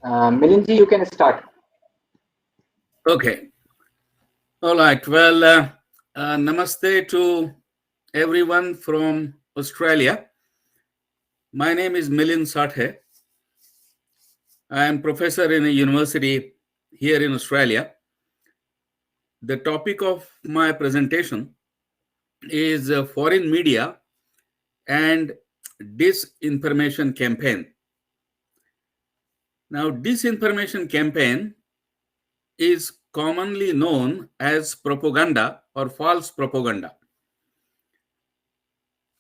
Milinji, you can start. Okay. All right. Well, namaste to everyone from Australia. My name is Milind Sathe. I am professor in a university here in Australia. The topic of my presentation is foreign media and disinformation campaign. Now, disinformation campaign is commonly known as propaganda or false propaganda.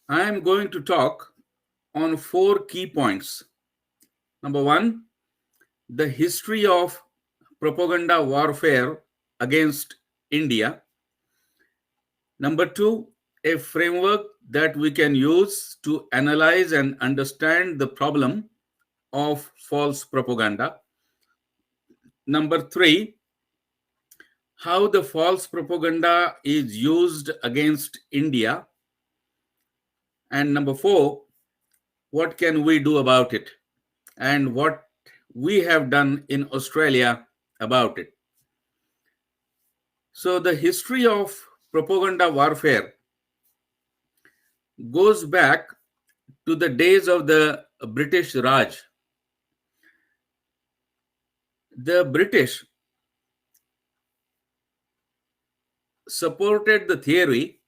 I am going to talk on four key points. Number one, the history of propaganda warfare against India. Number two, a framework that we can use to analyze and understand the problem of false propaganda. Number three, how the false propaganda is used against India. And number four, what can we do about it and what we have done in Australia about it. So, the history of propaganda warfare goes back to the days of the British Raj. The British supported the theory,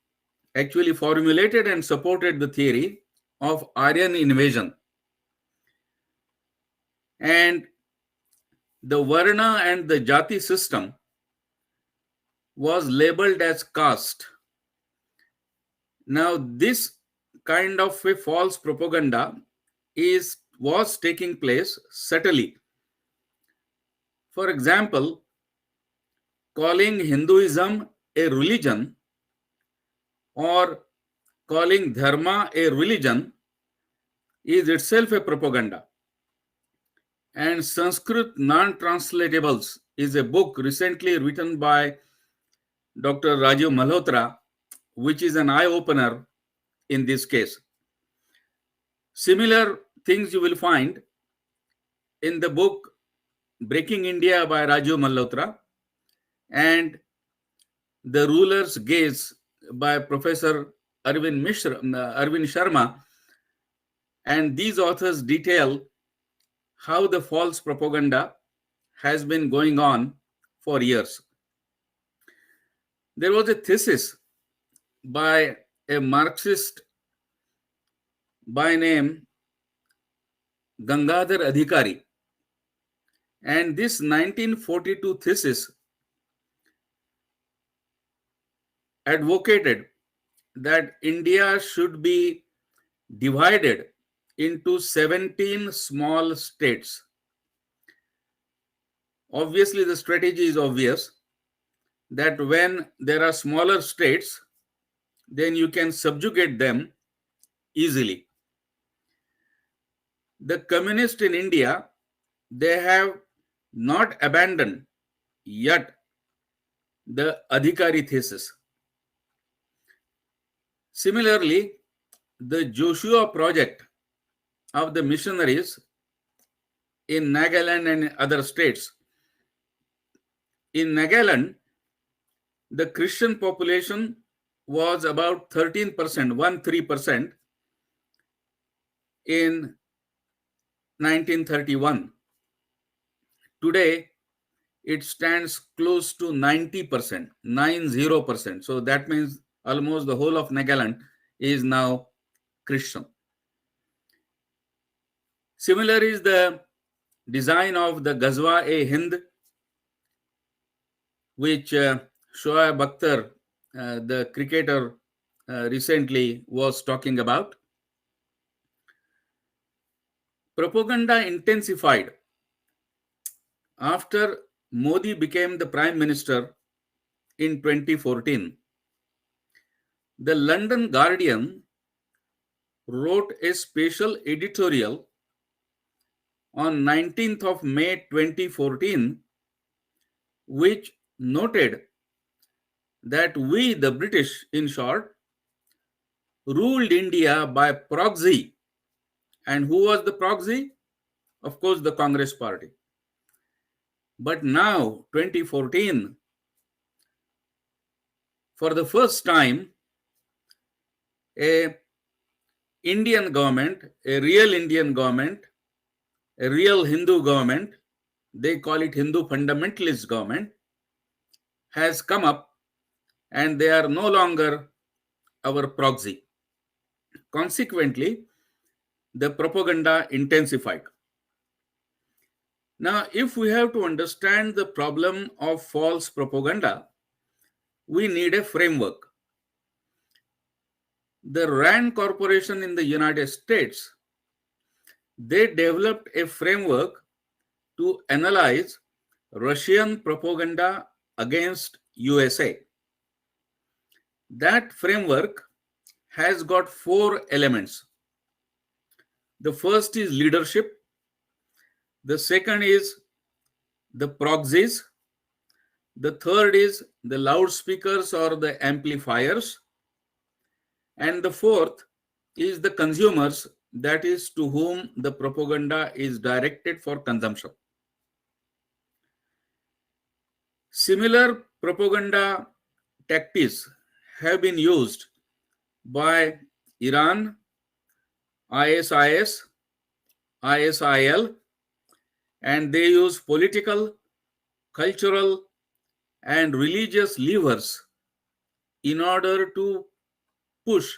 actually formulated and supported the theory of Aryan invasion. And the Varna and the Jati system was labeled as caste. Now, this kind of a false propaganda was taking place subtly. For example, calling Hinduism a religion or calling Dharma a religion is itself a propaganda. And Sanskrit Non-Translatables is a book recently written by Dr. Rajiv Malhotra, which is an eye-opener in this case. Similar things you will find in the book Breaking India by Rajiv Malhotra and The Ruler's Gaze by Professor Arvind Sharma. And these authors detail how the false propaganda has been going on for years. There was a thesis by a Marxist by name Gangadhar Adhikari. And this 1942 thesis advocated that India should be divided into 17 small states. Obviously, the strategy is obvious that when there are smaller states, then you can subjugate them easily. The communists in India, they have not abandoned yet the Adhikari thesis. Similarly, the Joshua project of the missionaries in Nagaland and other states. In Nagaland, the Christian population was about 13%, 13% in 1931. Today, it stands close to 90%, 90%. So that means almost the whole of Nagaland is now Christian. Similar is the design of the Ghazwa-e-Hind, which Shoaib Akhtar, the cricketer, recently was talking about. Propaganda intensified after Modi became the Prime Minister in 2014. The London Guardian wrote a special editorial on 19th of May 2014, which noted that we, the British, in short, ruled India by proxy. And who was the proxy? Of course, the Congress party. But now, 2014, for the first time, a Indian government, a real Indian government, a real Hindu government, they call it Hindu fundamentalist government, has come up, and they are no longer our proxy. Consequently, the propaganda intensified. Now, if we have to understand the problem of false propaganda, we need a framework. The RAND Corporation in the United States, they developed a framework to analyze Russian propaganda against USA. That framework has got 4 elements. The first is leadership. The second is the proxies. The third is the loudspeakers or the amplifiers. And the fourth is the consumers, that is to whom the propaganda is directed for consumption. Similar propaganda tactics have been used by Iran, ISIS, ISIL, and they use political, cultural, and religious levers in order to push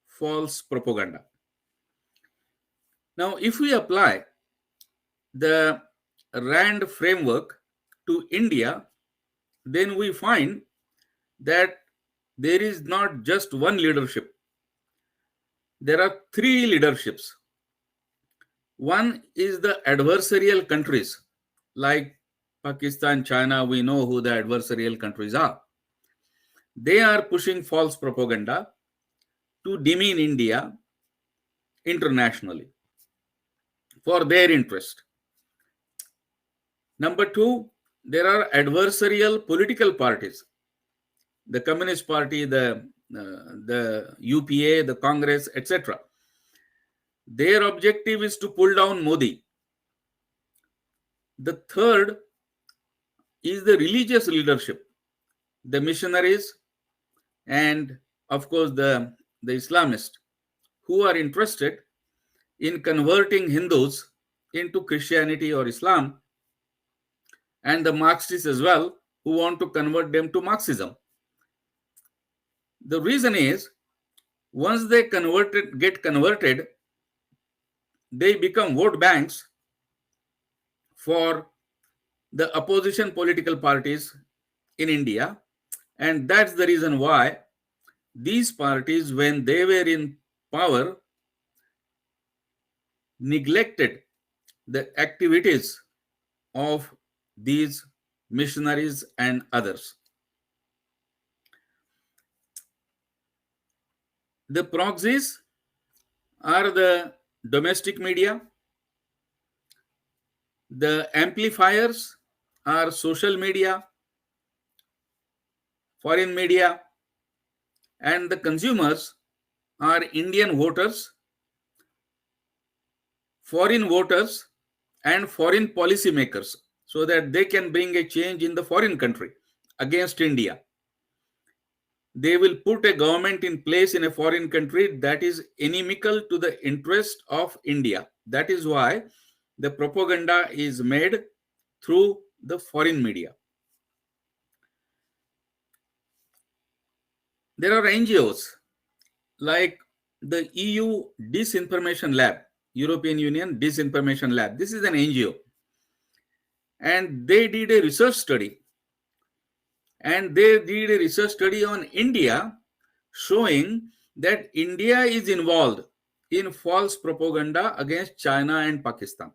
false propaganda. Now, if we apply the RAND framework to India, then we find that there is not just one leadership. There are 3 leaderships. One is the adversarial countries, like Pakistan, China, we know who the adversarial countries are. They are pushing false propaganda to demean India internationally for their interest. Number 2, there are adversarial political parties. The Communist Party, the UPA, the Congress, etc. Their objective is to pull down Modi. The third is the religious leadership, the missionaries, and of course the Islamists, who are interested in converting Hindus into Christianity or Islam, and the Marxists as well, who want to convert them to Marxism. The reason is, once they get converted, they become vote banks for the opposition political parties in India. And that's the reason why these parties, when they were in power, neglected the activities of these missionaries and others. The proxies are the domestic media. The amplifiers are social media, foreign media, and the consumers are Indian voters, foreign voters, and foreign policymakers, so that they can bring a change in the foreign country against India. They will put a government in place in a foreign country that is inimical to the interest of India. That is why the propaganda is made through the foreign media. There are NGOs like the EU Disinformation Lab, European Union Disinformation Lab. This is an NGO. And they did a research study. And they did a research study on India, showing that India is involved in false propaganda against China and Pakistan.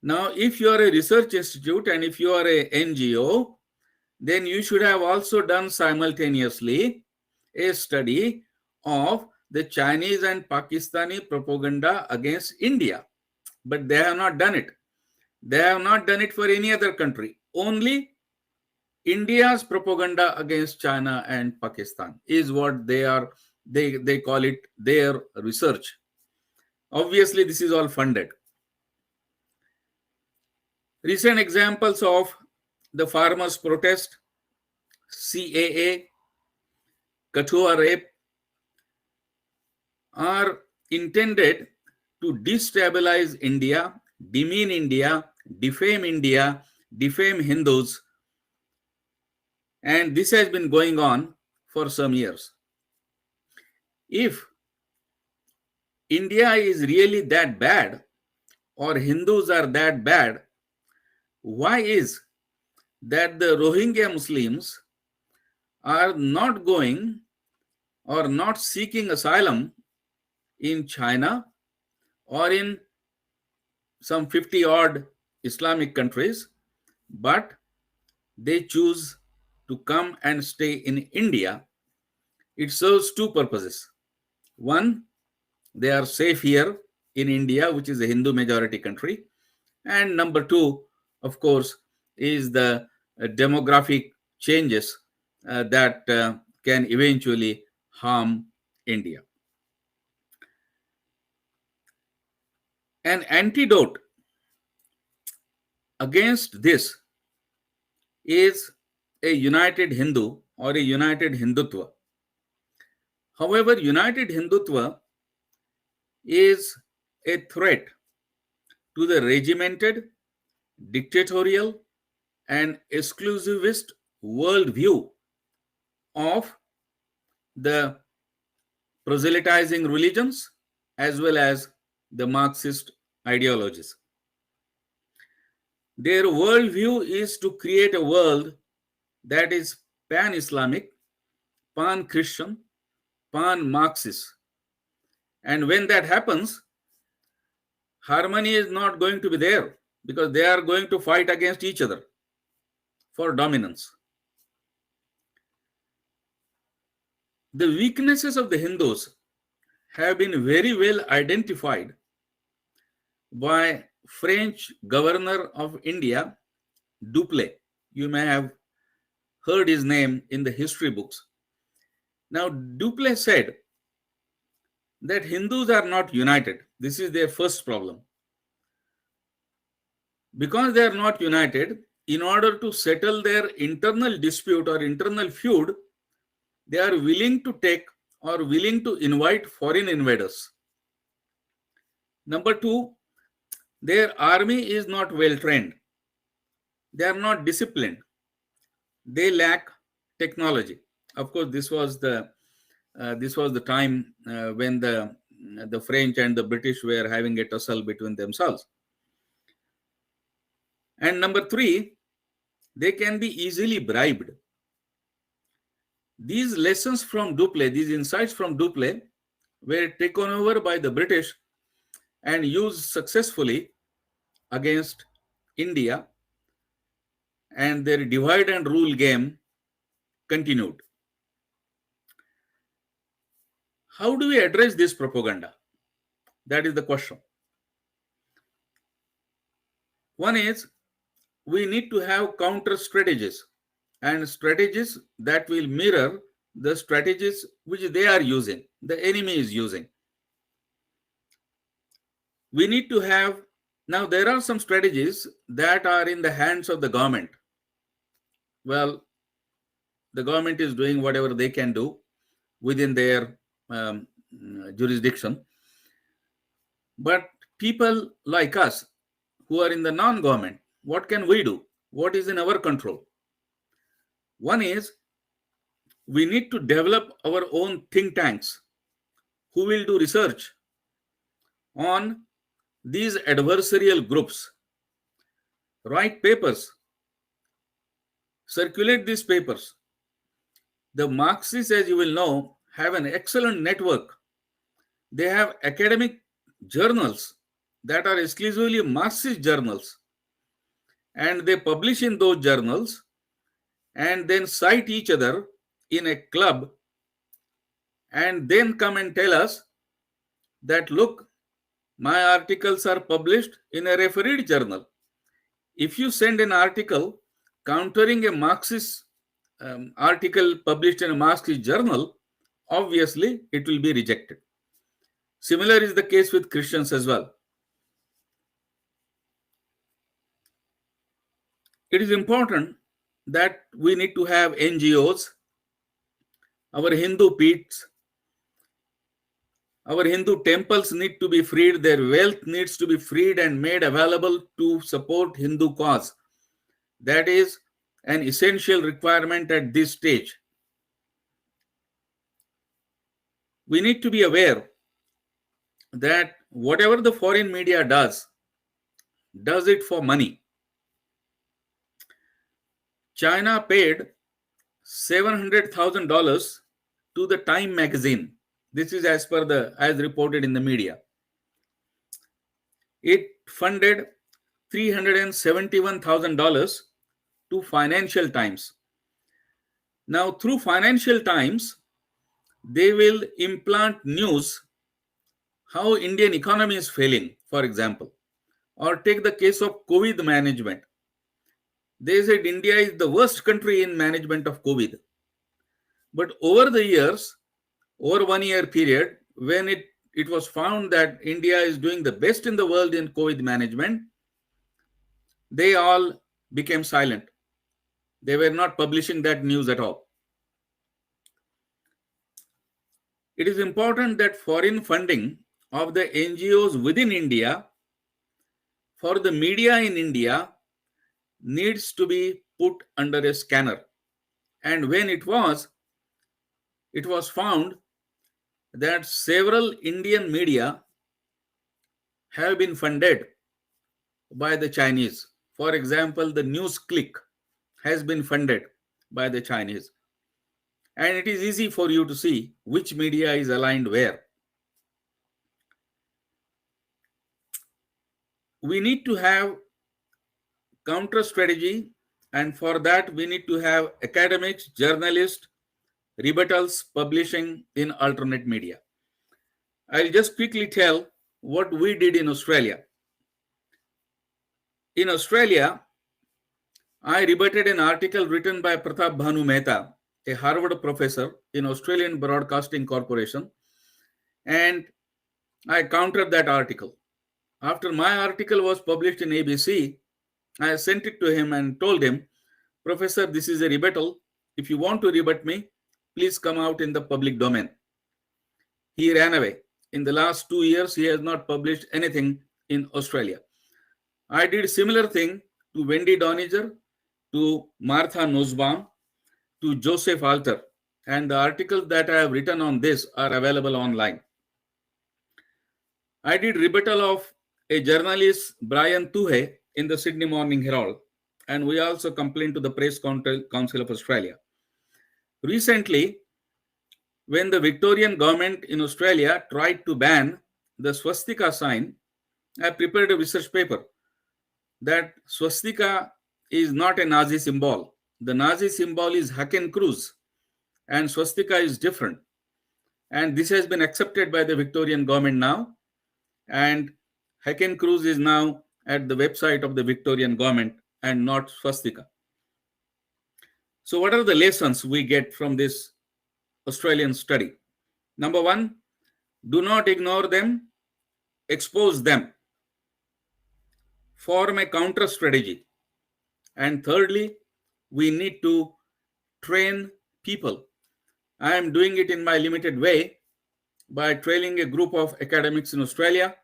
Now, if you are a research institute and if you are a NGO, then you should have also done simultaneously a study of the Chinese and Pakistani propaganda against India. But they have not done it. They have not done it for any other country. Only India's propaganda against China and Pakistan is what they are. They call it their research. Obviously, this is all funded. Recent examples of the farmers' protest, CAA, Kathua rape, are intended to destabilize India, demean India, defame Hindus, and this has been going on for some years. If India is really that bad, or Hindus are that bad, why is that the Rohingya Muslims are not going or not seeking asylum in China or in some 50 odd Islamic countries, but they choose to come and stay in India? It serves two purposes. One, they are safe here in India, which is a Hindu majority country. And number two, of course, is the demographic changes that can eventually harm India. An antidote against this is a united Hindu or a united Hindutva. However, united Hindutva is a threat to the regimented, dictatorial, and exclusivist worldview of the proselytizing religions as well as the Marxist ideologies. Their worldview is to create a world that is pan-Islamic, pan-Christian, pan-Marxist. And when that happens, harmony is not going to be there because they are going to fight against each other for dominance. The weaknesses of the Hindus have been very well identified by French governor of India, Dupleix. You may have heard his name in the history books. Now, Dupleix said that Hindus are not united. This is their first problem. Because they are not united, in order to settle their internal dispute or internal feud, they are willing to take or willing to invite foreign invaders. Number two, their army is not well trained. They are not disciplined. They lack technology. Of course, this was the time when the French and the British were having a tussle between themselves. And number three, they can be easily bribed. These lessons from Dupleix, these insights from Dupleix, were taken over by the British and used successfully against India, and their divide and rule game continued. How do we address this propaganda? That is the question. One is, we need to have counter strategies and strategies that will mirror the strategies which they are using, the enemy is using. We need to have, now there are some strategies that are in the hands of the government. Well, the government is doing whatever they can do within their jurisdiction. But people like us who are in the non-government, what can we do? What is in our control? One is, we need to develop our own think tanks who will do research on these adversarial groups, write papers, circulate these papers. The Marxists, as you will know, have an excellent network. They have academic journals that are exclusively Marxist journals, and they publish in those journals and then cite each other in a club and then come and tell us that, look, my articles are published in a refereed journal. If you send an article countering a Marxist article published in a Marxist journal, obviously it will be rejected. Similar is the case with Christians as well. It is important that we need to have NGOs, our Hindu peats, our Hindu temples need to be freed, their wealth needs to be freed and made available to support Hindu cause. That is an essential requirement at this stage. We need to be aware that whatever the foreign media does it for money. China paid $700,000 to the Time magazine. This is as reported in the media. It funded $371,000 to Financial Times. Now, through Financial Times, they will implant news how Indian economy is failing, for example, or take the case of COVID management. They said India is the worst country in management of COVID. But over the years, over 1 year period, when it was found that India is doing the best in the world in COVID management, they all became silent. They were not publishing that news at all. It is important that foreign funding of the NGOs within India for the media in India needs to be put under a scanner. And when it was found that several Indian media have been funded by the Chinese. For example, the News Click has been funded by the Chinese. And it is easy for you to see which media is aligned where. We need to have counter strategy, and for that we need to have academics, journalists, rebuttals publishing in alternate media. I'll just quickly tell what we did in Australia. In Australia, I rebutted an article written by Pratap Bhanu Mehta, a Harvard professor in Australian Broadcasting Corporation, and I countered that article. After my article was published in ABC, I sent it to him and told him, Professor, this is a rebuttal. If you want to rebut me, please come out in the public domain. He ran away. In the last 2 years, he has not published anything in Australia. I did similar thing to Wendy Doniger, to Martha Nussbaum, to Joseph Alter, and the articles that I have written on this are available online. I did rebuttal of a journalist, Brian Tuhe, in the Sydney Morning Herald, and we also complained to the Press Council of Australia. Recently, when the Victorian government in Australia tried to ban the swastika sign, I prepared a research paper that swastika is not a Nazi symbol. The Nazi symbol is Hakenkreuz, and swastika is different. And this has been accepted by the Victorian government now, and Hakenkreuz is now at the website of the Victorian government and not swastika. So what are the lessons we get from this Australian study? Number one, do not ignore them, expose them, form a counter strategy. And thirdly, we need to train people. I am doing it in my limited way by training a group of academics in Australia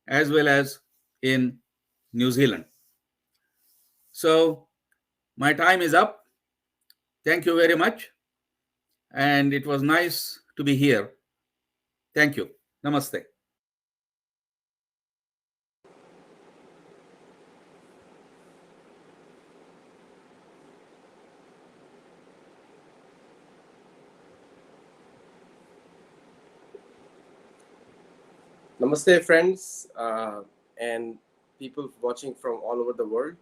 as well as in New Zealand. So my time is up. Thank you very much. And it was nice to be here. Thank you. Namaste. Namaste, friends, and people watching from all over the world.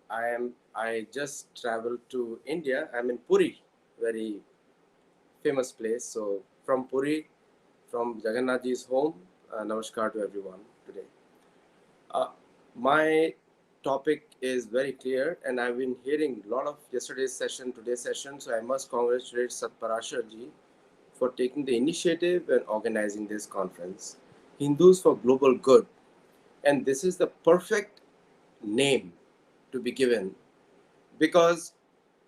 I just traveled to India. I'm in Puri, very famous place. So from Puri, from Jagannathji's home, namaskar to everyone today. My topic is very clear, and I've been hearing a lot of yesterday's session, today's session. So I must congratulate Satparasharji for taking the initiative and organizing this conference, Hindus for Global Good. And this is the perfect name to be given, because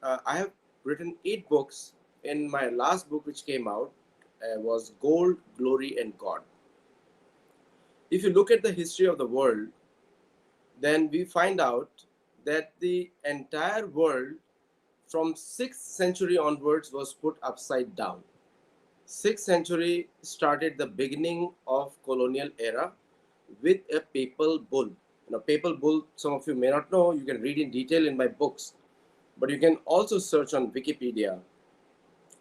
I have written 8 books. In my last book, which came out, was Gold, Glory, and God. If you look at the history of the world, then we find out that the entire world from 6th century onwards was put upside down. 6th century started the beginning of colonial era with a papal bull. Papal bull, some of you may not know, you can read in detail in my books, but you can also search on Wikipedia.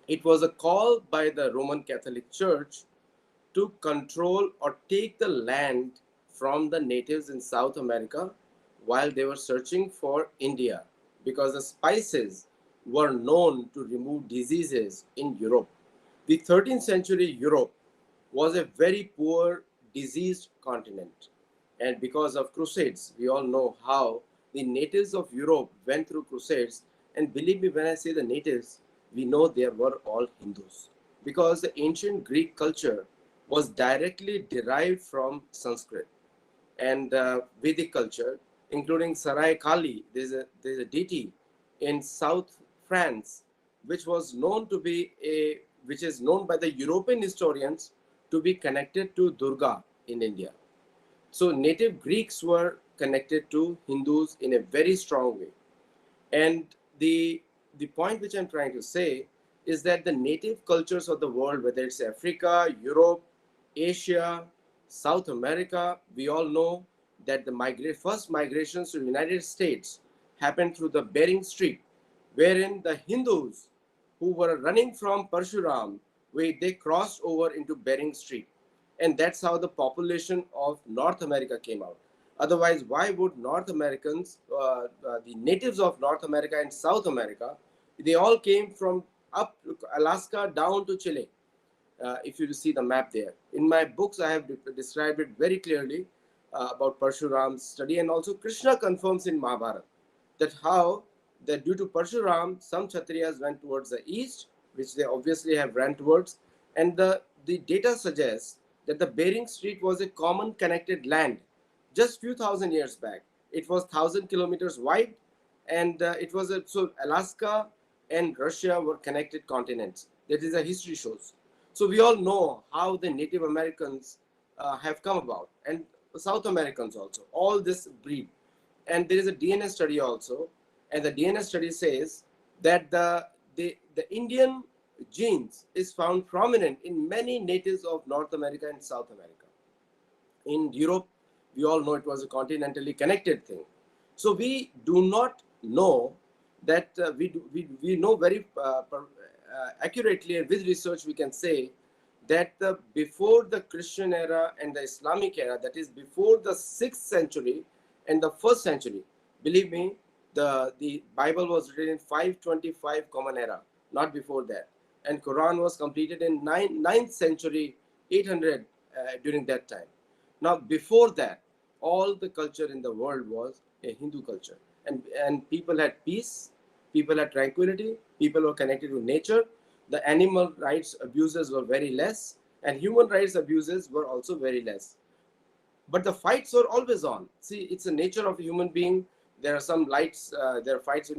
It was a call by the Roman Catholic Church to control or take the land from the natives in South America while they were searching for India, because the spices were known to remove diseases in Europe. The 13th century Europe was a very poor, diseased continent. And because of crusades, we all know how the natives of Europe went through crusades. And believe me, when I say the natives, we know they were all Hindus. Because the ancient Greek culture was directly derived from Sanskrit. And Vedic culture, including Sarai Kali, there's a deity in South France, which was known to be which is known by the European historians to be connected to Durga in India. So native Greeks were connected to Hindus in a very strong way. And the point which I'm trying to say is that the native cultures of the world, whether it's Africa, Europe, Asia, South America, we all know that the first migrations to the United States happened through the Bering Strait, wherein the Hindus who were running from Parshuram, they crossed over into Bering Strait. And that's how the population of North America came out. Otherwise, why would North Americans, the natives of North America and South America, they all came from up Alaska down to Chile? If you see the map there. In my books, I have described it very clearly about Parshuram's study, and also Krishna confirms in Mahabharata that how that due to Parshuram, some Kshatriyas went towards the east, which they obviously have ran towards, and the data suggests that the Bering Strait was a common connected land just few thousand years back. It was 1,000 kilometers wide, and it was so Alaska and Russia were connected continents. That is, a history shows. So we all know how the Native Americans have come about, and South Americans also. All this breed, and there is a DNA study also, and the DNA study says that the Indian genes is found prominent in many natives of North America and South America. In Europe, we all know it was a continentally connected thing. So we do not know that we know very accurately, and with research we can say that before the Christian era and the Islamic era, that is before the 6th century and the 1st century, believe me, the Bible was written in 525 Common Era, not before that. And Quran was completed in 9th century, 800 during that time. Now, before that, all the culture in the world was a Hindu culture. And people had peace, people had tranquility, people were connected to nature. The animal rights abuses were very less, and human rights abuses were also very less. But the fights were always on. See, it's the nature of a human being. There are some there are fights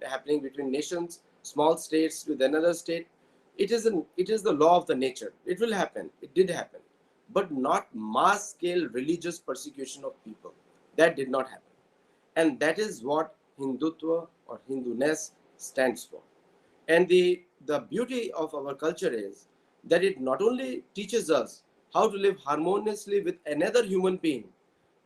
happening between nations, small states with another state. It is the law of the nature. It will happen. It did happen. But not mass scale religious persecution of people. That did not happen. And that is what Hindutva or Hinduness stands for. And the beauty of our culture is that it not only teaches us how to live harmoniously with another human being,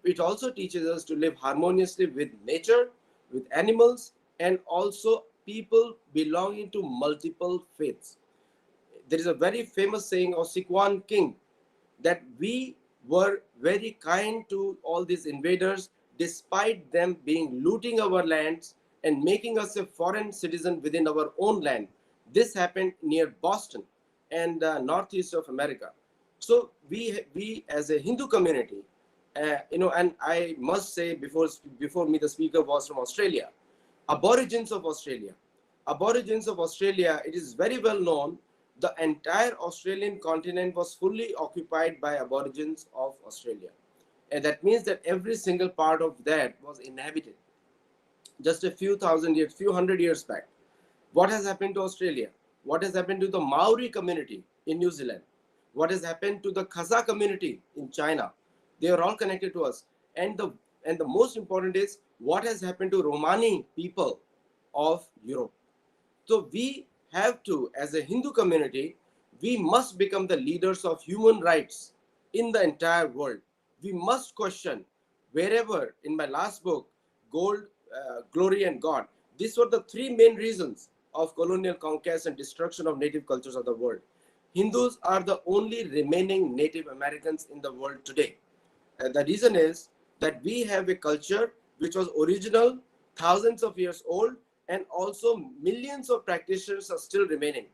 it also teaches us to live harmoniously with nature, with animals, and also people belonging to multiple faiths. There is a very famous saying of Sikwan king that we were very kind to all these invaders despite them being looting our lands and making us a foreign citizen within our own land. This happened near Boston and northeast of America. So we as a Hindu community, and I must say before me the speaker was from Australia, Aborigines of Australia. Aborigines of Australia, it is very well known the entire Australian continent was fully occupied by Aborigines of Australia. And that means that every single part of that was inhabited. just a few thousand years, few hundred years back. What has happened to Australia? What has happened to the Maori community in New Zealand? What has happened to the Kazakh community in China? They are all connected to us. And the most important is what has happened to Romani people of Europe. So we have to, as a Hindu community, we must become the leaders of human rights in the entire world. We must question wherever, in my last book, Gold, Glory and God, these were the three main reasons of colonial conquest and destruction of native cultures of the world. Hindus are the only remaining Native Americans in the world today. The reason is that we have a culture which was original, thousands of years old, and also millions of practitioners are still remaining.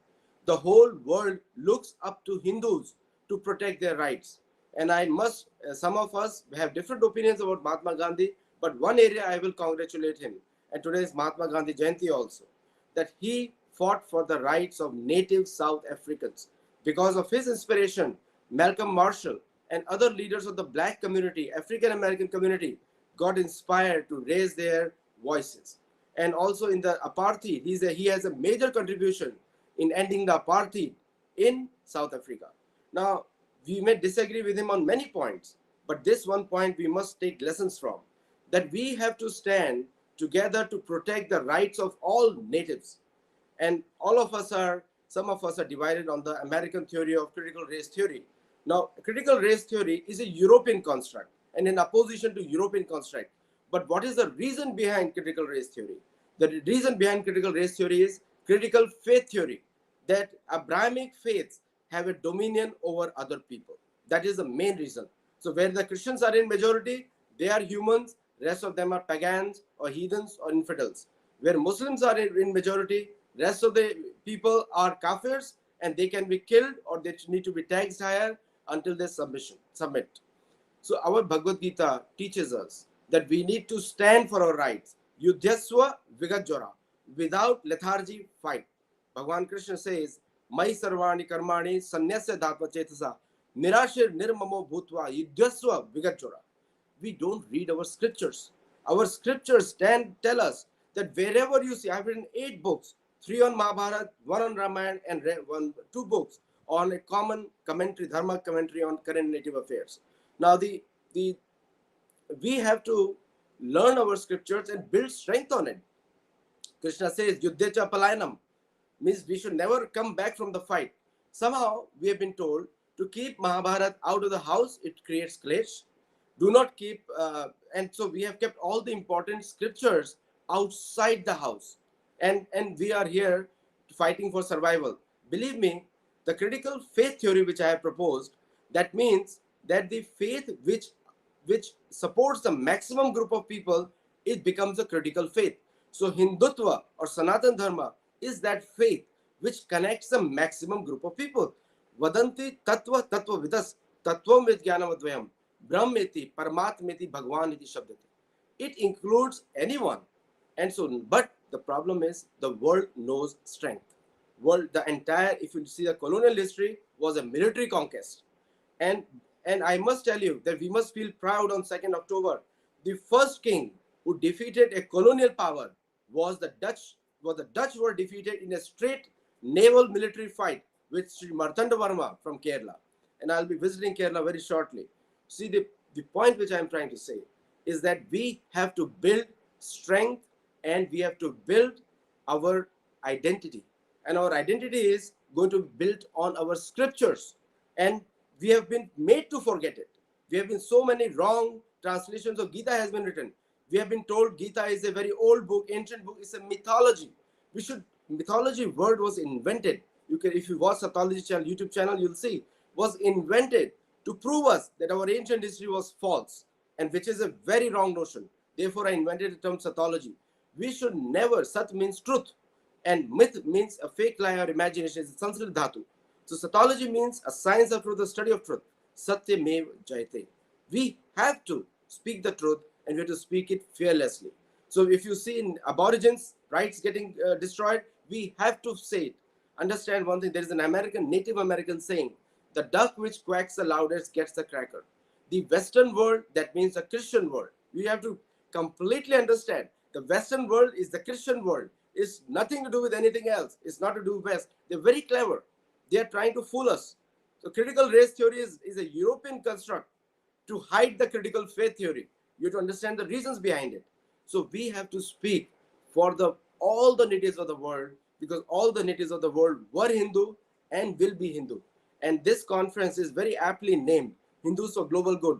The whole world looks up to Hindus to protect their rights. And I must, some of us have different opinions about Mahatma Gandhi, but one area I will congratulate him, and today is Mahatma Gandhi Jayanti also, that he fought for the rights of native South Africans. Because of his inspiration, Malcolm Marshall and other leaders of the black community, African American community, got inspired to raise their voices. And also in the apartheid, he has a major contribution in ending the apartheid in South Africa. Now, we may disagree with him on many points, but this one point we must take lessons from, that we have to stand together to protect the rights of all natives. And all of us are, some of us are divided on the American theory of critical race theory. Now, critical race theory is a European construct and in opposition to European construct. But what is the reason behind critical race theory? The reason behind critical race theory is critical faith theory, that Abrahamic faiths have a dominion over other people. That is the main reason. So where the Christians are in majority, they are humans, rest of them are pagans or heathens or infidels. Where Muslims are in majority, rest of the people are kafirs and they can be killed or they need to be taxed higher until they submit. So our Bhagavad Gita teaches us that we need to stand for our rights. Yudhyasva vigajjara. Without lethargy, fight. Bhagavan Krishna says, Mai sarvani karmani sanyasya dhatma chetasa nirashir nirmamo bhutva yudhyasva vigajjara. We don't read our scriptures. Our scriptures tell us that wherever you see, I've written 8 books, 3 on Mahabharata, 1 on Ramayana, and 2 books on a common commentary, Dharma commentary on current native affairs. Now, we have to learn our scriptures and build strength on it. Krishna says, Yuddhecha palayanam, means we should never come back from the fight. Somehow, we have been told to keep Mahabharata out of the house, it creates clash. Do not keep, and so we have kept all the important scriptures outside the house. And we are here fighting for survival. Believe me, the critical faith theory which I have proposed, that means that the faith which supports the maximum group of people, it becomes a critical faith. So Hindutva or Sanatantham Dharma is that faith which connects the maximum group of people. Vadanti tattva tattva vidas tattvam vid jnanamadvayam brahmeti paramatmeti bhagwan iti shabdati. It includes anyone. And so, but the problem is the world knows strength. The entire, if you see the colonial history, was a military conquest. And I must tell you that we must feel proud on 2nd October. The first king who defeated a colonial power was the Dutch. The Dutch were defeated in a straight naval military fight with Sri Martanda Varma from Kerala. And I'll be visiting Kerala very shortly. See, the point which I'm trying to say is that we have to build strength and we have to build our identity. And our identity is going to be built on our scriptures. And we have been made to forget it. We have been so many wrong translations of Gita has been written. We have been told Gita is a very old book, ancient book, it's a mythology. Mythology word was invented. If you watch Satology channel, YouTube channel, you'll see, was invented to prove us that our ancient history was false, and which is a very wrong notion. Therefore, I invented the term Satology. We should never, Sat means truth, and myth means a fake lie or imagination. It's a Sanskrit dhatu. So Satology means a science of truth, the study of truth. Satya mev jayate. We have to speak the truth and we have to speak it fearlessly. So if you see in aborigines, rights getting destroyed, we have to say it. Understand one thing, there is an Native American saying, the duck which quacks the loudest gets the cracker. The Western world, that means the Christian world. We have to completely understand The Western world is the Christian world. It's nothing to do with anything else. It's not to do with West. They're very clever. They are trying to fool us. So critical race theory is a European construct to hide the critical faith theory. You have to understand the reasons behind it. So we have to speak for all the natives of the world, because all the natives of the world were Hindu and will be Hindu. And this conference is very aptly named Hindus for Global Good.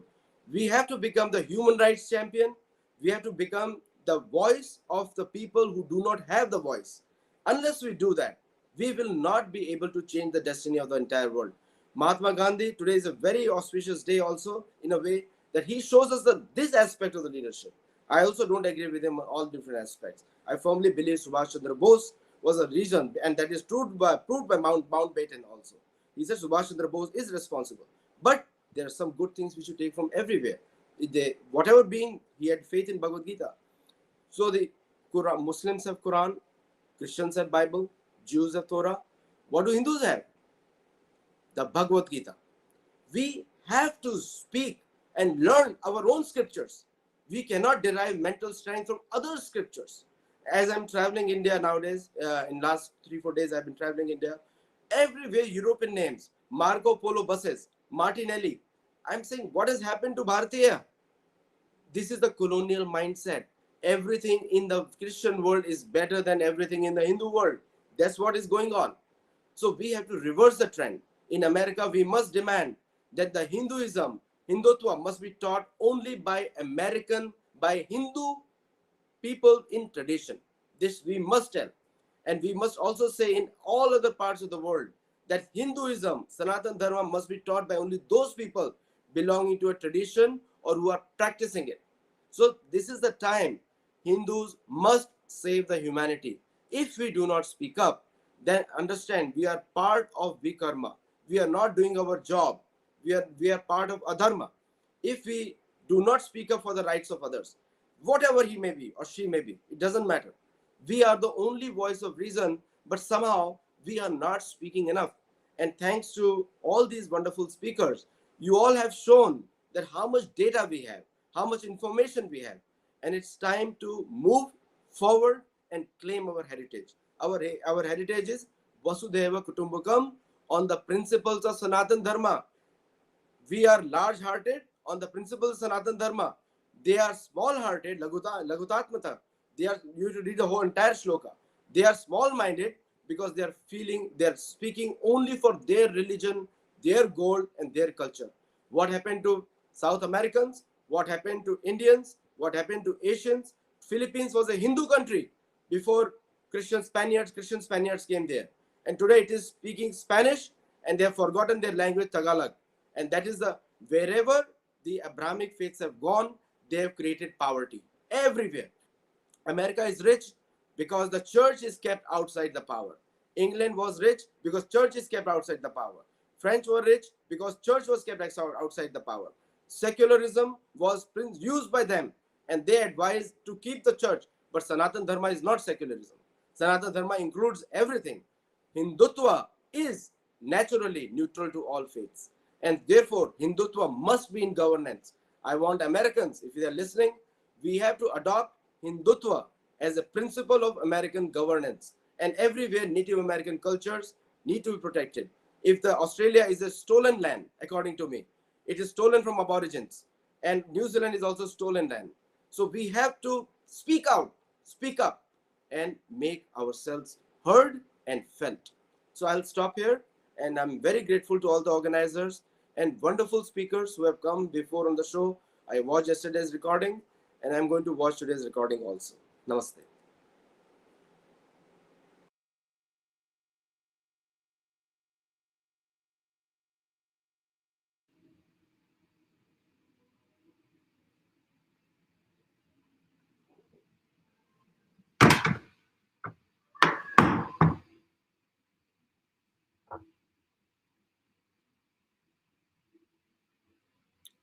We have to become the human rights champion. We have to become the voice of the people who do not have the voice. Unless we do that, we will not be able to change the destiny of the entire world. Mahatma Gandhi, today is a very auspicious day also, in a way that he shows us this aspect of the leadership. I also don't agree with him on all different aspects. I firmly believe Subhash Chandra Bose was a reason, and that is proved by Mountbatten also. He said Subhash Chandra Bose is responsible. But there are some good things we should take from everywhere. Whatever being, he had faith in Bhagavad Gita. So the Quran, Muslims have Quran, Christians have Bible, Jews have Torah. What do Hindus have? The Bhagavad Gita. We have to speak and learn our own scriptures. We cannot derive mental strength from other scriptures. As I'm traveling India nowadays, in last 3-4 days I've been traveling India, everywhere European names, Marco Polo buses, Martinelli. I'm saying, what has happened to Bharatiya? This is the colonial mindset. Everything in the Christian world is better than everything in the Hindu world. That's what is going on. So we have to reverse the trend. In America, we must demand that the Hinduism, Hindutva must be taught only by Hindu people in tradition. This we must tell. And we must also say in all other parts of the world that Hinduism, Sanatantham Dharma must be taught by only those people belonging to a tradition or who are practicing it. So this is the time Hindus must save the humanity. If we do not speak up, then understand we are part of Vikarma. We are not doing our job. We are part of Adharma. If we do not speak up for the rights of others, whatever he may be or she may be, it doesn't matter. We are the only voice of reason, but somehow we are not speaking enough. And thanks to all these wonderful speakers, you all have shown that how much data we have, how much information we have. And it's time to move forward and claim our heritage. Our heritage is Vasudhaiva Kutumbakam on the principles of Sanatana Dharma. We are large-hearted on the principles of Sanatana Dharma. They are small-hearted, Lagutatmata. You should read the whole entire shloka. They are small-minded because they are speaking only for their religion, their goal, and their culture. What happened to South Americans? What happened to Indians? What happened to Asians? Philippines was a Hindu country before Christian Spaniards came there. And today it is speaking Spanish, and they have forgotten their language, Tagalog. And that is wherever the Abrahamic faiths have gone, they have created poverty everywhere. America is rich because the church is kept outside the power. England was rich because church is kept outside the power. French were rich because church was kept outside the power. Secularism was used by them, and they advised to keep the church. But Sanatana Dharma is not secularism. Sanatana Dharma includes everything. Hindutva is naturally neutral to all faiths. And therefore, Hindutva must be in governance. I want Americans, if they are listening, we have to adopt Hindutva as a principle of American governance. And everywhere Native American cultures need to be protected. If Australia is a stolen land, according to me, it is stolen from Aborigines. And New Zealand is also stolen land. So we have to speak out, speak up, and make ourselves heard and felt. So I'll stop here. And I'm very grateful to all the organizers and wonderful speakers who have come before on the show. I watched yesterday's recording, and I'm going to watch today's recording also. Namaste.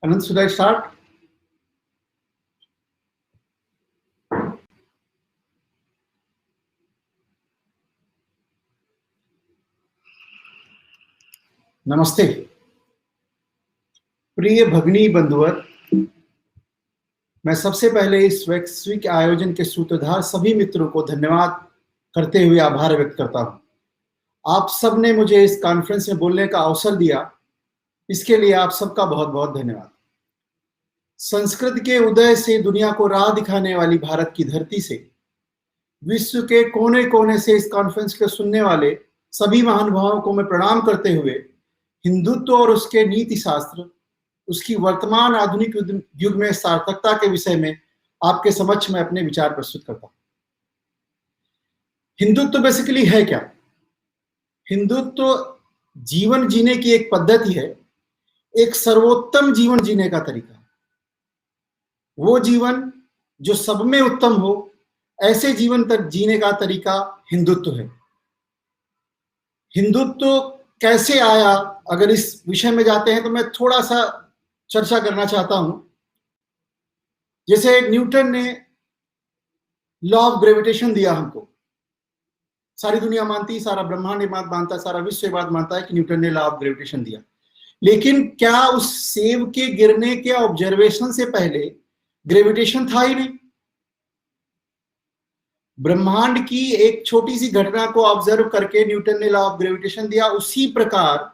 Anand, should I start? Namaste. प्रिय भगिनी बंधुवर, मैं सबसे पहले इस वैश्विक आयोजन के सूत्रधार सभी मित्रों को धन्यवाद करते हुए आभार व्यक्त करता हूं। आप सब ने मुझे इस कॉन्फ्रेंस में बोलने का अवसर दिया, इसके लिए आप सबका बहुत बहुत धन्यवाद। संस्कृत के उदय से दुनिया को राह दिखाने वाली भारत की धरती से विश्व के कोने कोने से इस कॉन्फ्रेंस को सुनने वाले सभी महानुभावों को मैं प्रणाम करते हुए हिंदुत्व और उसके नीति शास्त्र, उसकी वर्तमान आधुनिक युग में सार्थकता के विषय में आपके समक्ष में अपने विचार प्रस्तुत करता हूं। हिंदुत्व बेसिकली है क्या? हिंदुत्व जीवन जीने की एक पद्धति है, एक सर्वोत्तम जीवन जीने का तरीका। वो जीवन जो सब में उत्तम हो, ऐसे जीवन तक जीने का तरीका हिंदुत्व है। हिंदुत्व कैसे आया, अगर इस विषय में जाते हैं तो मैं थोड़ा सा चर्चा करना चाहता हूं। जैसे न्यूटन ने लॉ ऑफ ग्रेविटेशन दिया हमको, सारी दुनिया मानती, सारा ब्रह्मांड ये बात मानता, सारा विश्व ये बात मानता है कि न्यूटन ने लॉ ऑफ ग्रेविटेशन दिया। लेकिन क्या उस सेब के गिरने के ऑब्जर्वेशन से पहले ग्रेविटेशन था ही नहीं? ब्रह्मांड की एक छोटी सी घटना को ऑब्जर्व करके न्यूटन ने लॉ ऑफ ग्रेविटेशन दिया। उसी प्रकार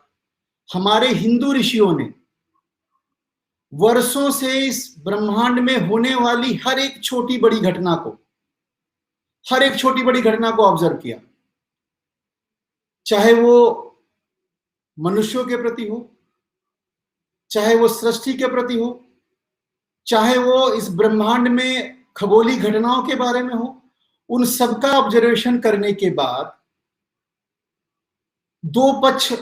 हमारे हिंदू ऋषियों ने वर्षों से इस ब्रह्मांड में होने वाली हर एक छोटी बड़ी घटना को ऑब्जर्व किया, चाहे वो मनुष्यों के प्रति हो, चाहे वो सृष्टि के प्रति हो, चाहे वो इस ब्रह्मांड में खगोलीय घटनाओं के बारे में हो। उन सबका ऑब्जर्वेशन करने के बाद दो पक्ष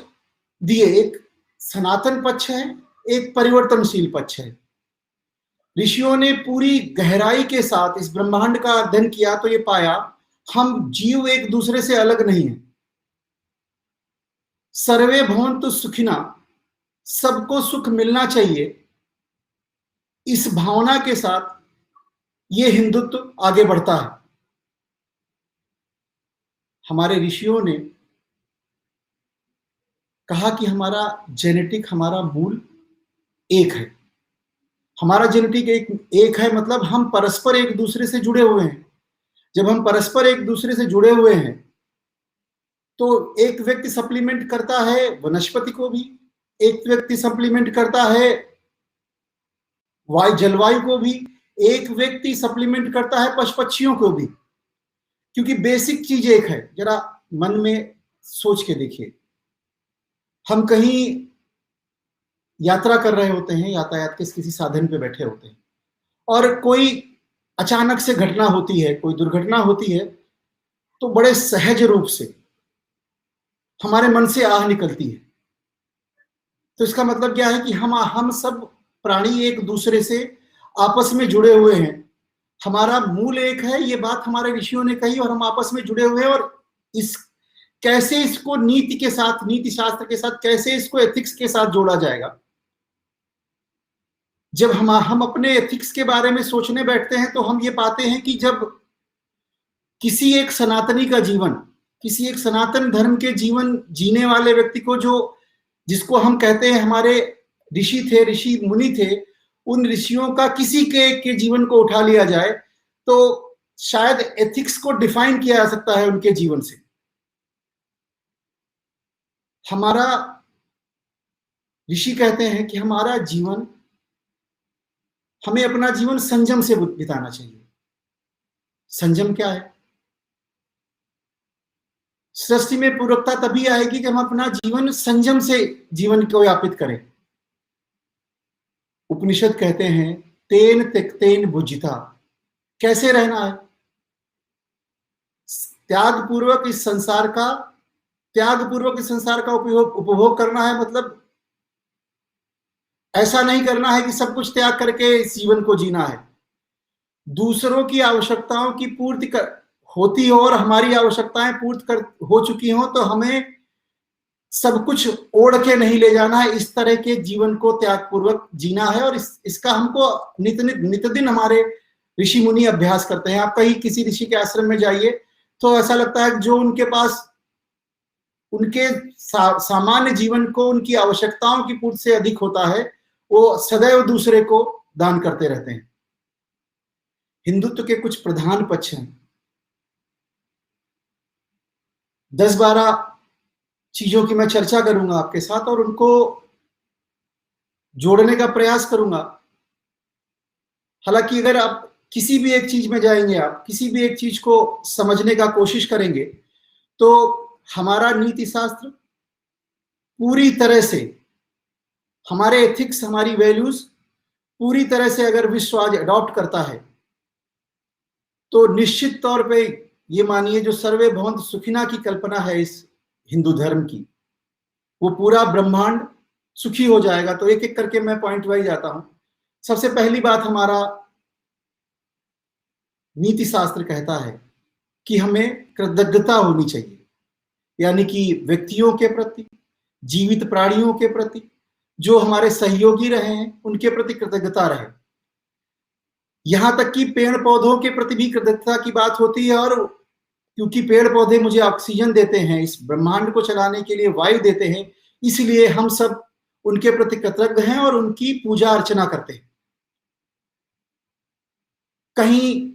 दिए, एक सनातन पक्ष है, एक परिवर्तनशील पक्ष है। ऋषियों ने पूरी गहराई के साथ इस ब्रह्मांड का अध्ययन किया तो ये पाया, हम जीव एक दूसरे से अलग नहीं है। सर्वे भवन्तु सुखिना, सबको सुख मिलना चाहिए, इस भावना के साथ ये हिंदुत्व आगे बढ़ता है। हमारे ऋषियों ने कहा कि हमारा जेनेटिक, हमारा मूल एक है। हमारा जेनेटिक एक है, मतलब हम परस्पर एक दूसरे से जुड़े हुए हैं। जब हम परस्पर एक दूसरे से जुड़े हुए हैं तो एक व्यक्ति सप्लीमेंट करता है वनस्पति को भी, एक व्यक्ति सप्लीमेंट करता है जलवायु को भी, एक व्यक्ति सप्लीमेंट करता है पशु पक्षियों को भी, क्योंकि बेसिक चीज एक है। जरा मन में सोच के देखिए, हम कहीं यात्रा कर रहे होते हैं, यातायात के किसी साधन पे बैठे होते हैं और कोई अचानक से घटना होती है, कोई दुर्घटना होती है, तो बड़े सहज रूप से हमारे मन से आह निकलती है। तो इसका मतलब क्या है कि हम सब प्राणी एक दूसरे से आपस में जुड़े हुए हैं। हमारा मूल एक है, ये बात हमारे ऋषियों ने कही, और हम आपस में जुड़े हुए हैं। और इस कैसे इसको नीति के साथ, नीति शास्त्र के साथ, कैसे इसको एथिक्स के साथ जोड़ा जाएगा। जब हम अपने एथिक्स के बारे में सोचने बैठते हैं तो हम ये पाते हैं कि जब किसी एक सनातनी का जीवन, किसी एक सनातन धर्म के जीवन जीने वाले व्यक्ति को, जिसको हम कहते हैं हमारे ऋषि थे, ऋषि मुनि थे, उन ऋषियों का किसी के जीवन को उठा लिया जाए तो शायद एथिक्स को डिफाइन किया जा सकता है उनके जीवन से। हमारा ऋषि कहते हैं कि हमारा जीवन, हमें अपना जीवन संयम से बिताना चाहिए। संयम क्या है? सृष्टि में पूरकता तभी आएगी जब हम अपना जीवन संयम से जीवन को यापित करें। उपनिषद कहते हैं तेन त्यक्तेन भुजिता, कैसे रहना है? त्याग पूर्वक इस संसार का उपभोग करना है। मतलब ऐसा नहीं करना है कि सब कुछ त्याग करके इस जीवन को जीना है। दूसरों की आवश्यकताओं की पूर्ति होती हो और हमारी आवश्यकताएं हो चुकी हो तो हमें सब कुछ ओढ़ के नहीं ले जाना है। इस तरह के जीवन को त्याग पूर्वक जीना है, और इसका हमको नित्य दिन हमारे ऋषि मुनि अभ्यास करते हैं। आप कहीं किसी ऋषि के आश्रम में जाइए तो ऐसा लगता है जो उनके पास उनके सामान्य जीवन को, उनकी आवश्यकताओं की पूर्ति से अधिक होता है, वो सदैव दूसरे को दान करते रहते हैं। हिंदुत्व के कुछ प्रधान पक्ष हैं। 10-12 चीजों की मैं चर्चा करूंगा आपके साथ और उनको जोड़ने का प्रयास करूंगा। हालांकि अगर आप किसी भी एक चीज में जाएंगे, आप किसी भी एक चीज को समझने का कोशिश करेंगे, तो हमारा नीति शास्त्र पूरी तरह से, हमारे एथिक्स, हमारी वैल्यूज पूरी तरह से अगर विश्व आज अडॉप्ट करता है, तो निश्चित तौर पे ये मानिए जो सर्वे भवन्तु सुखिना की कल्पना है इस हिंदू धर्म की, वो पूरा ब्रह्मांड सुखी हो जाएगा। तो एक एक करके मैं पॉइंट वाइज जाता हूं। सबसे पहली बात, हमारा नीति शास्त्र कहता है कि हमें कृतज्ञता होनी चाहिए, यानी कि व्यक्तियों के प्रति, जीवित प्राणियों के प्रति, जो हमारे सहयोगी रहे हैं उनके प्रति कृतज्ञता रहे। यहां तक कि पेड़ पौधों के प्रति भी कृतज्ञता की बात होती है, और क्योंकि पेड़ पौधे मुझे ऑक्सीजन देते हैं, इस ब्रह्मांड को चलाने के लिए वायु देते हैं, इसलिए हम सब उनके प्रति कृतज्ञ हैं और उनकी पूजा अर्चना करते हैं। कहीं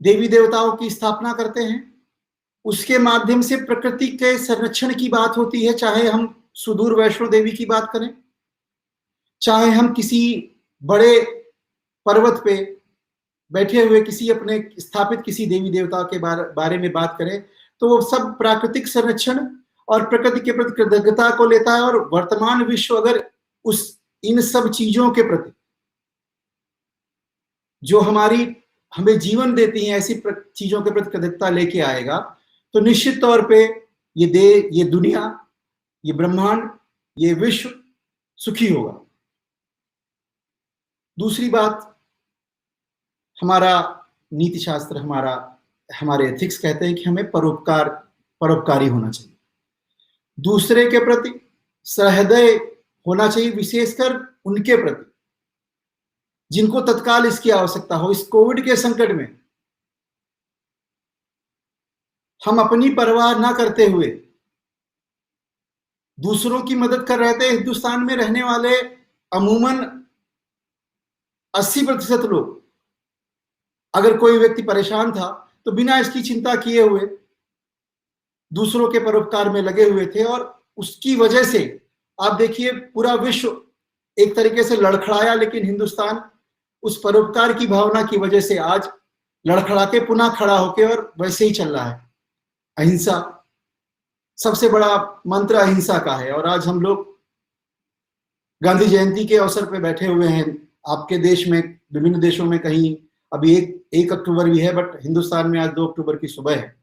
देवी देवताओं की स्थापना करते हैं, उसके माध्यम से प्रकृति के संरक्षण की बात होती है, चाहे हम सुदूर वैष्णो देवी की बात करें, चाहे हम किसी बड़े पर्वत पे बैठे हुए किसी अपने स्थापित किसी देवी देवता के बारे में बात करें, तो वो सब प्राकृतिक संरक्षण और प्रकृति के प्रति कृतज्ञता को लेता है। और वर्तमान विश्व अगर उस इन सब चीजों के प्रति, जो हमें जीवन देती हैं, ऐसी चीजों के प्रति कृतज्ञता लेके आएगा, तो निश्चित तौर पे ये दुनिया, ये ब्रह्मांड, ये विश्व सुखी होगा। दूसरी बात, हमारा नीति शास्त्र, हमारे एथिक्स कहते हैं कि हमें परोपकारी होना चाहिए, दूसरे के प्रति सहृदय होना चाहिए, विशेषकर उनके प्रति जिनको तत्काल इसकी आवश्यकता हो। इस कोविड के संकट में हम अपनी परवाह ना करते हुए दूसरों की मदद कर रहे थे। हिंदुस्तान में रहने वाले अमूमन 80% लोग, अगर कोई व्यक्ति परेशान था तो बिना इसकी चिंता किए हुए दूसरों के परोपकार में लगे हुए थे, और उसकी वजह से आप देखिए पूरा विश्व एक तरीके से लड़खड़ाया, लेकिन हिंदुस्तान उस परोपकार की भावना की वजह से आज लड़खड़ा के पुनः खड़ा होके और वैसे ही चल रहा है। अहिंसा, सबसे बड़ा मंत्र अहिंसा का है, और आज हम लोग गांधी जयंती के अवसर पे बैठे हुए हैं। आपके देश में, विभिन्न देशों में कहीं अभी 1 अक्टूबर भी है, बट हिंदुस्तान में आज 2 अक्टूबर की सुबह है।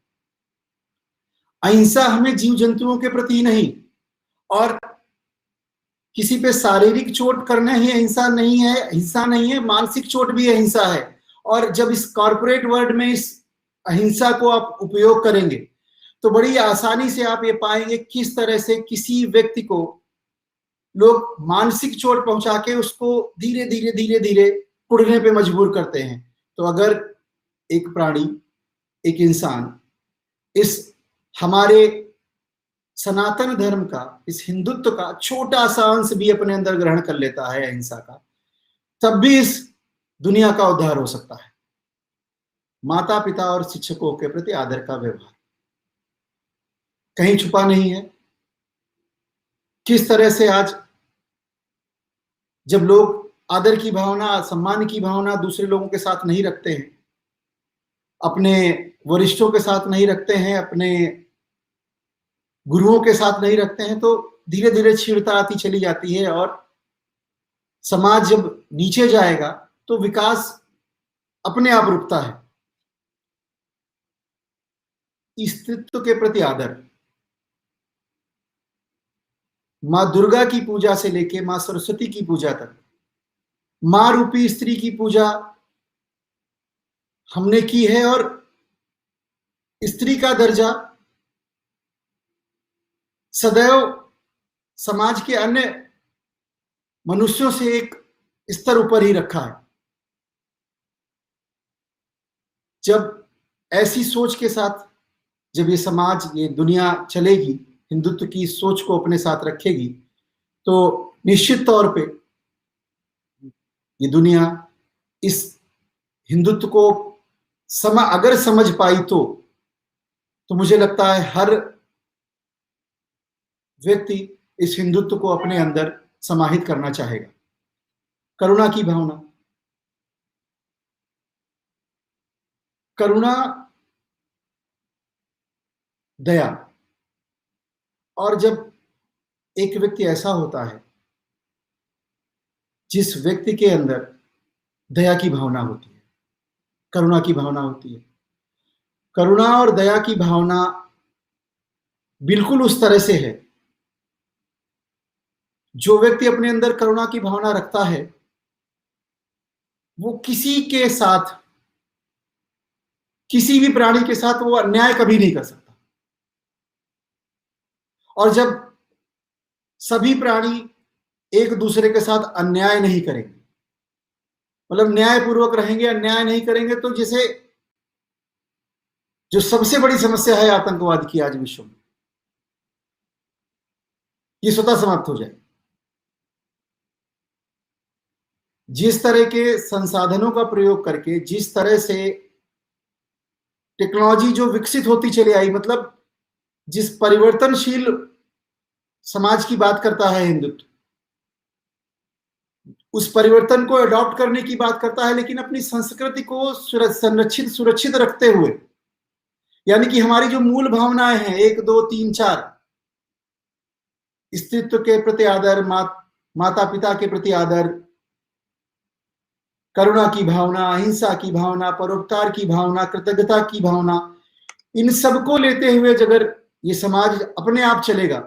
अहिंसा हमें जीव जंतुओं के प्रति ही नहीं, और किसी पे शारीरिक चोट करना ही हिंसा नहीं है, मानसिक चोट भी अहिंसा है। और जब इस कॉर्पोरेट वर्ल्ड में इस अहिंसा को आप उपयोग करेंगे, तो बड़ी आसानी से आप ये पाएंगे किस तरह से किसी व्यक्ति को लोग मानसिक चोट पहुंचा के उसको धीरे धीरे कुढ़ने पे मजबूर करते हैं। तो अगर एक प्राणी, एक इंसान इस हमारे सनातन धर्म का, इस हिंदुत्व का छोटा सा अंश भी अपने अंदर ग्रहण कर लेता है अहिंसा का, तब भी इस दुनिया का उद्धार हो सकता है। माता पिता और शिक्षकों के प्रति आदर का व्यवहार कहीं छुपा नहीं है। किस तरह से आज जब लोग आदर की भावना, सम्मान की भावना दूसरे लोगों के साथ नहीं रखते हैं, अपने वरिष्ठों के साथ नहीं रखते हैं, अपने गुरुओं के साथ नहीं रखते हैं, तो धीरे धीरे क्षीणता आती चली जाती है। और समाज जब नीचे जाएगा तो विकास अपने आप रुकता है। स्त्रीत्व के प्रति आदर, मां दुर्गा की पूजा से लेके मां सरस्वती की पूजा तक, मां रूपी स्त्री की पूजा हमने की है, और स्त्री का दर्जा सदैव समाज के अन्य मनुष्यों से एक स्तर ऊपर ही रखा है। जब ऐसी सोच के साथ जब ये समाज, ये दुनिया चलेगी, हिंदुत्व की सोच को अपने साथ रखेगी, तो निश्चित तौर पे ये दुनिया इस हिंदुत्व को अगर समझ पाई तो मुझे लगता है हर व्यक्ति इस हिंदुत्व को अपने अंदर समाहित करना चाहेगा। करुणा की भावना, करुणा, दया, और जब एक व्यक्ति ऐसा होता है जिस व्यक्ति के अंदर दया की भावना होती है, करुणा की भावना होती है, करुणा और दया की भावना बिल्कुल उस तरह से है, जो व्यक्ति अपने अंदर करुणा की भावना रखता है वो किसी के साथ, किसी भी प्राणी के साथ वो अन्याय कभी नहीं कर सकता। और जब सभी प्राणी एक दूसरे के साथ अन्याय नहीं करेंगे, मतलब न्यायपूर्वक रहेंगे, अन्याय नहीं करेंगे, तो जैसे जो सबसे बड़ी समस्या है आतंकवाद की आज विश्व में, ये स्वतः समाप्त हो जाए। जिस तरह के संसाधनों का प्रयोग करके, जिस तरह से टेक्नोलॉजी जो विकसित होती चली आई, मतलब जिस परिवर्तनशील समाज की बात करता है हिंदुत्व, उस परिवर्तन को अडॉप्ट करने की बात करता है, लेकिन अपनी संस्कृति को संरक्षित सुरक्षित रखते हुए, यानी कि हमारी जो मूल भावनाएं हैं 1 2 3 4, स्त्रीत्व के प्रति आदर, माता पिता के प्रति आदर, करुणा की भावना, अहिंसा की भावना, परोपकार की भावना, कृतज्ञता की भावना, इन सबको लेते हुए अगर ये समाज अपने आप चलेगा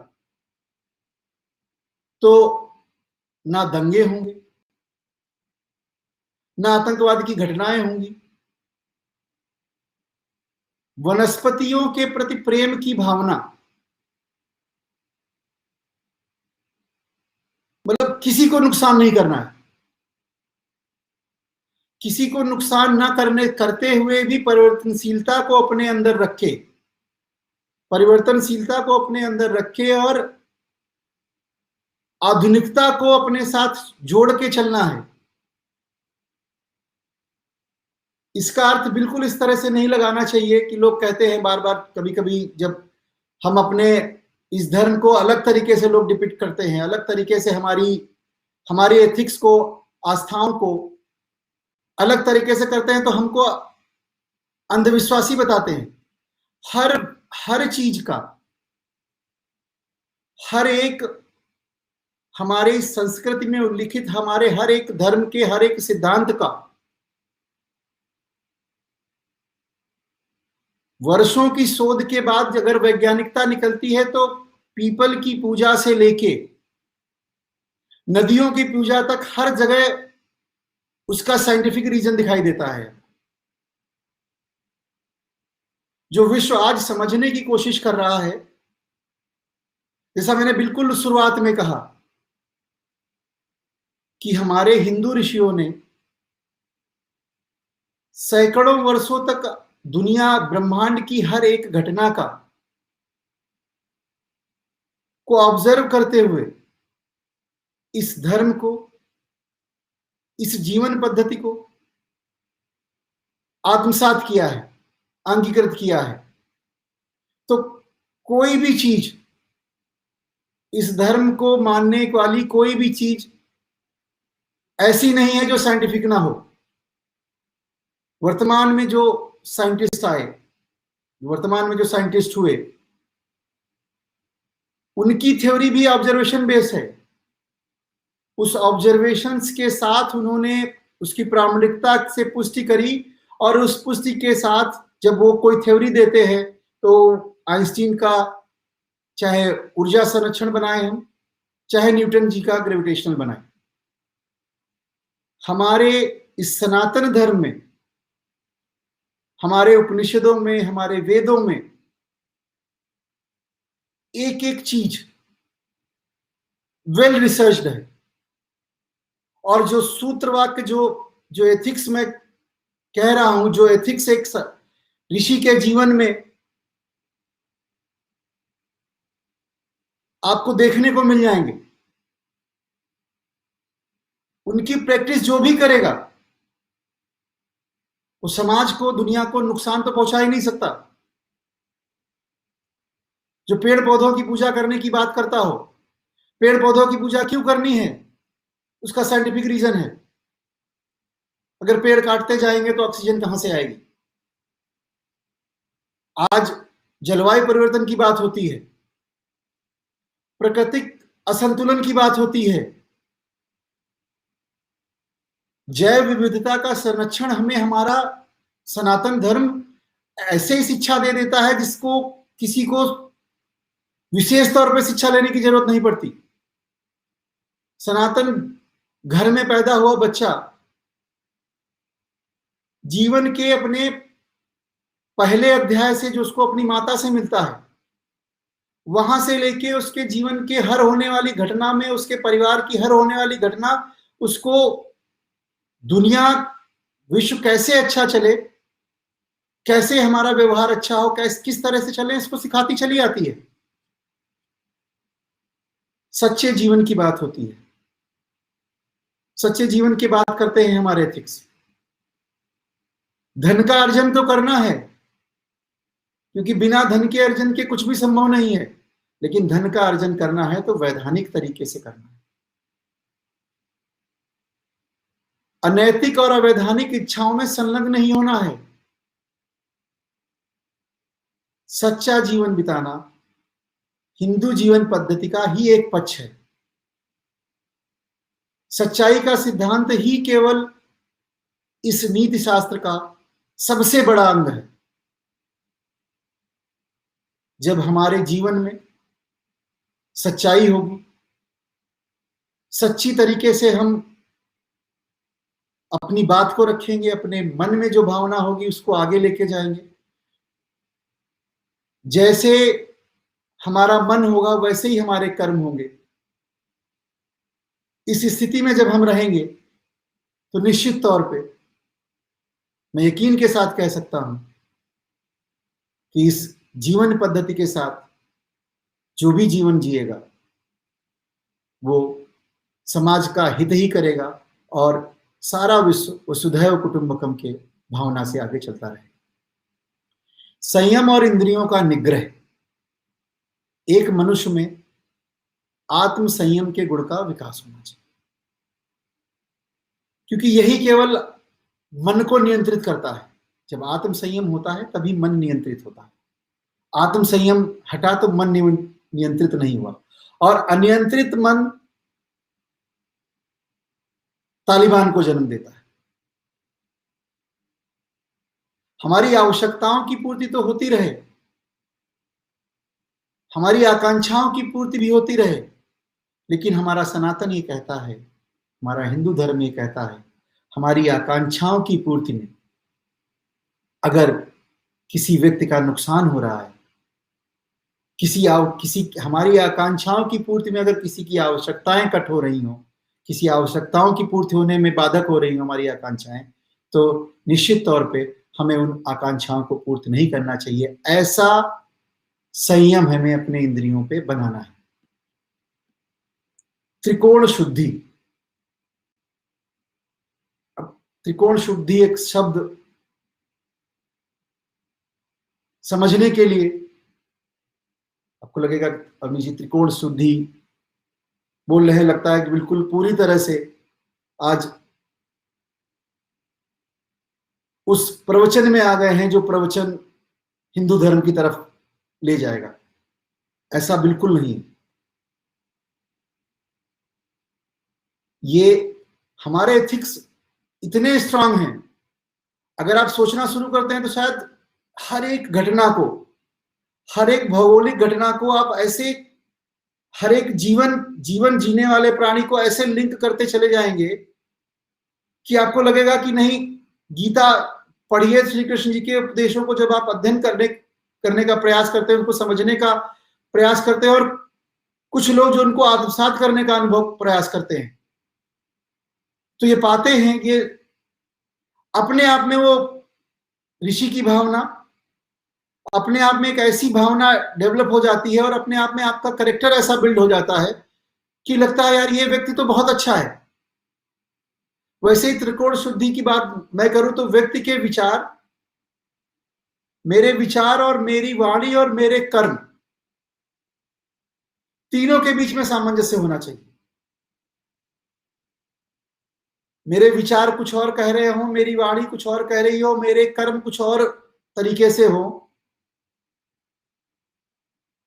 तो ना दंगे होंगे, ना आतंकवाद की घटनाएं होंगी, वनस्पतियों के प्रति प्रेम की भावना, मतलब किसी को नुकसान नहीं करना है, किसी को नुकसान ना करते हुए भी परिवर्तनशीलता को अपने अंदर रखे, परिवर्तनशीलता को अपने अंदर रखे और आधुनिकता को अपने साथ जोड़ के चलना है। इसका अर्थ बिल्कुल इस तरह से नहीं लगाना चाहिए कि लोग कहते हैं बार बार, कभी कभी जब हम अपने इस धर्म को अलग तरीके से लोग डिपिक्ट करते हैं, अलग तरीके से हमारी एथिक्स को, आस्थाओं को अलग तरीके से करते हैं, तो हमको अंधविश्वासी बताते हैं। हर चीज का, हर एक हमारी संस्कृति में उल्लिखित हमारे हर एक धर्म के हर एक सिद्धांत का वर्षों की शोध के बाद अगर वैज्ञानिकता निकलती है तो पीपल की पूजा से लेके नदियों की पूजा तक हर जगह उसका साइंटिफिक रीजन दिखाई देता है। जो विश्व आज समझने की कोशिश कर रहा है, जैसा मैंने बिल्कुल शुरुआत में कहा कि हमारे हिंदू ऋषियों ने सैकड़ों वर्षों तक दुनिया ब्रह्मांड की हर एक घटना को ऑब्जर्व करते हुए इस धर्म को, इस जीवन पद्धति को आत्मसात किया है, अंगीकृत किया है। तो कोई भी चीज, इस धर्म को मानने वाली कोई भी चीज ऐसी नहीं है जो साइंटिफिक ना हो। वर्तमान में जो साइंटिस्ट आए, वर्तमान में जो साइंटिस्ट हुए, उनकी थ्योरी भी ऑब्जर्वेशन बेस्ड है। उस ऑब्जर्वेशंस के साथ उन्होंने उसकी प्रामाणिकता से पुष्टि करी, और उस पुष्टि के साथ जब वो कोई थ्योरी देते हैं तो आइंस्टीन का चाहे ऊर्जा संरक्षण बनाए हम, चाहे न्यूटन जी का ग्रेविटेशनल बनाए, हमारे इस सनातन धर्म में, हमारे उपनिषदों में, हमारे वेदों में एक एक चीज वेल रिसर्च्ड है। और जो सूत्र वाक्य, जो एथिक्स में कह रहा हूं, जो एथिक्स एक ऋषि के जीवन में आपको देखने को मिल जाएंगे, उनकी प्रैक्टिस जो भी करेगा वो समाज को, दुनिया को नुकसान तो पहुंचा ही नहीं सकता। जो पेड़ पौधों की पूजा करने की बात करता हो, पेड़ पौधों की पूजा क्यों करनी है, उसका साइंटिफिक रीजन है। अगर पेड़ काटते जाएंगे तो ऑक्सीजन कहां से आएगी? आज जलवायु परिवर्तन की बात होती है, प्राकृतिक असंतुलन की बात होती है, जैव विविधता का संरक्षण हमें हमारा सनातन धर्म ऐसे ही शिक्षा दे देता है जिसको किसी को विशेष तौर पर शिक्षा लेने की जरूरत नहीं पड़ती। सनातन घर में पैदा हुआ बच्चा जीवन के अपने पहले अध्याय से जो उसको अपनी माता से मिलता है, वहां से लेके उसके जीवन के हर होने वाली घटना में, उसके परिवार की हर होने वाली घटना, उसको दुनिया विश्व कैसे अच्छा चले, कैसे हमारा व्यवहार अच्छा हो, किस तरह से चले, इसको सिखाती चली आती है। सच्चे जीवन की बात होती है। सच्चे जीवन की बात करते हैं हमारे एथिक्स। धन का अर्जन तो करना है, क्योंकि बिना धन के अर्जन के कुछ भी संभव नहीं है, लेकिन धन का अर्जन करना है तो वैधानिक तरीके से करना है। अनैतिक और अवैधानिक इच्छाओं में संलग्न नहीं होना है। सच्चा जीवन बिताना हिंदू जीवन पद्धति का ही एक पक्ष है। सच्चाई का सिद्धांत ही केवल इस नीति शास्त्र का सबसे बड़ा अंग है। जब हमारे जीवन में सच्चाई होगी, सच्ची तरीके से हम अपनी बात को रखेंगे, अपने मन में जो भावना होगी उसको आगे लेके जाएंगे। जैसे हमारा मन होगा वैसे ही हमारे कर्म होंगे। इस स्थिति में जब हम रहेंगे तो निश्चित तौर पे मैं यकीन के साथ कह सकता हूं कि इस जीवन पद्धति के साथ जो भी जीवन जिएगा वो समाज का हित ही करेगा और सारा विश्व वसुधैव कुटुंबकम के भावना से आगे चलता रहेगा। संयम और इंद्रियों का निग्रह एक मनुष्य में आत्म संयम के गुण का विकास होना चाहिए, क्योंकि यही केवल मन को नियंत्रित करता है। जब आत्म संयम होता है तभी मन नियंत्रित होता है। आत्म संयम हटा तो मन नियंत्रित नहीं हुआ, और अनियंत्रित मन तालिबान को जन्म देता है। हमारी आवश्यकताओं की पूर्ति तो होती रहे, हमारी आकांक्षाओं की पूर्ति भी होती रहे, लेकिन हमारा सनातन ये कहता है, हमारा हिंदू धर्म ये कहता है, हमारी आकांक्षाओं की पूर्ति में अगर किसी व्यक्ति का नुकसान हो रहा है, हमारी आकांक्षाओं की पूर्ति में अगर किसी की आवश्यकताएं कट हो रही हो, किसी आवश्यकताओं की पूर्ति होने में बाधक हो रही हो हमारी आकांक्षाएं, तो निश्चित तौर पे हमें उन आकांक्षाओं को पूर्ति नहीं करना चाहिए। ऐसा संयम हमें अपने इंद्रियों पे बनाना है। त्रिकोण शुद्धि। अब त्रिकोण शुद्धि एक शब्द समझने के लिए आपको लगेगा अभी जी त्रिकोण शुद्धि बोल रहे, लगता है कि बिल्कुल पूरी तरह से आज उस प्रवचन में आ गए हैं जो प्रवचन हिंदू धर्म की तरफ ले जाएगा। ऐसा बिल्कुल नहीं। ये हमारे एथिक्स इतने स्ट्रांग हैं, अगर आप सोचना शुरू करते हैं तो शायद हर एक घटना को, हर एक भौगोलिक घटना को आप ऐसे हर एक जीवन जीने वाले प्राणी को ऐसे लिंक करते चले जाएंगे कि आपको लगेगा कि नहीं, गीता पढ़िए, श्री कृष्ण जी के उपदेशों को जब आप अध्ययन करने का प्रयास करते हैं, उनको समझने का प्रयास करते हैं, और कुछ लोग जो उनको आत्मसात करने का अनुभव प्रयास करते हैं, तो ये पाते हैं कि अपने आप में वो ऋषि की भावना, अपने आप में एक ऐसी भावना डेवलप हो जाती है, और अपने आप में आपका कैरेक्टर ऐसा बिल्ड हो जाता है कि लगता है यार ये व्यक्ति तो बहुत अच्छा है। वैसे ही त्रिकोण शुद्धि की बात मैं करूं तो व्यक्ति के विचार, मेरे विचार और मेरी वाणी और मेरे कर्म, तीनों के बीच में सामंजस्य होना चाहिए। मेरे विचार कुछ और कह रहे हो, मेरी वाणी कुछ और कह रही हो, मेरे कर्म कुछ और तरीके से हो,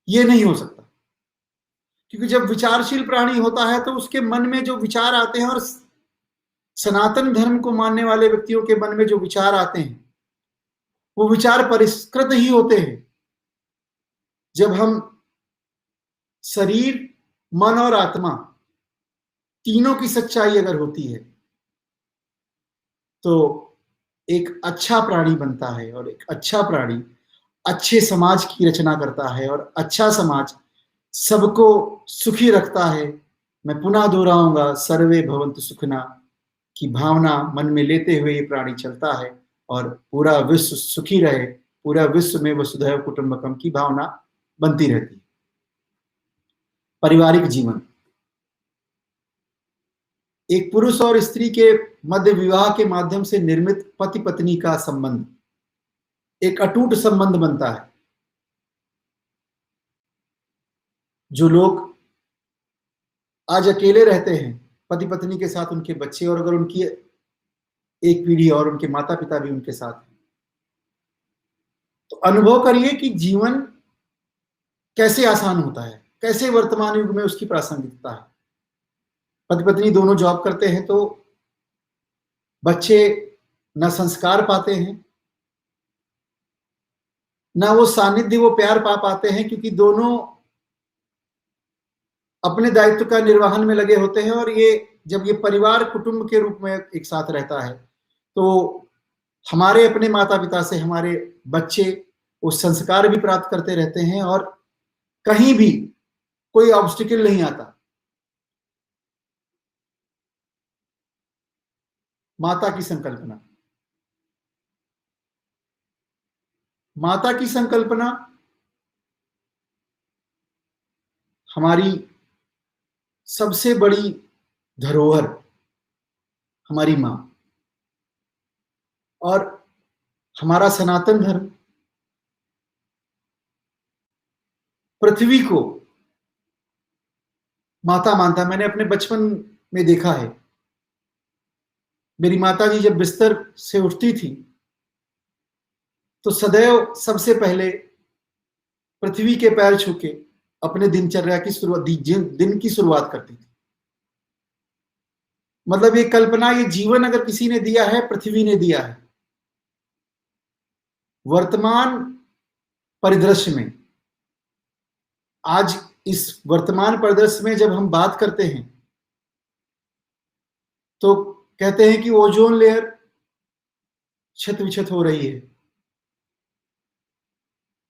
ये नहीं हो सकता। क्योंकि जब विचारशील प्राणी होता है तो उसके मन में जो विचार आते हैं, और सनातन धर्म को मानने वाले व्यक्तियों के मन में जो विचार आते हैं, वो विचार परिष्कृत ही होते हैं। जब हम शरीर, मन और आत्मा तीनों की सच्चाई अगर होती है तो एक अच्छा प्राणी बनता है, और एक अच्छा प्राणी अच्छे समाज की रचना करता है, और अच्छा समाज सबको सुखी रखता है। मैं पुनः दोहराऊंगा, सर्वे भवन्तु सुखिनः की भावना मन में लेते हुए ये प्राणी चलता है, और पूरा विश्व सुखी रहे, पूरा विश्व में वसुधैव कुटुंबकम की भावना बनती रहती है। पारिवारिक जीवन, एक पुरुष और स्त्री के मध्य विवाह के माध्यम से निर्मित पति पत्नी का संबंध एक अटूट संबंध बनता है। जो लोग आज अकेले रहते हैं, पति पत्नी के साथ उनके बच्चे, और अगर उनकी एक पीढ़ी और उनके माता पिता भी उनके साथ हैं, तो अनुभव करिए कि जीवन कैसे आसान होता है, कैसे वर्तमान युग में उसकी प्रासंगिकता है। पति पत्नी दोनों जॉब करते हैं तो बच्चे न संस्कार पाते हैं, ना वो सानिध्य, वो प्यार पा पाते हैं, क्योंकि दोनों अपने दायित्व का निर्वहन में लगे होते हैं। और ये जब ये परिवार कुटुंब के रूप में एक साथ रहता है तो हमारे अपने माता पिता से हमारे बच्चे वो संस्कार भी प्राप्त करते रहते हैं, और कहीं भी कोई ऑब्स्टिकल नहीं आता। माता की संकल्पना, माता की संकल्पना हमारी सबसे बड़ी धरोहर, हमारी मां, और हमारा सनातन धर्म पृथ्वी को माता मानता है। मैंने अपने बचपन में देखा है, मेरी माता जी जब बिस्तर से उठती थी तो सदैव सबसे पहले पृथ्वी के पैर छू के अपने दिनचर्या की शुरुआत, दिन की शुरुआत करती थी। मतलब ये कल्पना, ये जीवन अगर किसी ने दिया है, पृथ्वी ने दिया है। वर्तमान परिदृश्य में, आज इस वर्तमान परिदृश्य में जब हम बात करते हैं तो कहते हैं कि ओजोन लेयर क्षत विक्षत हो रही है,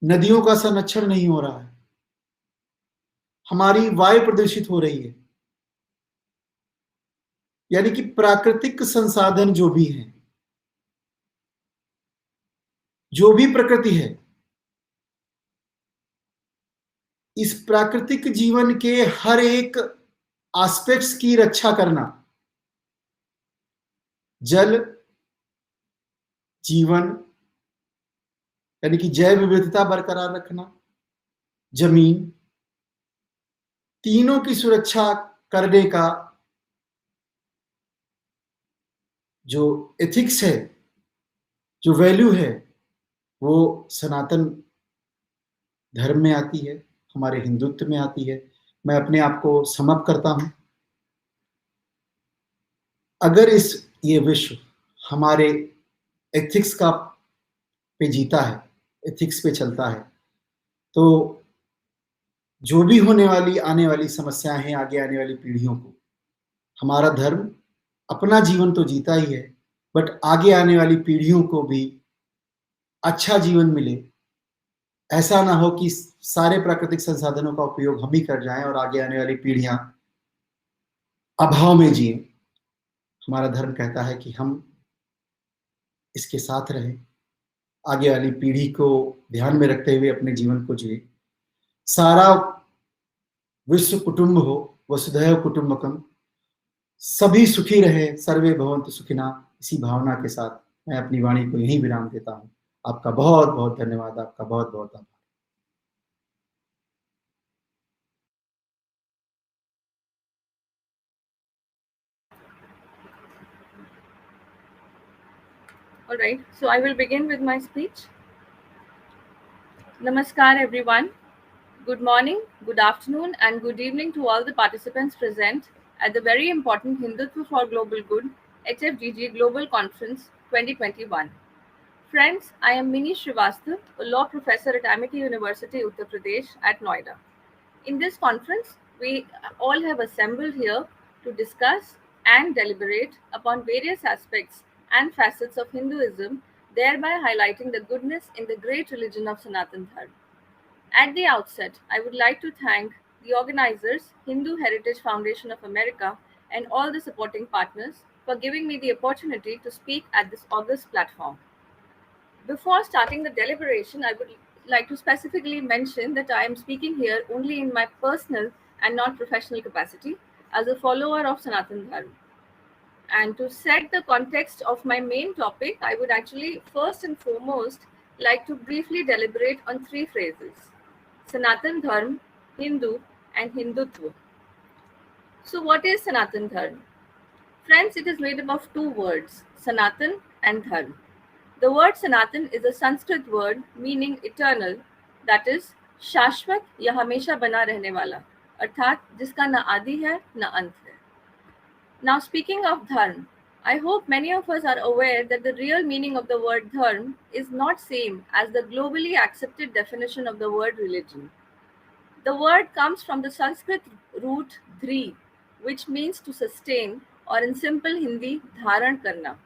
नदियों का संरक्षण नहीं हो रहा है, हमारी वायु प्रदूषित हो रही है। यानी कि प्राकृतिक संसाधन जो भी हैं, जो भी प्रकृति है, इस प्राकृतिक जीवन के हर एक एस्पेक्ट्स की रक्षा करना, जल, जीवन यानी कि जैव विविधता बरकरार रखना, जमीन, तीनों की सुरक्षा करने का जो एथिक्स है, जो वैल्यू है, वो सनातन धर्म में आती है, हमारे हिंदुत्व में आती है। मैं अपने आप को समअप करता हूं। अगर ये विश्व हमारे एथिक्स का पे जीता है, एथिक्स पे चलता है, तो जो भी आने वाली समस्याएं हैं, आगे आने वाली पीढ़ियों को, हमारा धर्म अपना जीवन तो जीता ही है, बट आगे आने वाली पीढ़ियों को भी अच्छा जीवन मिले। ऐसा ना हो कि सारे प्राकृतिक संसाधनों का उपयोग हम ही कर जाएं और आगे आने वाली पीढ़ियां अभाव में जिए। हमारा धर्म कहता है कि हम इसके साथ रहें, आगे वाली पीढ़ी को ध्यान में रखते हुए अपने जीवन को जिए। सारा विश्व कुटुंब हो, वसुधैव कुटुंबकम, सभी सुखी रहे, सर्वे भवन्तु सुखिना। इसी भावना के साथ मैं अपनी वाणी को यहीं विराम देता हूं। आपका बहुत बहुत धन्यवाद, आपका बहुत बहुत आभार। All right, so I will begin with my speech. Namaskar, everyone. Good morning, good afternoon, and good evening to all the participants present at the very important Hindutva for Global Good HFGG Global Conference 2021. Friends, I am Mini Srivastava, a law professor at Amity University, Uttar Pradesh at Noida. In this conference, we all have assembled here to discuss and deliberate upon various aspects and facets of Hinduism, thereby highlighting the goodness in the great religion of Sanatana Dharma. At the outset, I would like to thank the organizers, Hindu Heritage Foundation of America, and all the supporting partners for giving me the opportunity to speak at this august platform. Before starting the deliberation, I would like to specifically mention that I am speaking here only in my personal and not professional capacity as a follower of Sanatana Dharma. And to set the context of my main topic, I would actually first and foremost like to briefly deliberate on three phrases: Sanatana Dharma, Hindu, and Hindutva. So, what is Sanatana Dharma? Friends, it is made up of two words, Sanatan and Dharma. The word Sanatan is a Sanskrit word meaning eternal, that is, शाश्वत या हमेशा बना रहने वाला, अर्थात जिसका न आदि है न अंत है. Now, speaking of dharma, I hope many of us are aware that the real meaning of the word dharma is not same as the globally accepted definition of the word religion. The word comes from the Sanskrit root dhri, which means to sustain, or in simple Hindi, dharan karna.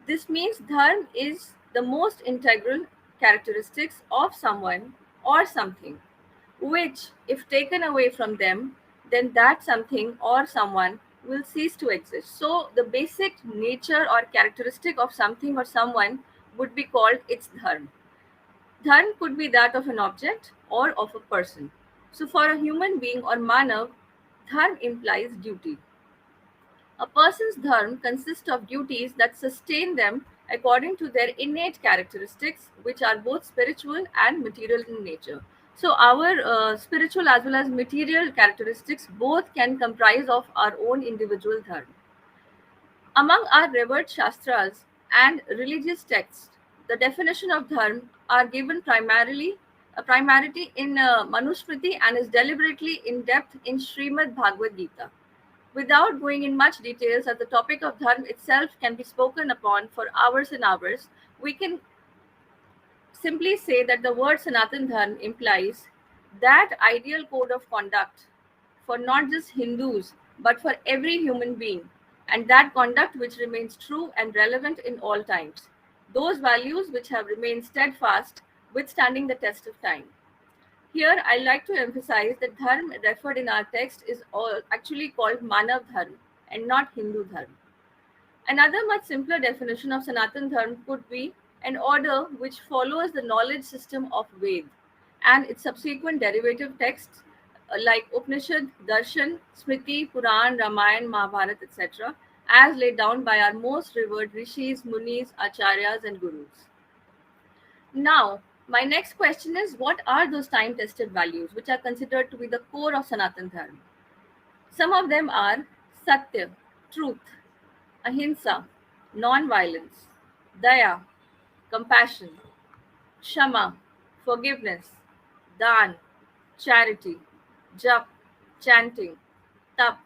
This means dharma is the most integral characteristics of someone or something, which, if taken away from them, then that something or someone will cease to exist. So, the basic nature or characteristic of something or someone would be called its dharma. Dharma could be that of an object or of a person. So, for a human being or manav, dharma implies duty. A person's dharma consists of duties that sustain them according to their innate characteristics, which are both spiritual and material in nature. So, our spiritual as well as material characteristics both can comprise of our own individual dharma. Among our revered shastras and religious texts, the definition of dharma are given primarily in Manusmriti and is deliberately in depth in Srimad Bhagavad Gita. Without going in much details, as the topic of dharma itself can be spoken upon for hours and hours, we can simply say that the word Sanatan Dharma implies that ideal code of conduct for not just Hindus but for every human being, and that conduct which remains true and relevant in all times. Those values which have remained steadfast, withstanding the test of time. Here, I like to emphasize that dharma referred in our text is actually called Manav Dharma and not Hindu Dharma. Another much simpler definition of Sanatan Dharma could be an order which follows the knowledge system of Ved and its subsequent derivative texts like Upanishad, Darshan, Smriti, Puran, Ramayana, Mahabharata, etc., as laid down by our most revered rishis, munis, acharyas, and gurus. Now, my next question is, what are those time-tested values which are considered to be the core of Sanatan Dharma? Some of them are Satya, truth; Ahimsa, non-violence; Daya, compassion; Shama, forgiveness; Dan, charity; Jap, chanting; Tap,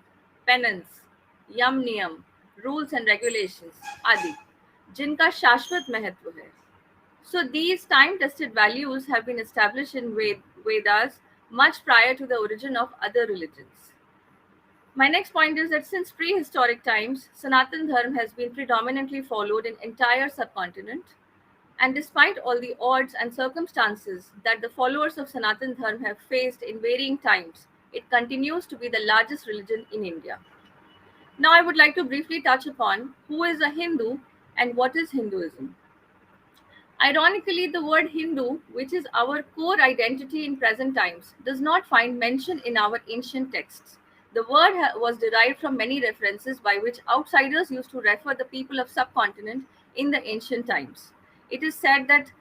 penance; Yam Niyam, rules and regulations, Adi, जिनका शाश्वत महत्व है. So these time-tested values have been established in Vedas much prior to the origin of other religions. My next point is that since prehistoric times, Sanatan Dharma has been predominantly followed in entire subcontinent, and despite all the odds and circumstances that the followers of Sanatan Dharma have faced in varying times, it continues to be the largest religion in India. Now I would like to briefly touch upon who is a Hindu and what is Hinduism. Ironically, the word Hindu, which is our core identity in present times, does not find mention in our ancient texts. The word was derived from many references by which outsiders used to refer the people of subcontinent in the ancient times. It is said that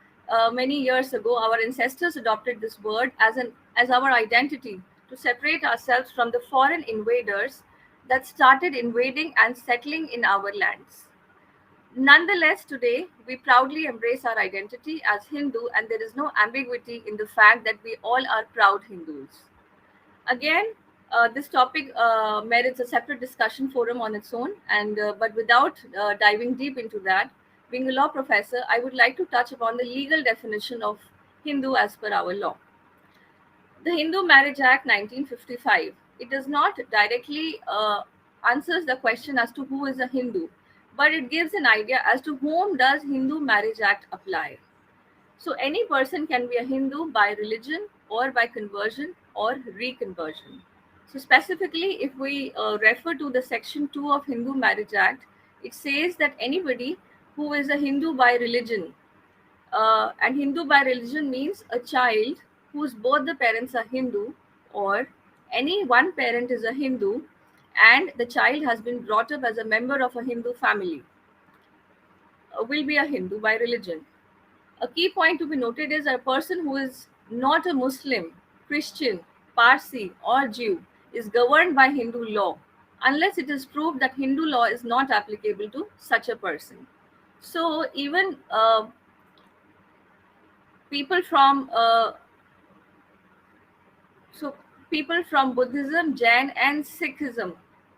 many years ago, our ancestors adopted this word as our identity to separate ourselves from the foreign invaders that started invading and settling in our lands. Nonetheless, today we proudly embrace our identity as Hindu, and there is no ambiguity in the fact that we all are proud Hindus. Again, this topic merits a separate discussion forum on its own, and but without diving deep into that, being a law professor, I would like to touch upon the legal definition of Hindu as per our law. The Hindu Marriage Act 1955, it does not directly answers the question as to who is a Hindu, but it gives an idea as to whom does Hindu Marriage Act apply. So any person can be a Hindu by religion or by conversion or reconversion. So specifically, if we refer to the section 2 of Hindu Marriage Act, it says that anybody who is a Hindu by religion, and Hindu by religion means a child whose both the parents are Hindu, or any one parent is a Hindu and the child has been brought up as a member of a Hindu family, will be a Hindu by religion. A key point to be noted is a person who is not a Muslim, Christian, Parsi, or Jew is governed by Hindu law unless it is proved that Hindu law is not applicable to such a person. So even people from Buddhism, Jain, and Sikhism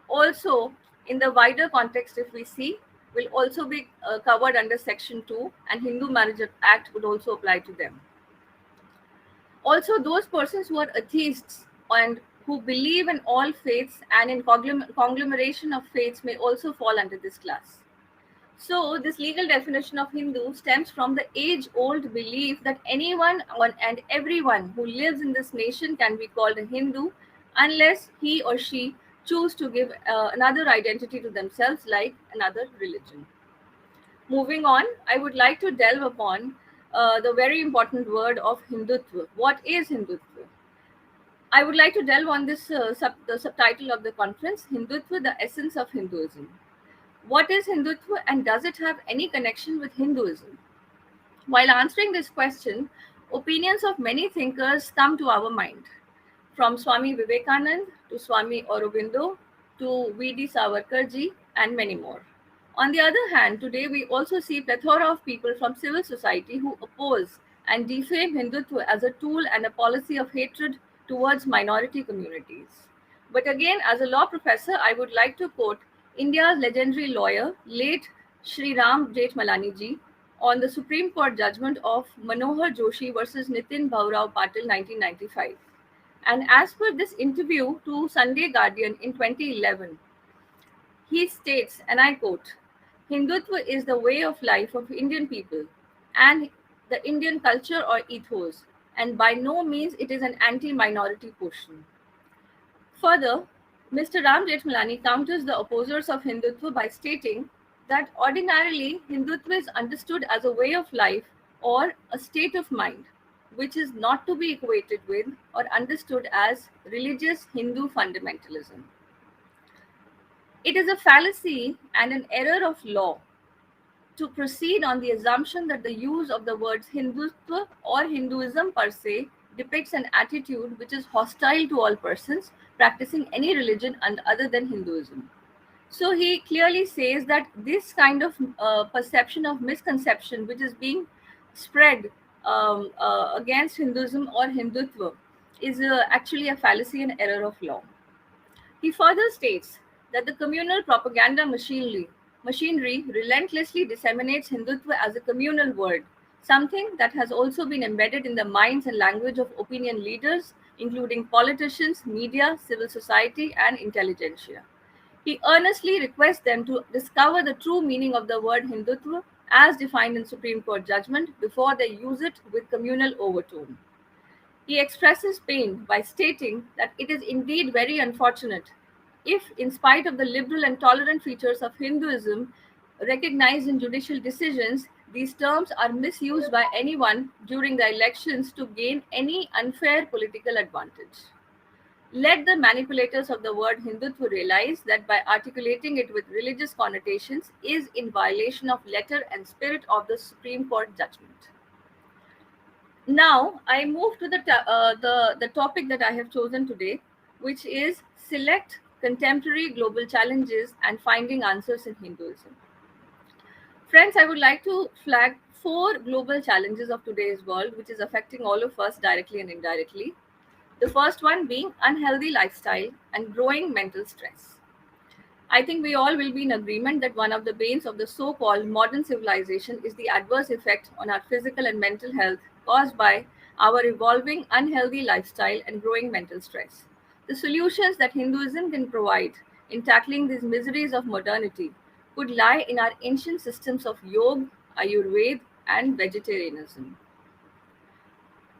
also, in the wider context, if we see, will also be covered under Section 2, and Hindu Marriage Act would also apply to them. Also, those persons who are atheists and who believe in all faiths and in conglomeration of faiths may also fall under this class. So, this legal definition of Hindu stems from the age-old belief that anyone and everyone who lives in this nation can be called a Hindu unless he or she choose to give another identity to themselves, like another religion. Moving on, I would like to delve upon the very important word of Hindutva. What is Hindutva? I would like to delve on this the subtitle of the conference, Hindutva, the essence of Hinduism. What is Hindutva, and does it have any connection with Hinduism? While answering this question, opinions of many thinkers come to our mind, from Swami Vivekanand to Swami Aurobindo to V.D. Savarkarji and many more. On the other hand, today we also see plethora of people from civil society who oppose and defame Hindutva as a tool and a policy of hatred towards minority communities. But again, as a law professor, I would like to quote India's legendary lawyer, late Shri Ram Jethmalani ji, on the Supreme Court judgment of Manohar Joshi versus Nitin Bhaurao Patil 1995. And as per this interview to Sunday Guardian in 2011, he states, and I quote, Hindutva is the way of life of Indian people and the Indian culture or ethos, and by no means it is an anti-minority portion. Further, Mr. Ram Jethmalani counters the opposers of Hindutva by stating that ordinarily Hindutva is understood as a way of life or a state of mind, which is not to be equated with or understood as religious Hindu fundamentalism. It is a fallacy and an error of law to proceed on the assumption that the use of the words Hindutva or Hinduism per se depicts an attitude which is hostile to all persons practicing any religion other than Hinduism. So he clearly says that this kind of perception of misconception which is being spread against Hinduism or Hindutva is actually a fallacy and error of law. He further states that the communal propaganda machinery relentlessly disseminates Hindutva as a communal word, something that has also been embedded in the minds and language of opinion leaders, including politicians, media, civil society, and intelligentsia. He earnestly requests them to discover the true meaning of the word Hindutva as defined in Supreme Court judgment before they use it with communal overtone. He expresses pain by stating that it is indeed very unfortunate if, in spite of the liberal and tolerant features of Hinduism recognized in judicial decisions, these terms are misused by anyone during the elections to gain any unfair political advantage. Let the manipulators of the word Hindutva realize that by articulating it with religious connotations is in violation of letter and spirit of the Supreme Court judgment. Now, I move to the topic that I have chosen today, which is select contemporary global challenges and finding answers in Hinduism. Friends, I would like to flag 4 global challenges of today's world, which is affecting all of us directly and indirectly. The first one being unhealthy lifestyle and growing mental stress. I think we all will be in agreement that one of the banes of the so-called modern civilization is the adverse effect on our physical and mental health caused by our evolving unhealthy lifestyle and growing mental stress. The solutions that Hinduism can provide in tackling these miseries of modernity could lie in our ancient systems of yoga, Ayurveda, and vegetarianism.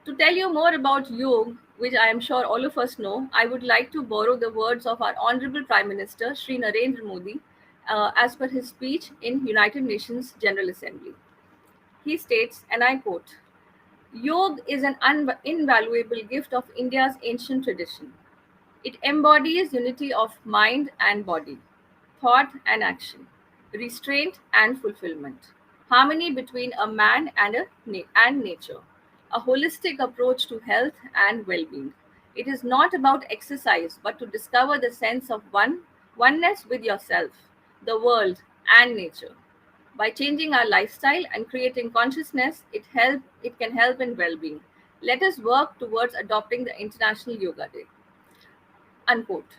To tell you more about yoga, which I am sure all of us know, I would like to borrow the words of our Honorable Prime Minister, Shri Narendra Modi, as per his speech in United Nations General Assembly. He states, and I quote, "Yoga is an invaluable gift of India's ancient tradition. It embodies unity of mind and body, thought and action, restraint and fulfillment, harmony between a man and nature, a holistic approach to health and well-being. It is not about exercise, but to discover the sense of oneness with yourself, the world, and nature. By changing our lifestyle and creating consciousness, it can help in well-being. Let us work towards adopting the International Yoga Day." Unquote.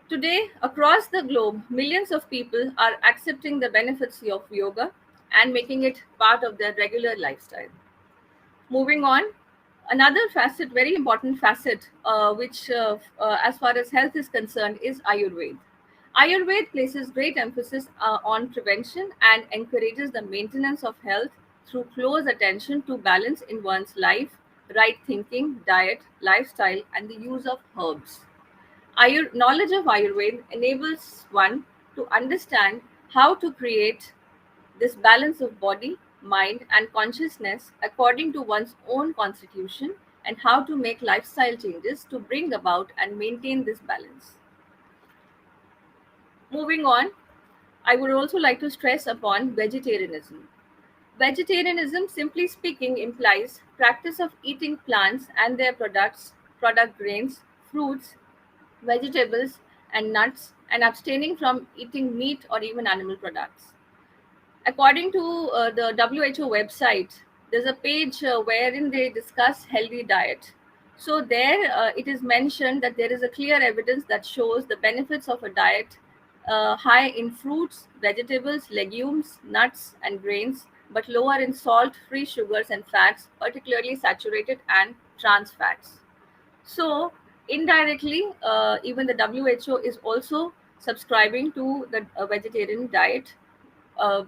Today, across the globe, millions of people are accepting the benefits of yoga and making it part of their regular lifestyle. Moving on, another facet, very important facet, which as far as health is concerned, is Ayurveda. Ayurveda places great emphasis on prevention and encourages the maintenance of health through close attention to balance in one's life, right thinking, diet, lifestyle, and the use of herbs. Knowledge of Ayurveda enables one to understand how to create this balance of body, mind, and consciousness according to one's own constitution and how to make lifestyle changes to bring about and maintain this balance. Moving on, I would also like to stress upon vegetarianism. Vegetarianism, simply speaking, implies practice of eating plants and their product grains, fruits, vegetables, and nuts, and abstaining from eating meat or even animal products. According to the WHO website, there's a page wherein they discuss healthy diet. So there it is mentioned that there is a clear evidence that shows the benefits of a diet high in fruits, vegetables, legumes, nuts, and grains, but lower in salt, free sugars, and fats, particularly saturated and trans fats. So indirectly, even the WHO is also subscribing to the vegetarian diet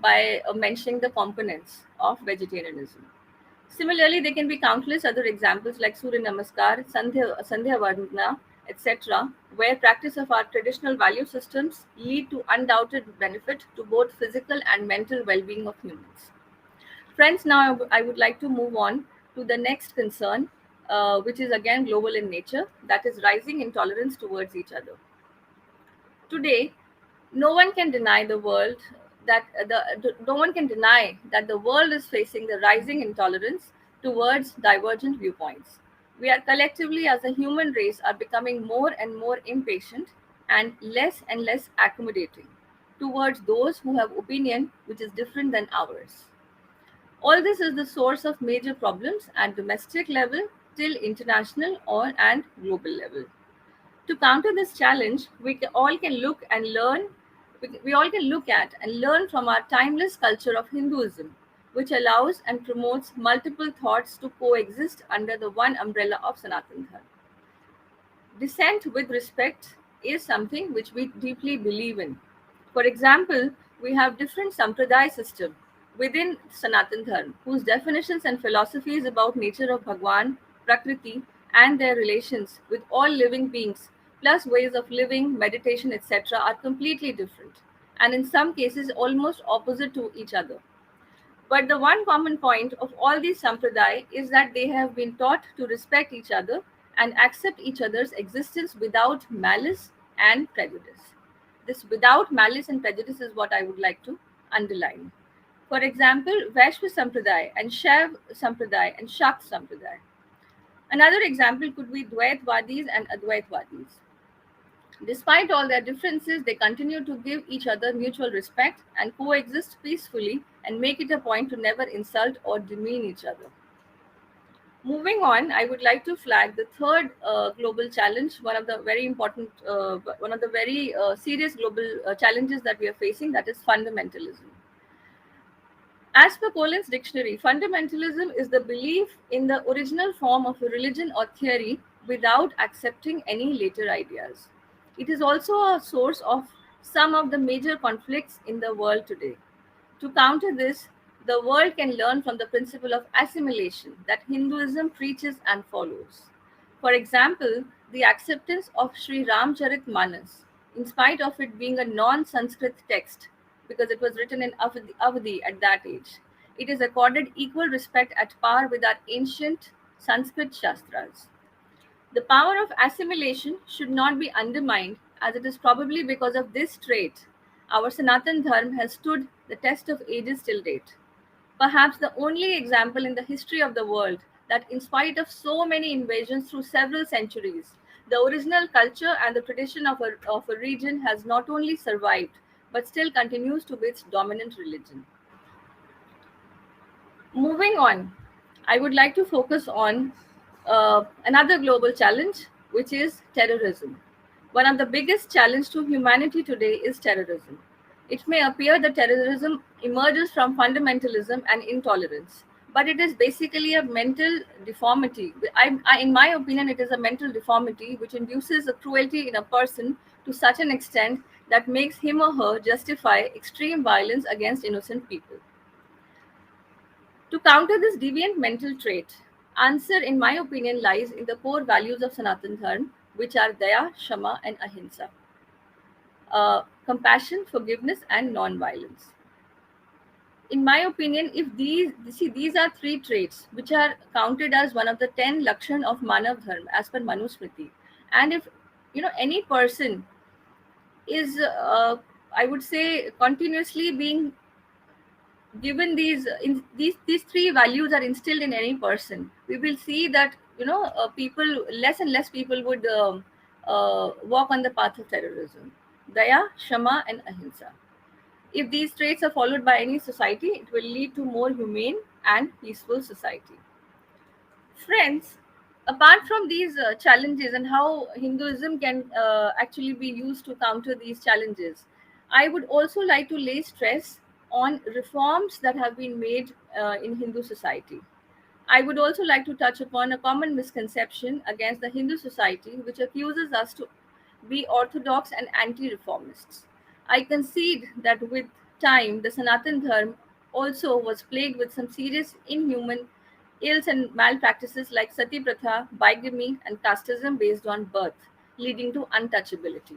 by mentioning the components of vegetarianism. Similarly, there can be countless other examples like Surya Namaskar, Sandhya Vandana, etc., where practice of our traditional value systems lead to undoubted benefit to both physical and mental well-being of humans. Friends, now I would like to move on to the next concern, which is again global in nature, that is rising intolerance towards each other. Today, no one can deny the world that no one can deny that the world is facing the rising intolerance towards divergent viewpoints. We are collectively, as a human race, are becoming more and more impatient and less accommodating towards those who have opinion which is different than ours. All this is the source of major problems at domestic level till international and global level. To counter this challenge, we all can look and learn. We all can look at and learn from our timeless culture of Hinduism, which allows and promotes multiple thoughts to coexist under the one umbrella of Sanatantham. Dissent with respect is something which we deeply believe in. For example, we have different sampradaya system within Sanatantham, whose definitions and philosophies about nature of Bhagwan, Prakriti, and their relations with all living beings, plus ways of living, meditation, etc., are completely different, and in some cases almost opposite to each other. But the one common point of all these sampradaya is that they have been taught to respect each other and accept each other's existence without malice and prejudice. This without malice and prejudice is what I would like to underline. For example, Vaishya Sampradaya and Shaiv Sampradaya and Shakt Sampradaya. Another example could be Dvaitwadis and Advaitwadis. Despite all their differences, they continue to give each other mutual respect and coexist peacefully and make it a point to never insult or demean each other. Moving on, I would like to flag the third global challenge, one of the very important, one of the very serious global challenges that we are facing, that is fundamentalism. As per Collins' dictionary, fundamentalism is the belief in the original form of a religion or theory without accepting any later ideas. It is also a source of some of the major conflicts in the world today. To counter this, the world can learn from the principle of assimilation that Hinduism preaches and follows. For example, the acceptance of Sri Ramcharitmanas, in spite of it being a non-Sanskrit text, because it was written in Avadi at that age, it is accorded equal respect at par with our ancient Sanskrit Shastras. The power of assimilation should not be undermined, as it is probably because of this trait our Sanatantham Dharma has stood the test of ages till date. Perhaps the only example in the history of the world that, in spite of so many invasions through several centuries, the original culture and the tradition of a region has not only survived but still continues to be its dominant religion. Moving on, I would like to focus on another global challenge, which is terrorism. One of the biggest challenges to humanity today is terrorism. It may appear that terrorism emerges from fundamentalism and intolerance, but it is basically a mental deformity. In my opinion, it is a mental deformity which induces a cruelty in a person to such an extent that makes him or her justify extreme violence against innocent people. To counter this deviant mental trait, answer, in my opinion, lies in the core values of Sanatana Dharma, which are Daya, Shama, and Ahimsa. Compassion, forgiveness, and non-violence. In my opinion, if these are three traits which are counted as one of the 10 lakshan of Manav Dharma as per Manusmriti, and if any person is, I would say, continuously being given these three values are instilled in any person, we will see that people, less and less people would walk on the path of terrorism. Daya, Shama, and Ahimsa. If these traits are followed by any society, it will lead to more humane and peaceful society. Friends, apart from these challenges and how Hinduism can actually be used to counter these challenges, I would also like to lay stress on reforms that have been made in Hindu society. I would also like to touch upon a common misconception against the Hindu society, which accuses us to be orthodox and anti-reformists. I concede that with time, the Sanatana Dharma also was plagued with some serious inhuman ills and malpractices like sati pratha, bigamy, and casteism based on birth, leading to untouchability.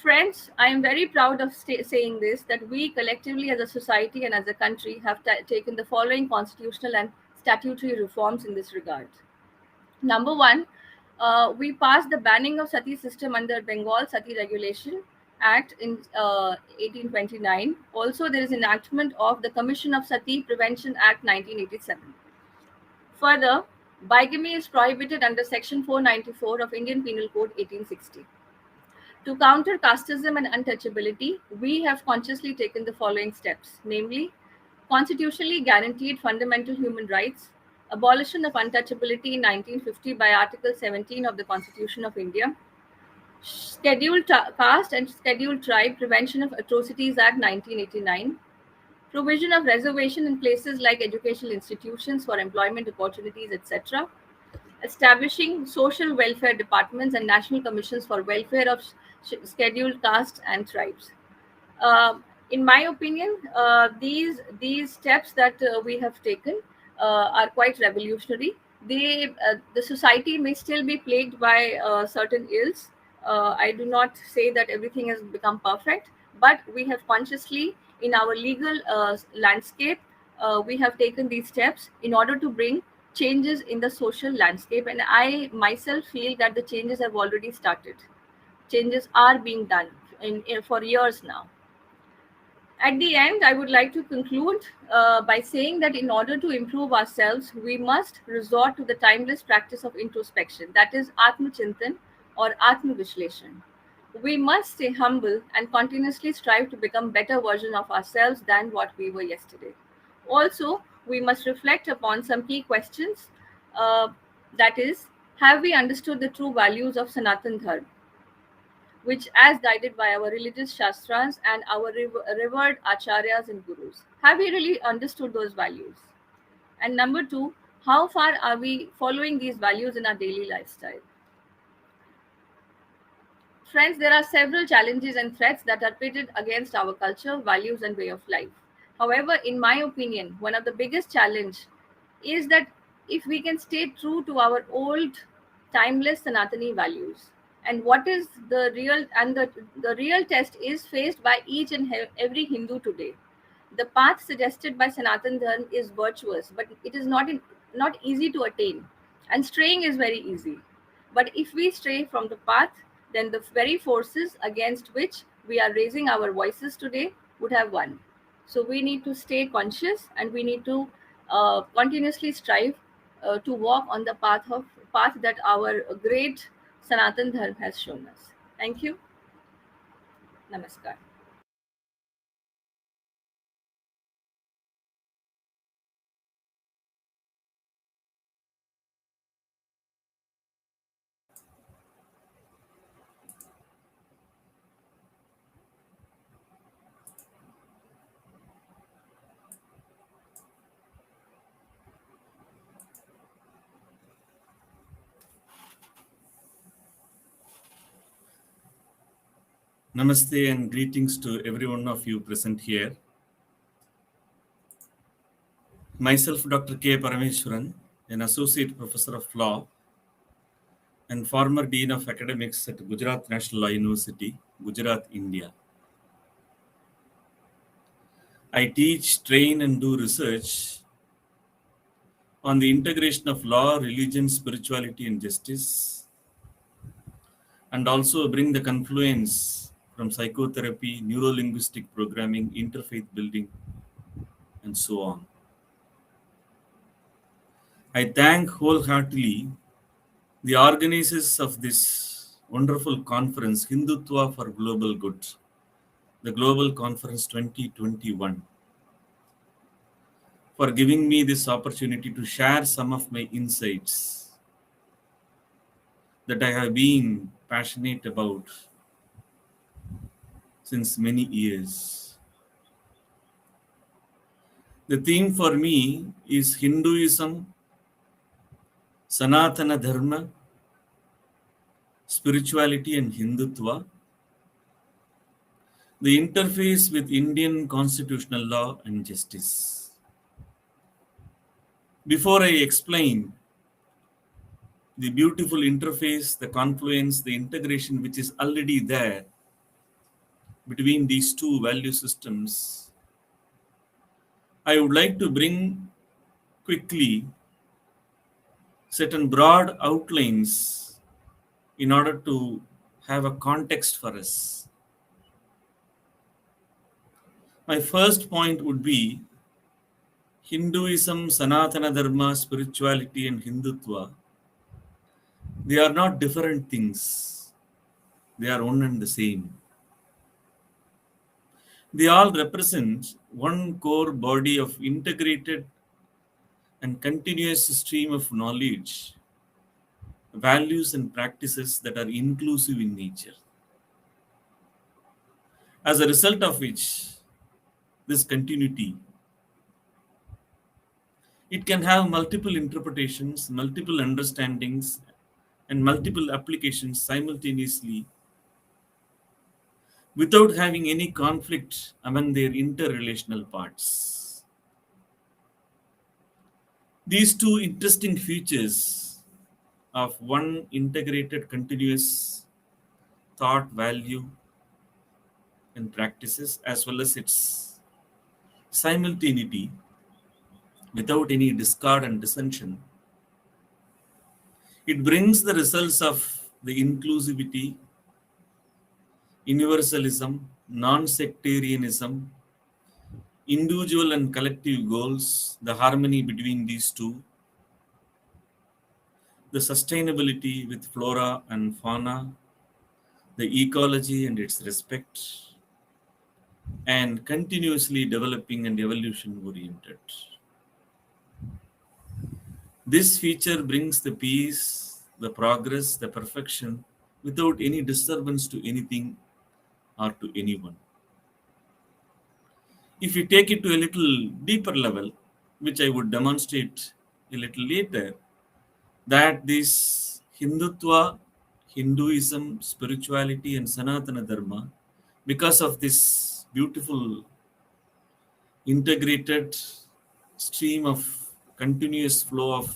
Friends, I am very proud of saying this, that we collectively as a society and as a country have taken the following constitutional and statutory reforms in this regard. Number one, we passed the banning of sati system under Bengal Sati Regulation Act in 1829. Also, there is enactment of the Commission of Sati Prevention Act 1987. Further, bigamy is prohibited under Section 494 of Indian Penal Code 1860. To counter casteism and untouchability, we have consciously taken the following steps, namely, constitutionally guaranteed fundamental human rights, abolition of untouchability in 1950 by Article 17 of the Constitution of India, Scheduled Caste and Scheduled Tribe Prevention of Atrocities Act 1989, provision of reservation in places like educational institutions for employment opportunities, etc., establishing social welfare departments and national commissions for welfare of scheduled castes and tribes. In my opinion, these steps that we have taken are quite revolutionary. The society may still be plagued by certain ills. I do not say that everything has become perfect, but we have consciously, in our legal landscape, we have taken these steps in order to bring changes in the social landscape, and I myself feel that the changes have already started. Changes are being done for years now. At the end, I would like to conclude by saying that in order to improve ourselves, we must resort to the timeless practice of introspection, that is, Atmachintan or Atmavishleshan. We must stay humble and continuously strive to become better version of ourselves than what we were yesterday. Also, we must reflect upon some key questions. Uh, that is, have we understood the true values of Sanatan Dharma, which as guided by our religious shastras and our revered acharyas and gurus? Have we really understood those values? And number two, how far are we following these values in our daily lifestyle? Friends, there are several challenges and threats that are pitted against our culture, values, and way of life. However, in my opinion, one of the biggest challenge is that if we can stay true to our old, timeless Sanatani values, and what is the real and the real test is faced by each and every Hindu today. The path suggested by Sanatan Dharma is virtuous, but it is not easy to attain, and straying is very easy. But if we stray from the path, then the very forces against which we are raising our voices today would have won. So we need to stay conscious, and we need to continuously strive to walk on the path that our great Sanatan Dharma has shown us. Thank you. Namaskar. Namaste and greetings to every one of you present here. Myself, Dr. K. Parameshwaran, an Associate Professor of Law and former Dean of Academics at Gujarat National Law University, Gujarat, India. I teach, train, and do research on the integration of law, religion, spirituality, and justice, and also bring the confluence from psychotherapy, neuro-linguistic programming, interfaith building, and so on. I thank wholeheartedly the organizers of this wonderful conference, Hindutva for Global Good, the Global Conference 2021, for giving me this opportunity to share some of my insights that I have been passionate about since many years. The theme for me is Hinduism, Sanatana Dharma, spirituality and Hindutva, the interface with Indian constitutional law and justice. Before I explain the beautiful interface, the confluence, the integration which is already there between these two value systems, I would like to bring quickly certain broad outlines in order to have a context for us. My first point would be Hinduism, Sanatana Dharma, spirituality, and Hindutva. They are not different things. They are one and the same. They all represent one core body of integrated and continuous stream of knowledge, values, and practices that are inclusive in nature. As a result of which, this continuity, it can have multiple interpretations, multiple understandings, and multiple applications simultaneously without having any conflict among their interrelational parts. These two interesting features of one integrated continuous thought, value, and practices, as well as its simultaneity without any discord and dissension, It brings the results of the inclusivity, universalism, non-sectarianism, individual and collective goals, the harmony between these two, the sustainability with flora and fauna, the ecology and its respect, and continuously developing and evolution oriented. This feature brings the peace, the progress, the perfection without any disturbance to anything or to anyone. If you take it to a little deeper level, which I would demonstrate a little later, that this Hindutva, Hinduism, spirituality, and Sanatana Dharma, because of this beautiful integrated stream of continuous flow of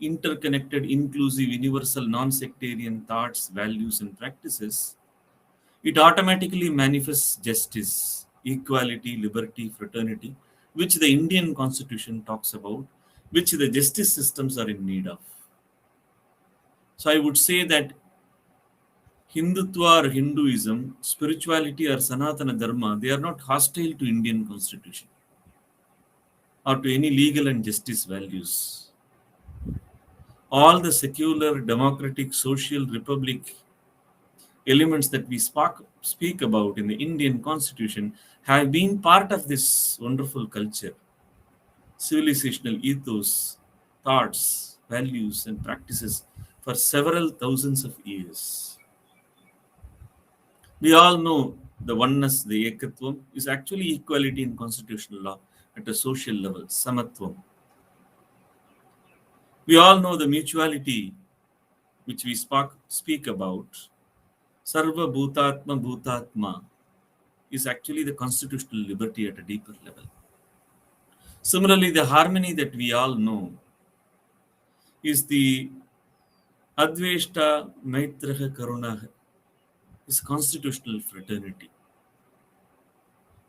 interconnected, inclusive, universal, non-sectarian thoughts, values, and practices, it automatically manifests justice, equality, liberty, fraternity, which the Indian Constitution talks about, which the justice systems are in need of. So I would say that Hindutva or Hinduism, spirituality or Sanatana Dharma, they are not hostile to Indian Constitution or to any legal and justice values. All the secular, democratic, social, republic elements that we speak about in the Indian Constitution have been part of this wonderful culture, civilizational ethos, thoughts, values, and practices for several thousands of years. We all know the oneness, the Ekatvam, is actually equality in constitutional law at a social level, Samatvam. We all know the mutuality which we speak about, Sarva Bhutatma Bhutatma, is actually the constitutional liberty at a deeper level. Similarly, the harmony that we all know is the Adveshta Maitraha Karuna, is constitutional fraternity,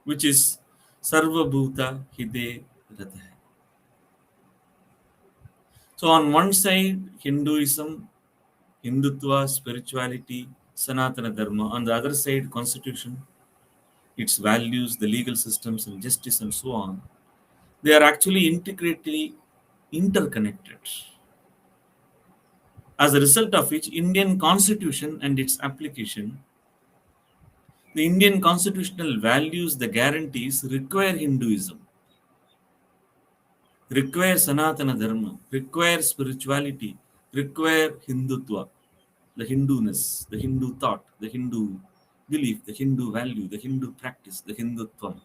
which is Sarva Bhuta Hide Radha. So on one side, Hinduism, Hindutva, spirituality, Sanatana Dharma. On the other side, Constitution, its values, the legal systems and justice and so on. They are actually intricately interconnected. As a result of which, Indian Constitution and its application, the Indian constitutional values, the guarantees require Hinduism, require Sanatana Dharma, require spirituality, require Hindutva, the Hinduness, the Hindu thought, the Hindu belief, the Hindu value, the Hindu practice, the Hindutvam.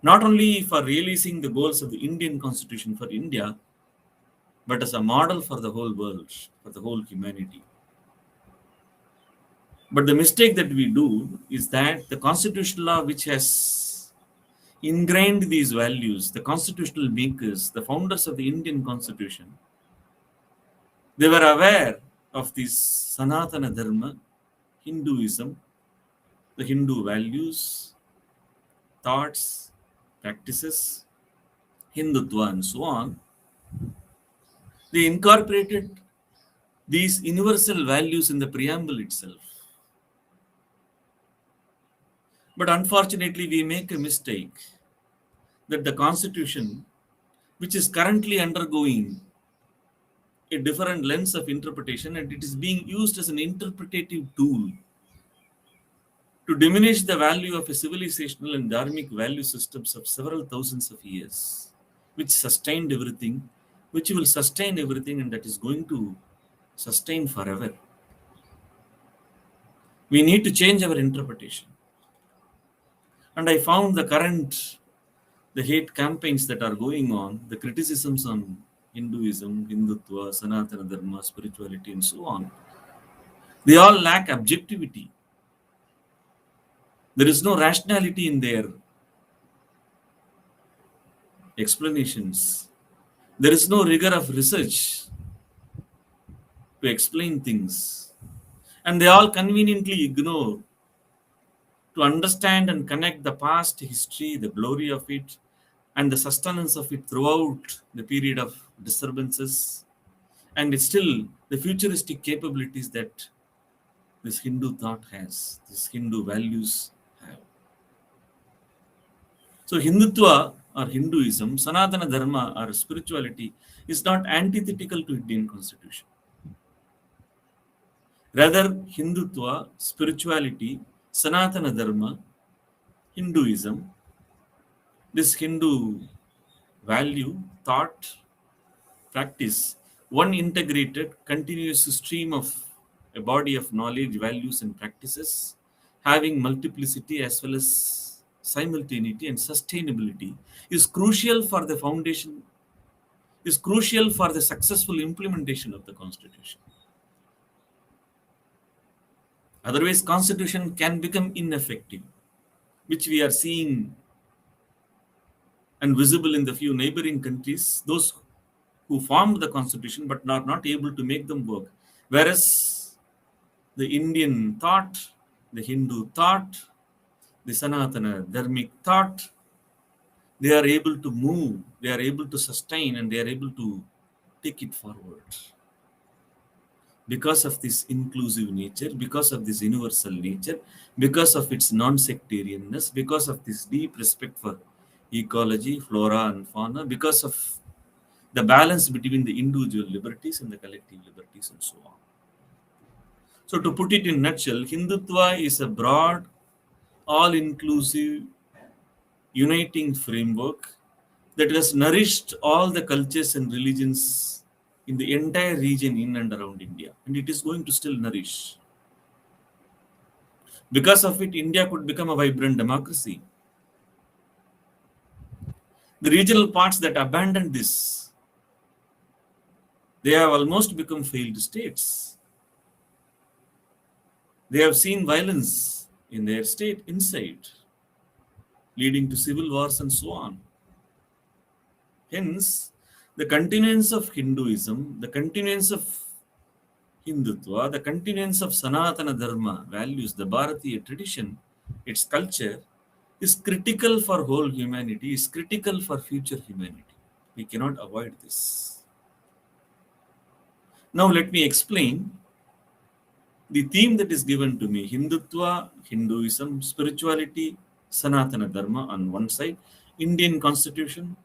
Not only for realizing the goals of the Indian Constitution for India, but as a model for the whole world, for the whole humanity. But the mistake that we do is that the constitutional law which has ingrained these values, the constitutional makers, the founders of the Indian Constitution, they were aware of this Sanatana Dharma, Hinduism, the Hindu values, thoughts, practices, Hindutva and so on. They incorporated these universal values in the preamble itself. But unfortunately, we make a mistake that the Constitution, which is currently undergoing a different lens of interpretation, and it is being used as an interpretative tool to diminish the value of a civilizational and dharmic value systems of several thousands of years, which sustained everything, which will sustain everything, and that is going to sustain forever. We need to change our interpretation. And I found the hate campaigns that are going on, the criticisms on Hinduism, Hindutva, Sanatana Dharma, spirituality, and so on, they all lack objectivity. There is no rationality in their explanations. There is no rigor of research to explain things. And they all conveniently ignore to understand and connect the past history, the glory of it, and the sustenance of it throughout the period of disturbances, And it's still the futuristic capabilities that this Hindu thought has, this Hindu values have. So Hindutva or Hinduism, Sanatana Dharma or spirituality is not antithetical to Indian constitution. Rather, Hindutva, spirituality, Sanatana Dharma, Hinduism, this Hindu value, thought, practice, one integrated, continuous stream of a body of knowledge, values, and practices, having multiplicity as well as simultaneity and sustainability, is crucial for the foundation, is crucial for the successful implementation of the Constitution. Otherwise, Constitution can become ineffective, which we are seeing and visible in the few neighboring countries, those who formed the Constitution but are not able to make them work. Whereas the Indian thought, the Hindu thought, the Sanatana Dharmic thought, they are able to move, they are able to sustain, and they are able to take it forward. Because of this inclusive nature, because of this universal nature, because of its non-sectarianness, because of this deep respect for ecology, flora and fauna, because of the balance between the individual liberties and the collective liberties and so on. So to put it in a nutshell, Hindutva is a broad, all-inclusive, uniting framework that has nourished all the cultures and religions in the entire region in and around India. And it is going to still nourish. Because of it, India could become a vibrant democracy. The regional parts that abandoned this, they have almost become failed states. They have seen violence in their state inside, leading to civil wars and so on. Hence, the continuance of Hinduism, the continuance of Hindutva, the continuance of Sanatana Dharma values, the Bharatiya tradition, its culture, is critical for whole humanity, is critical for future humanity. We cannot avoid this. Now let me explain the theme that is given to me: Hindutva, Hinduism, spirituality, Sanatana Dharma on one side, Indian constitution,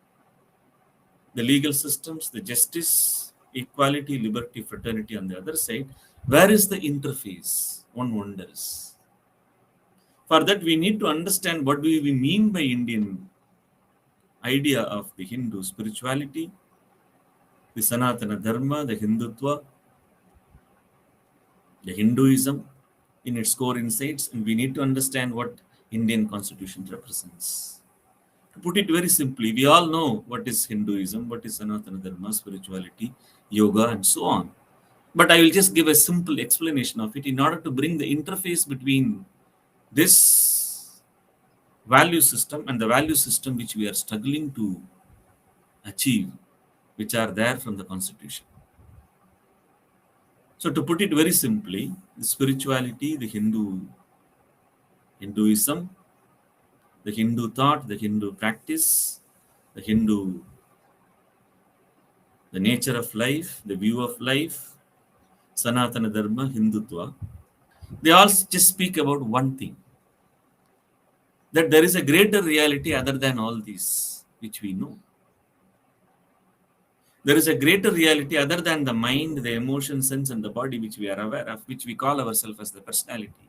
the legal systems, the justice, equality, liberty, fraternity on the other side. Where is the interface? One wonders. For that, we need to understand what do we mean by Indian idea of the Hindu spirituality, the Sanatana Dharma, the Hindutva, the Hinduism in its core insights, and we need to understand what Indian constitution represents. To put it very simply, we all know what is Hinduism, what is Sanatana Dharma, spirituality, yoga, and so on. But I will just give a simple explanation of it in order to bring the interface between this value system and the value system which we are struggling to achieve, which are there from the Constitution. So to put it very simply, the spirituality, the Hinduism, the Hindu thought, the Hindu practice, the nature of life, the view of life, Sanatana Dharma, Hindutva, they all just speak about one thing, that there is a greater reality other than all these, which we know. There is a greater reality other than the mind, the emotion, sense, and the body, which we are aware of, which we call ourselves as the personality.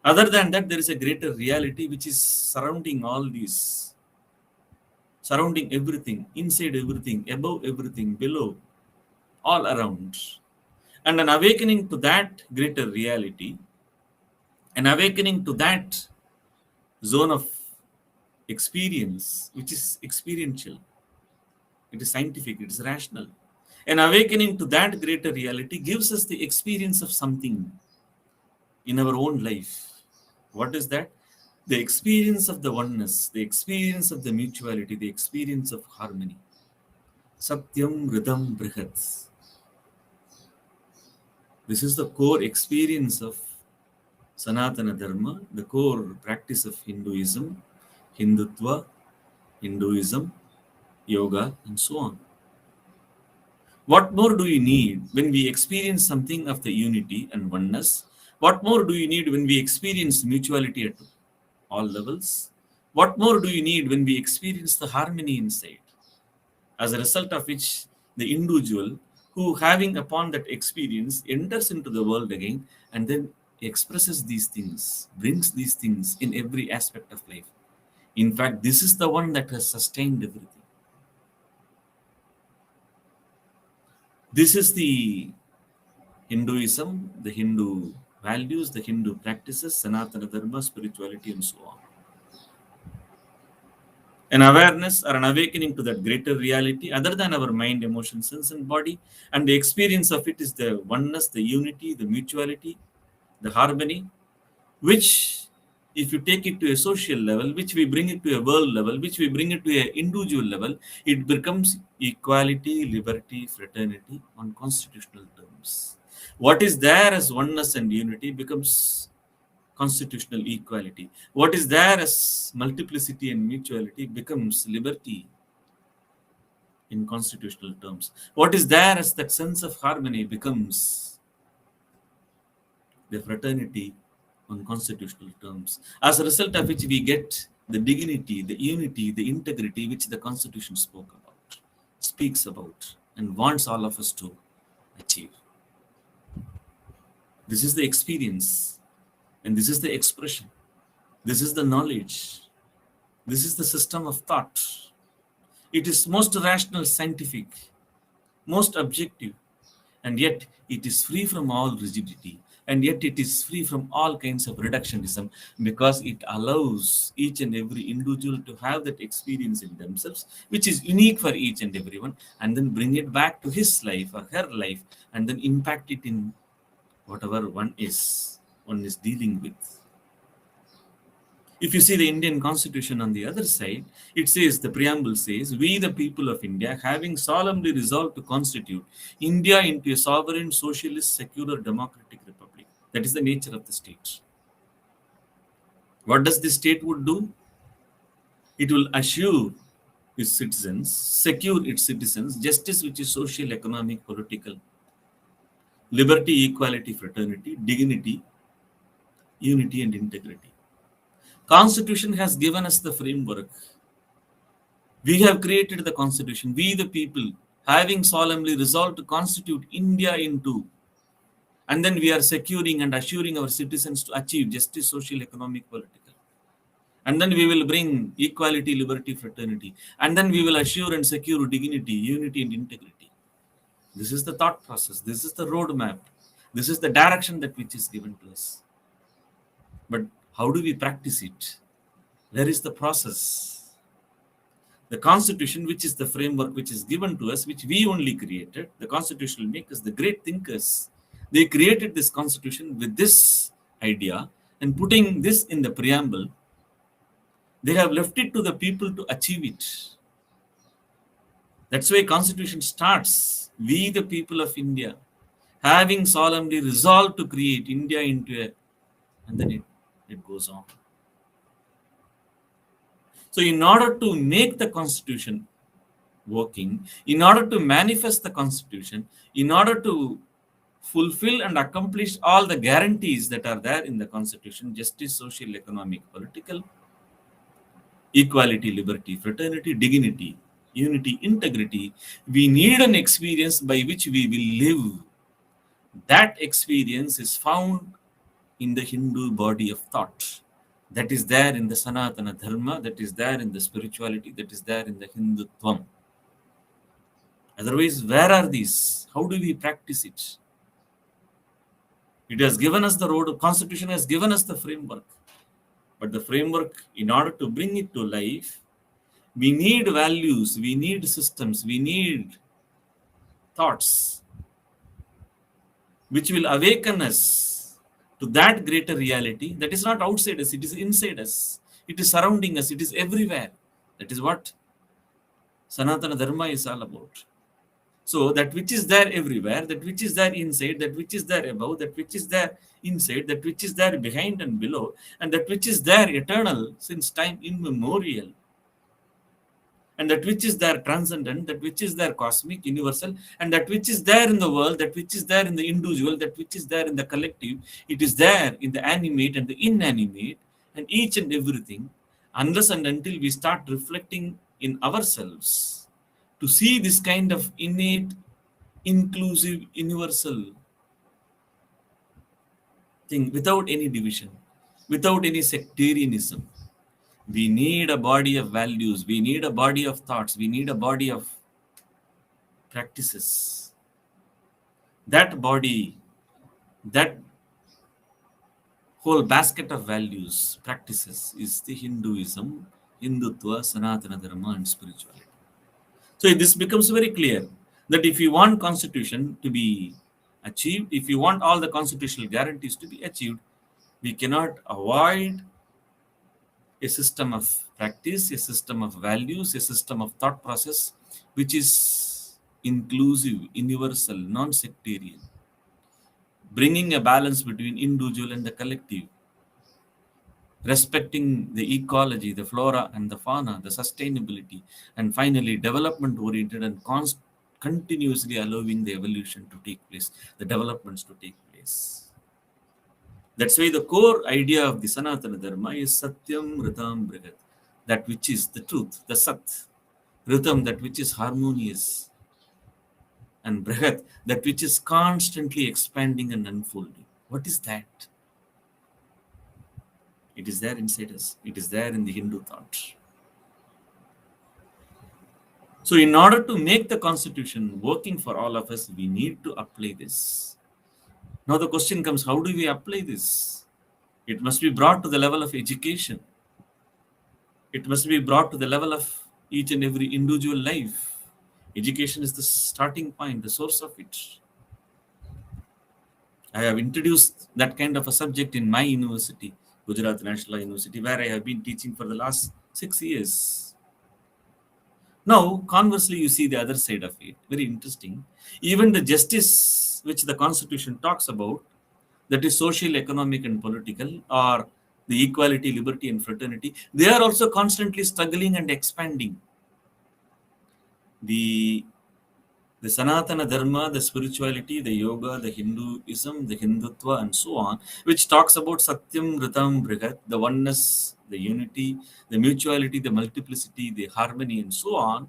Other than that, there is a greater reality which is surrounding all these, surrounding everything, inside everything, above everything, below, all around. And an awakening to that greater reality, an awakening to that zone of experience, which is experiential, it is scientific, it is rational. An awakening to that greater reality gives us the experience of something in our own life. What is that? The experience of the oneness, the experience of the mutuality, the experience of harmony. Satyam Ridham Brihat. This is the core experience of Sanatana Dharma, the core practice of Hinduism, Hindutva, Hinduism, yoga, and so on. What more do you need when we experience something of the unity and oneness? What more do you need when we experience mutuality at all levels? What more do you need when we experience the harmony inside? As a result of which, the individual who, having upon that experience, enters into the world again and then expresses these things, brings these things in every aspect of life. In fact, this is the one that has sustained everything. This is the Hinduism, the Hindu values, the Hindu practices, Sanatana Dharma, spirituality, and so on. An awareness or an awakening to that greater reality other than our mind, emotion, sense, and body. And the experience of it is the oneness, the unity, the mutuality, the harmony, which, if you take it to a social level, which we bring it to a world level, which we bring it to an individual level, it becomes equality, liberty, fraternity on constitutional terms. What is there as oneness and unity becomes constitutional equality. What is there as multiplicity and mutuality becomes liberty in constitutional terms. What is there as that sense of harmony becomes the fraternity on constitutional terms. As a result of which we get the dignity, the unity, the integrity which the Constitution spoke about, speaks about, and wants all of us to achieve. This is the experience, and this is the expression. This is the knowledge. This is the system of thought. It is most rational, scientific, most objective, and yet it is free from all rigidity, and yet it is free from all kinds of reductionism, because it allows each and every individual to have that experience in themselves, which is unique for each and everyone, and then bring it back to his life or her life, and then impact it in whatever one is dealing with. If you see the Indian Constitution on the other side, it says, the preamble says, we the people of India, having solemnly resolved to constitute India into a sovereign, socialist, secular, democratic republic. That is the nature of the state. What does the state would do? It will assure its citizens, secure its citizens, justice which is social, economic, political, liberty, equality, fraternity, dignity, unity, and integrity. Constitution has given us the framework. We have created the Constitution. We the people, having solemnly resolved to constitute India into, and then we are securing and assuring our citizens to achieve justice, social, economic, political. And then we will bring equality, liberty, fraternity. And then we will assure and secure dignity, unity, and integrity. This is the thought process. This is the roadmap. This is the direction that which is given to us. But how do we practice it? Where is the process? The Constitution, which is the framework which is given to us, which we only created, the constitutional makers, the great thinkers, they created this Constitution with this idea, and putting this in the preamble, they have left it to the people to achieve it. That's why Constitution starts, we the people of India, having solemnly resolved to create India into a, and then it goes on. So in order to make the Constitution working, in order to manifest the Constitution, in order to fulfill and accomplish all the guarantees that are there in the Constitution, justice, social, economic, political, equality, liberty, fraternity, dignity, unity, integrity, we need an experience by which we will live. That experience is found in the Hindu body of thought. That is there in the Sanatana Dharma, that is there in the spirituality, that is there in the Hindutvam. Otherwise, where are these? How do we practice it? It has given us the road, Constitution has given us the framework. But the framework, in order to bring it to life, we need values, we need systems, we need thoughts which will awaken us to that greater reality that is not outside us, it is inside us, it is surrounding us, it is everywhere. That is what Sanatana Dharma is all about. So that which is there everywhere, that which is there inside, that which is there above, that which is there inside, that which is there behind and below, and that which is there eternal since time immemorial. and that which is there transcendent, that which is there cosmic, universal, and that which is there in the world, that which is there in the individual, that which is there in the collective, it is there in the animate and the inanimate, and each and everything, unless and until we start reflecting in ourselves to see this kind of innate, inclusive, universal thing without any division, without any sectarianism. We need a body of values, we need a body of thoughts, we need a body of practices. That body, that whole basket of values, practices is the Hinduism, Hindutva, Sanatana Dharma, and spirituality. So this becomes very clear that if you want constitution to be achieved, if you want all the constitutional guarantees to be achieved, we cannot avoid a system of practice, a system of values, a system of thought process, which is inclusive, universal, non-sectarian, bringing a balance between individual and the collective, respecting the ecology, the flora and the fauna, the sustainability, and finally development-oriented and continuously allowing the evolution to take place, the developments to take place. That's why the core idea of the Sanatana Dharma is Satyam Ritam Brihat, that which is the truth, the Sat, Ritam, that which is harmonious, and Brihat, that which is constantly expanding and unfolding. What is that? It is there inside us. It is there in the Hindu thought. So in order to make the constitution working for all of us, we need to apply this. Now the question comes, how do we apply this? It must be brought to the level of education. It must be brought to the level of each and every individual life. Education is the starting point, the source of it. I have introduced that kind of a subject in my university, Gujarat National University, where I have been teaching for the last 6 years. Now, conversely, you see the other side of it. Very interesting. Even the justice which the Constitution talks about, that is social, economic, and political, or the equality, liberty, and fraternity, they are also constantly struggling and expanding. The Sanatana Dharma, the spirituality, the yoga, the Hinduism, the Hindutva, and so on, which talks about Satyam, Ritam, Brihat, the oneness, the unity, the mutuality, the multiplicity, the harmony, and so on.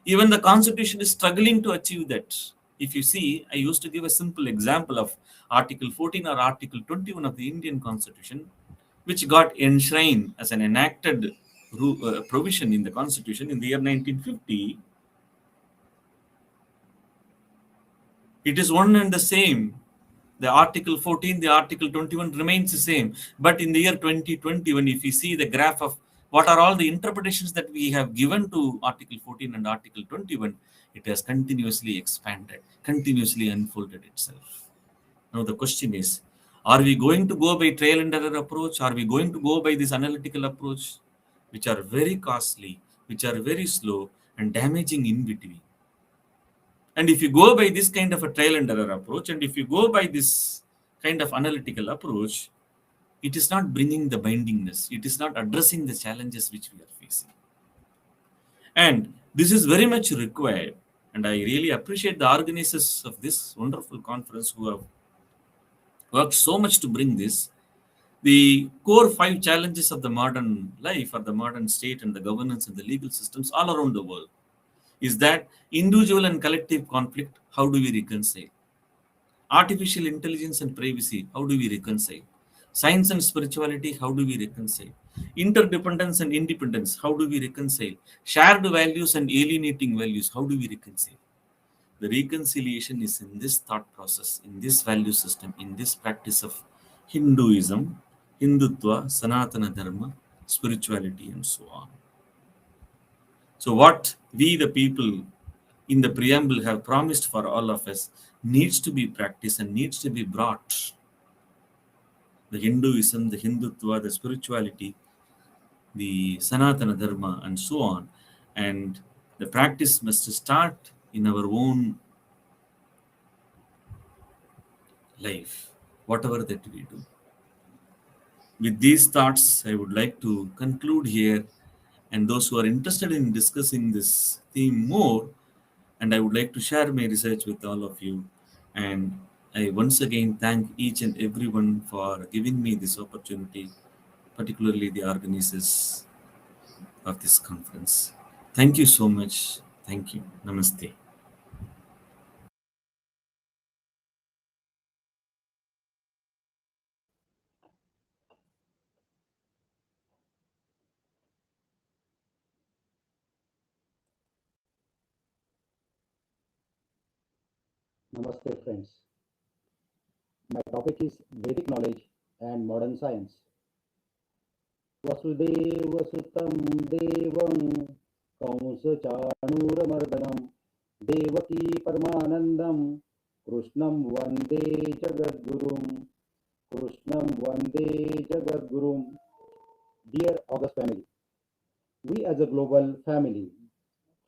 Even the Constitution is struggling to achieve that. If you see, I used to give a simple example of Article 14 or Article 21 of the Indian Constitution, which got enshrined as an enacted provision in the Constitution in the year 1950. It is one and the same. The Article 14, the Article 21 remains the same. But in the year 2021, if you see the graph of what are all the interpretations that we have given to Article 14 and Article 21, it has continuously expanded, continuously unfolded itself. Now the question is, are we going to go by trial and error approach? Are we going to go by this analytical approach, which are very costly, which are very slow and damaging in between? And if you go by this kind of a trial and error approach, and if you go by this kind of analytical approach, it is not bringing the bindingness. It is not addressing the challenges which we are facing. And this is very much required. And I really appreciate the organizers of this wonderful conference who have worked so much to bring this. The core 5 challenges of the modern life, or the modern state, and the governance and the legal systems all around the world, is that individual and collective conflict, how do we reconcile? Artificial intelligence and privacy, how do we reconcile? Science and spirituality, how do we reconcile? Interdependence and independence, how do we reconcile? Shared values and alienating values, how do we reconcile? The reconciliation is in this thought process, in this value system, in this practice of Hinduism, Hindutva, Sanatana Dharma, spirituality, and so on. So what we, the people, in the preamble have promised for all of us needs to be practiced and needs to be brought. The Hinduism, the Hindutva, the spirituality, the Sanatana Dharma, and so on. And the practice must start in our own life, whatever that we do. With these thoughts, I would like to conclude here And those who are interested in discussing this theme more, and I would like to share my research with all of you. And I once again thank each and everyone for giving me this opportunity, particularly the organizers of this conference. Thank you so much. Thank you. Namaste. Namaste, friends. My topic is Vedic knowledge and modern science. Vasudeva Sutam Devam Kamsa Chanuramardanam Devaki Paramanandam Krishnam Vande Jagadgurum Krishnam Vande Jagadgurum. Dear August family, we as a global family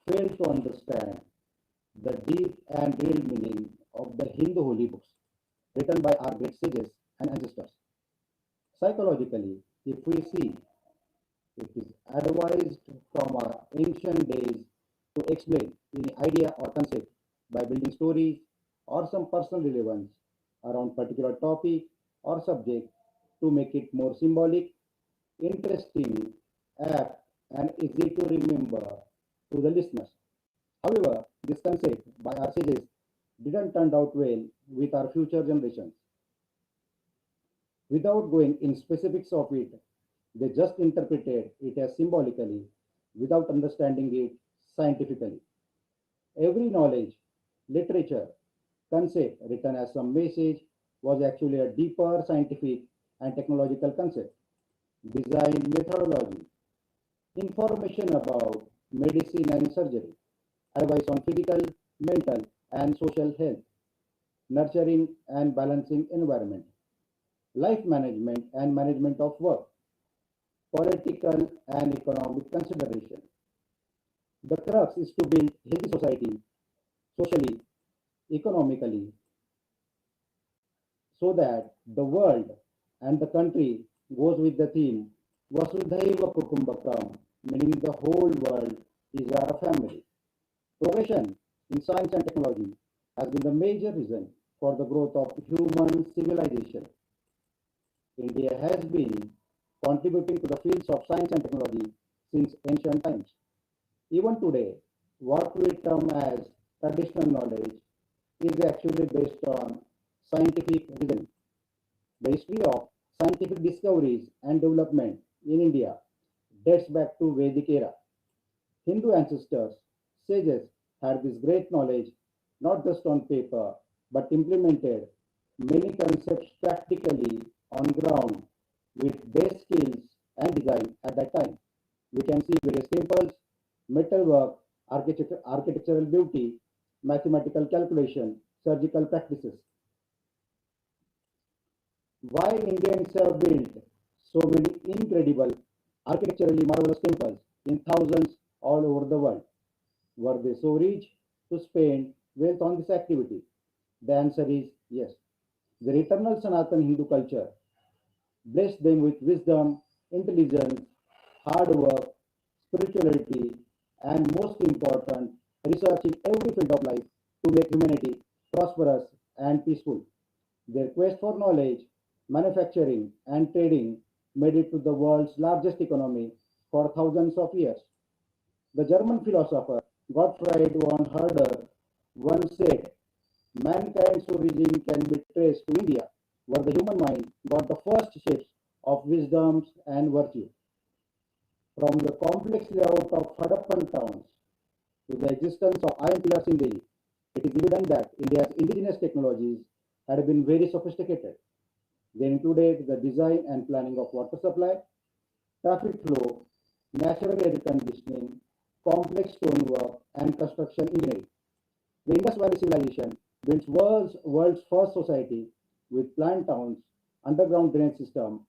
fail to understand the deep and real meaning of the Hindu holy books written by our great sages and ancestors. Psychologically, if we see, it is advised from our ancient days to explain any idea or concept by building stories or some personal relevance around particular topic or subject to make it more symbolic, interesting, apt, and easy to remember to the listeners. However, this concept by our sages didn't turn out well with our future generations. Without going in specifics of it, they just interpreted it as symbolically without understanding it scientifically. Every knowledge, literature, concept written as some message was actually a deeper scientific and technological concept, design methodology, information about medicine and surgery, advice on physical, mental, and social health, nurturing and balancing environment, life management and management of work, political and economic consideration. The crux is to build healthy society socially, economically, so that the world and the country goes with the theme Vasudhaiva Kutumbakam, meaning the whole world is our family. Progression in science and technology has been the major reason for the growth of human civilization. India has been contributing to the fields of science and technology since ancient times. Even today, what we term as traditional knowledge is actually based on scientific reasoning. The history of scientific discoveries and development in India dates back to Vedic era. Hindu ancestors, sages, had this great knowledge not just on paper but implemented many concepts practically on ground with base skills and design at that time. We can see various temples, metalwork, architectural beauty, mathematical calculation, surgical practices. Why Indians have built so many incredible architecturally marvelous temples in thousands all over the world? Were they so rich to spend wealth on this activity? The answer is yes. The eternal Sanatana Hindu culture blessed them with wisdom, intelligence, hard work, spirituality, and most important, research in every field of life to make humanity prosperous and peaceful. Their quest for knowledge, manufacturing, and trading made it to the world's largest economy for thousands of years. The German philosopher Gottfried von Herder once said, mankind's origin can be traced to India, where the human mind got the first shapes of wisdoms and virtue. From the complex layout of Harappan towns to the existence of iron pillars in Delhi, it is evident that India's indigenous technologies had been very sophisticated. They included the design and planning of water supply, traffic flow, natural air conditioning, complex stonework, and construction engineering. The Indus Valley Civilization built world's first society with planned towns, underground drainage system,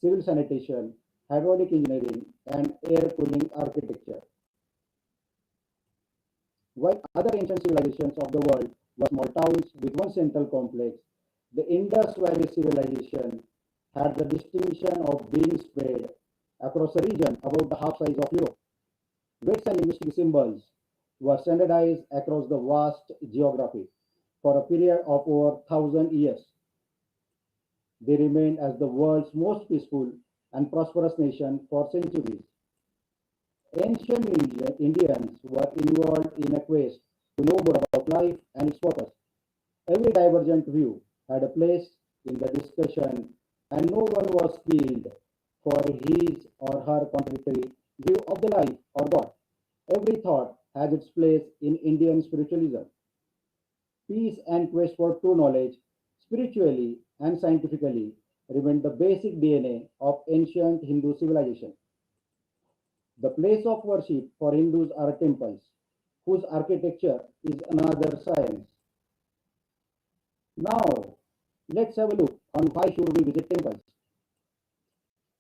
civil sanitation, hydraulic engineering, and air cooling architecture. While other ancient civilizations of the world were small towns with one central complex, the Indus Valley Civilization had the distinction of being spread across a region about the half size of Europe. Weights and linguistic symbols were standardized across the vast geography for a period of over 1,000 years. They remained as the world's most peaceful and prosperous nation for centuries. Ancient Indians were involved in a quest to know more about life and its purpose. Every divergent view had a place in the discussion, and no one was killed for his or her contradictory view of the life or God. Every thought has its place in Indian spiritualism. Peace and quest for true knowledge, spiritually and scientifically, remain the basic DNA of ancient Hindu civilization. The place of worship for Hindus are temples, whose architecture is another science. Now, let's have a look on why should we visit temples.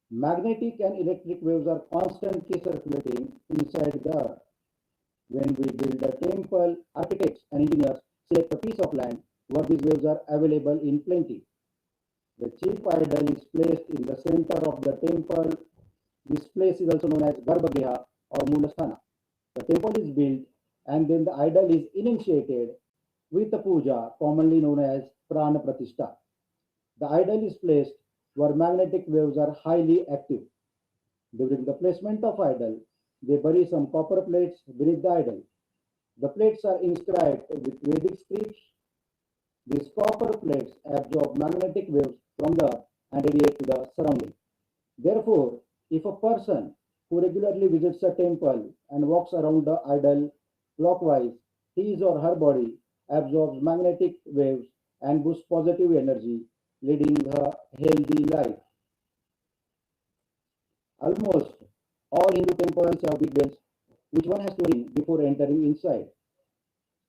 Magnetic and electric waves are constantly circulating inside the earth. When we build a temple, architects and engineers select a piece of land where these waves are available in plenty. The chief idol is placed in the center of the temple. This place is also known as Garbhagriha or Mulasthana. The temple is built and then the idol is initiated with a puja commonly known as Prana Pratishta. The idol is placed where magnetic waves are highly active. During the placement of idol, they bury some copper plates beneath the idol. The plates are inscribed with Vedic scripts. These copper plates absorb magnetic waves from the earth and radiate to the surrounding. Therefore, if a person who regularly visits a temple and walks around the idol clockwise, his or her body absorbs magnetic waves and boosts positive energy, leading a healthy life. Almost all Hindu temples have big bells, which one has to ring before entering inside.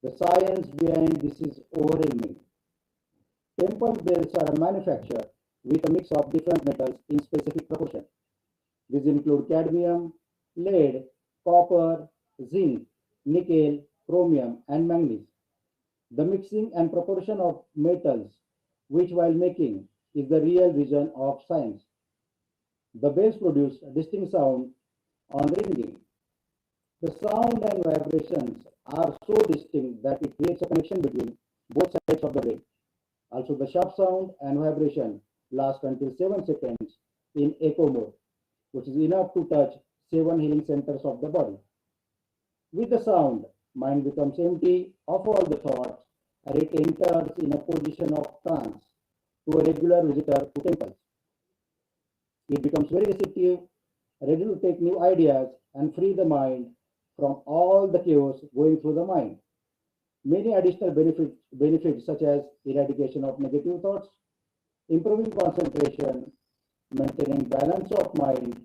The science behind this is overwhelming. Temple bells are manufactured with a mix of different metals in specific proportion. These include cadmium, lead, copper, zinc, nickel, chromium, and manganese. The mixing and proportion of metals, which while making, is the real vision of science. The bells produce a distinct sound on ringing. The sound and vibrations are so distinct that it creates a connection between both sides of the brain. Also, the sharp sound and vibration last until 7 seconds in echo mode, which is enough to touch 7 healing centers of the body. With the sound, mind becomes empty of all the thoughts and it enters in a position of trance to a regular visitor to temples. It becomes very receptive, ready to take new ideas and free the mind from all the chaos going through the mind. Many additional benefits such as eradication of negative thoughts, improving concentration, maintaining balance of mind,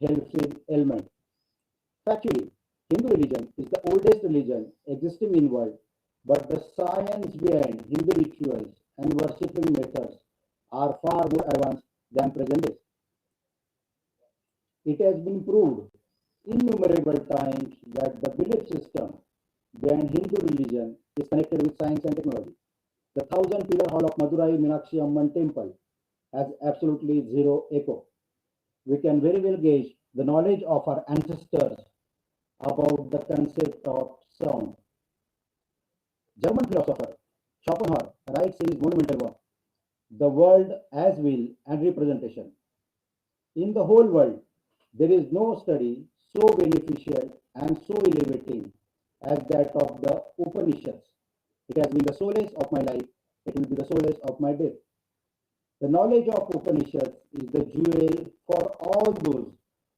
helps in ailment. Factually, Hindu religion is the oldest religion existing in the world, but the science behind Hindu rituals and worshipping methods are far more advanced than present days. It has been proved innumerable times that the belief system behind Hindu religion is connected with science and technology. The 1,000-pillar hall of Madurai Meenakshi Amman temple has absolutely zero echo. We can very well gauge the knowledge of our ancestors about the concept of sound. German philosopher Schopenhauer writes in his monumental work, The World as Will and Representation. In the whole world, there is no study so beneficial and so elevating as that of the Upanishads. It has been the solace of my life, it will be the solace of my death. The knowledge of Upanishads is the jewel for all those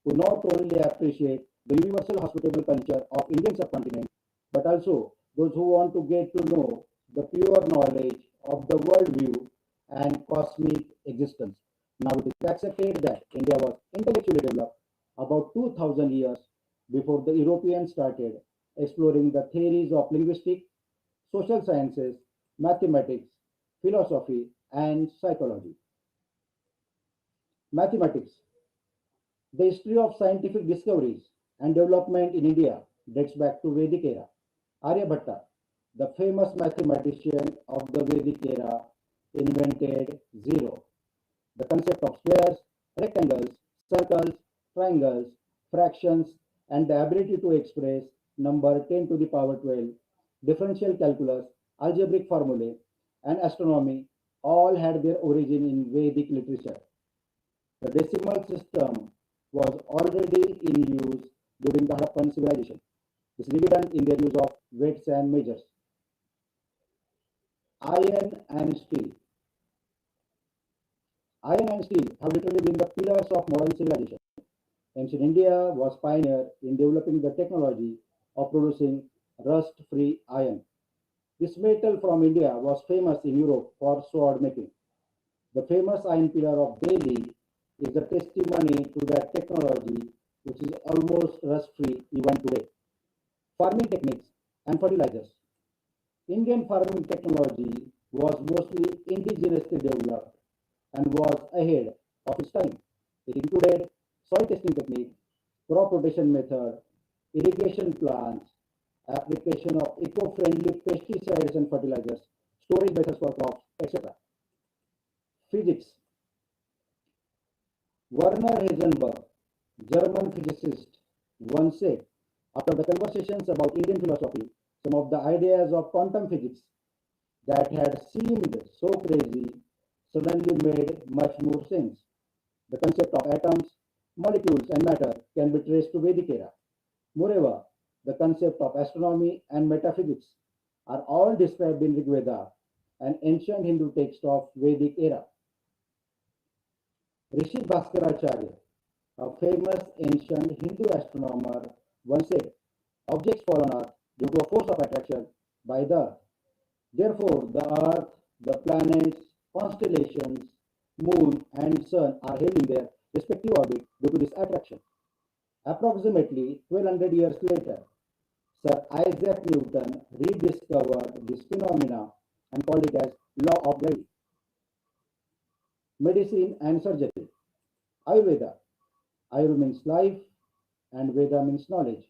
who not only appreciate the universal hospitable culture of Indian subcontinent, but also those who want to get to know the pure knowledge of the worldview and cosmic existence. Now it is accepted that India was intellectually developed about 2,000 years before the Europeans started exploring the theories of linguistic, social sciences, mathematics, philosophy, and psychology. Mathematics. The history of scientific discoveries and development in India dates back to Vedic era. Aryabhatta, the famous mathematician of the Vedic era, invented zero. The concept of squares, rectangles, circles, triangles, fractions, and the ability to express number 10 to the power 12, differential calculus, algebraic formulae, and astronomy all had their origin in Vedic literature. The decimal system was already in use during the Harappan civilization. This is evident in their use of weights and measures. Iron and steel. Iron and steel have literally been the pillars of modern civilization. Ancient India was pioneer in developing the technology of producing rust-free iron. This metal from India was famous in Europe for sword making. The famous iron pillar of Delhi is a testimony to that technology, which is almost rust-free even today. Farming techniques and fertilizers. Indian farming technology was mostly indigenously developed and was ahead of its time. It included soil testing technique, crop rotation method, irrigation plants, application of eco-friendly pesticides and fertilizers, storage methods for crops, etc. Physics. Werner Heisenberg, German physicist, once said, after the conversations about Indian philosophy, some of the ideas of quantum physics that had seemed so crazy suddenly made much more sense. The concept of atoms, molecules, and matter can be traced to Vedic era. Moreover, the concept of astronomy and metaphysics are all described in Rig Veda, an ancient Hindu text of Vedic era. Rishi Bhaskaracharya, a famous ancient Hindu astronomer, once said, objects fall on Earth due to a force of attraction by the Earth. Therefore, the Earth, the planets, constellations, moon, and sun are held in their respective orbit due to this attraction. Approximately 1200 years later, Sir Isaac Newton rediscovered this phenomena and called it as law of gravity. Medicine and surgery. Ayurveda. Ayur means life and Veda means knowledge,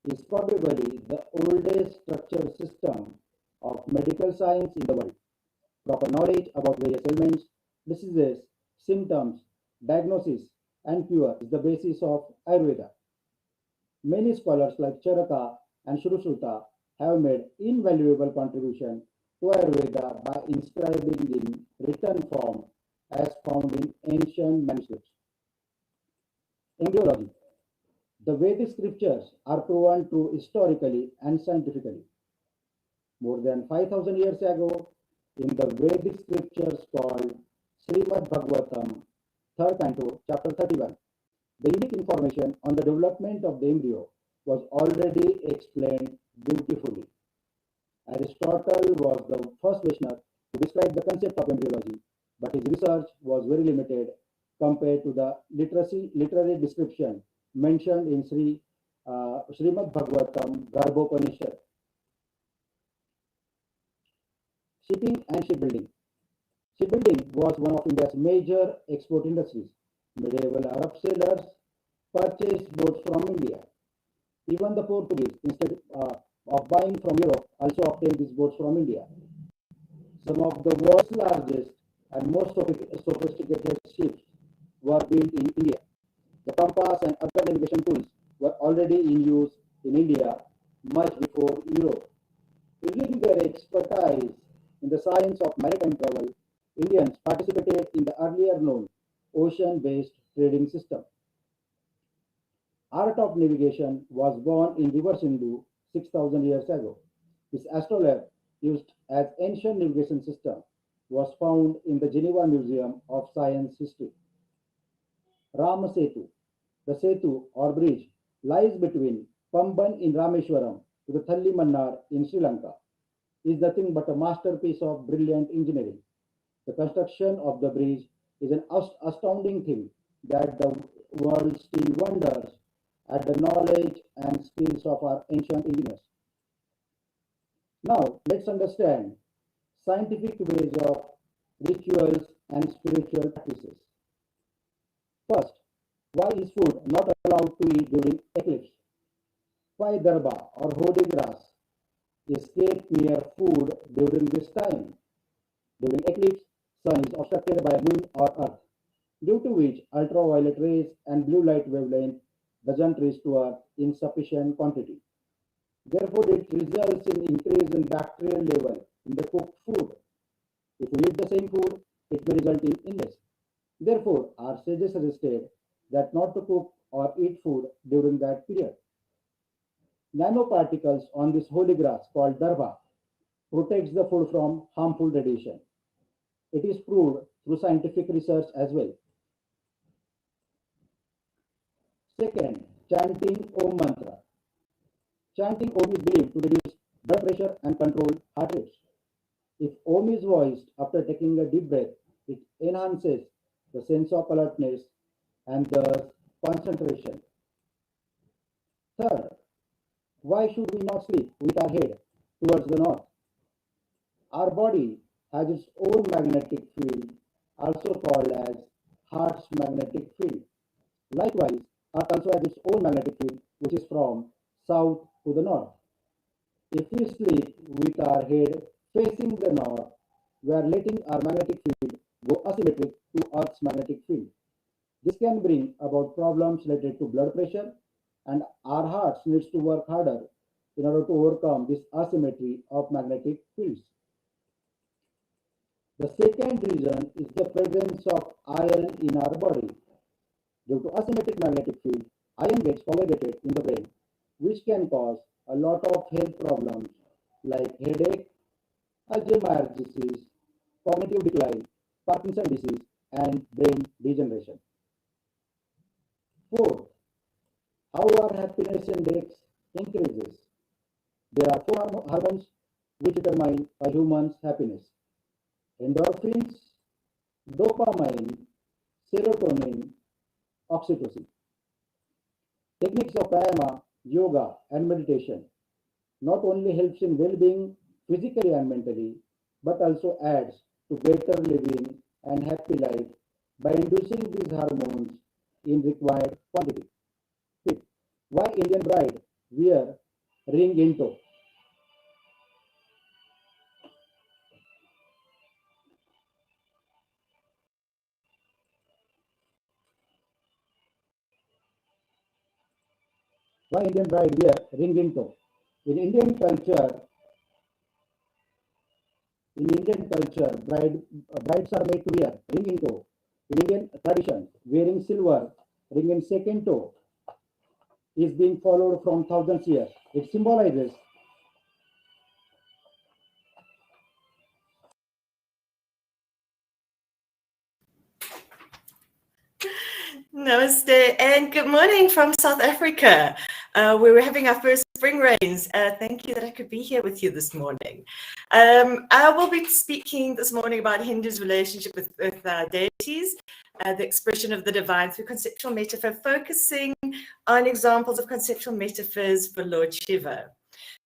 is probably the oldest structured system of medical science in the world. Proper knowledge about various ailments, diseases, symptoms, diagnosis, and cure is the basis of Ayurveda. Many scholars like Charaka and Shrushruta have made invaluable contribution to Ayurveda by inscribing in written form as found in ancient manuscripts. Embryology. The Vedic scriptures are proven true historically and scientifically. More than 5,000 years ago, in the Vedic scriptures called Srimad Bhagavatam, 3rd Canto, chapter 31, the unique information on the development of the embryo was already explained beautifully. Aristotle was the first Vaishnava to describe the concept of embryology, but his research was very limited compared to the literary description mentioned in Srimad Bhagavatam Garbhopanishad. Shipping and shipbuilding. Shipbuilding was one of India's major export industries. Medieval Arab sailors purchased boats from India. Even the Portuguese, instead of buying from Europe, also obtained these boats from India. Some of the world's largest and most sophisticated ships were built in India. The compass and other navigation tools were already in use in India much before Europe. Using their expertise in the science of maritime travel, Indians participated in the earlier known ocean-based trading system. Art of navigation was born in River Sindhu 6,000 years ago. This astrolabe, used as ancient navigation system, was found in the Geneva Museum of Science History. Rama Setu. The Setu or bridge lies between Pamban in Rameshwaram to the Thalli Mannar in Sri Lanka, is nothing but a masterpiece of brilliant engineering. The construction of the bridge is an astounding thing that the world still wonders at the knowledge and skills of our ancient engineers. Now, let's understand scientific ways of rituals and spiritual practices. First, why is food not allowed to eat during eclipse? Why darba or hodi grass is kept near food during this time? During eclipse, sun is obstructed by moon or earth, due to which ultraviolet rays and blue light wavelength doesn't reach to Earth in sufficient quantity. Therefore, it results in increase in bacterial level in the cooked food. If we eat the same food, it may result in illness. Therefore, our sages suggested that not to cook or eat food during that period. Nanoparticles on this holy grass called dharma protects the food from harmful radiation. It is proved through scientific research as well. Second, chanting Om mantra. Chanting Om is believed to reduce blood pressure and control heart rates. If Om is voiced after taking a deep breath, it enhances the sense of alertness and thus concentration. Third, why should we not sleep with our head towards the north? Our body has its own magnetic field, also called as heart's magnetic field. Likewise, Earth also has its own magnetic field, which is from south to the north. If we sleep with our head facing the north, we are letting our magnetic field go asymmetric to Earth's magnetic field. This can bring about problems related to blood pressure, and our hearts needs to work harder in order to overcome this asymmetry of magnetic fields. The second reason is the presence of iron in our body. Due to asymmetric magnetic field, iron gets congregated in the brain, which can cause a lot of health problems like headache, Alzheimer's disease, cognitive decline, Parkinson's disease, and brain degeneration. Fourth, how our happiness index increases. There are four hormones which determine a human's happiness: endorphins, dopamine, serotonin, oxytocin. Techniques of pranayama, yoga, and meditation not only helps in well-being physically and mentally, but also adds to better living and happy life by inducing these hormones in required quantity. Fifth, why Indian bride wear ring in toe? Why Indian bride wear ring in toe? In Indian culture, brides are made to wear ring in toe. In Indian tradition, wearing silver ring in second toe is being followed from thousands years. It symbolizes Namaste and good morning from South Africa. We were having our first spring rains. Thank you that I could be here with you this morning. I will be speaking this morning about Hindu's relationship with deities, the expression of the divine through conceptual metaphor, focusing on examples of conceptual metaphors for Lord Shiva.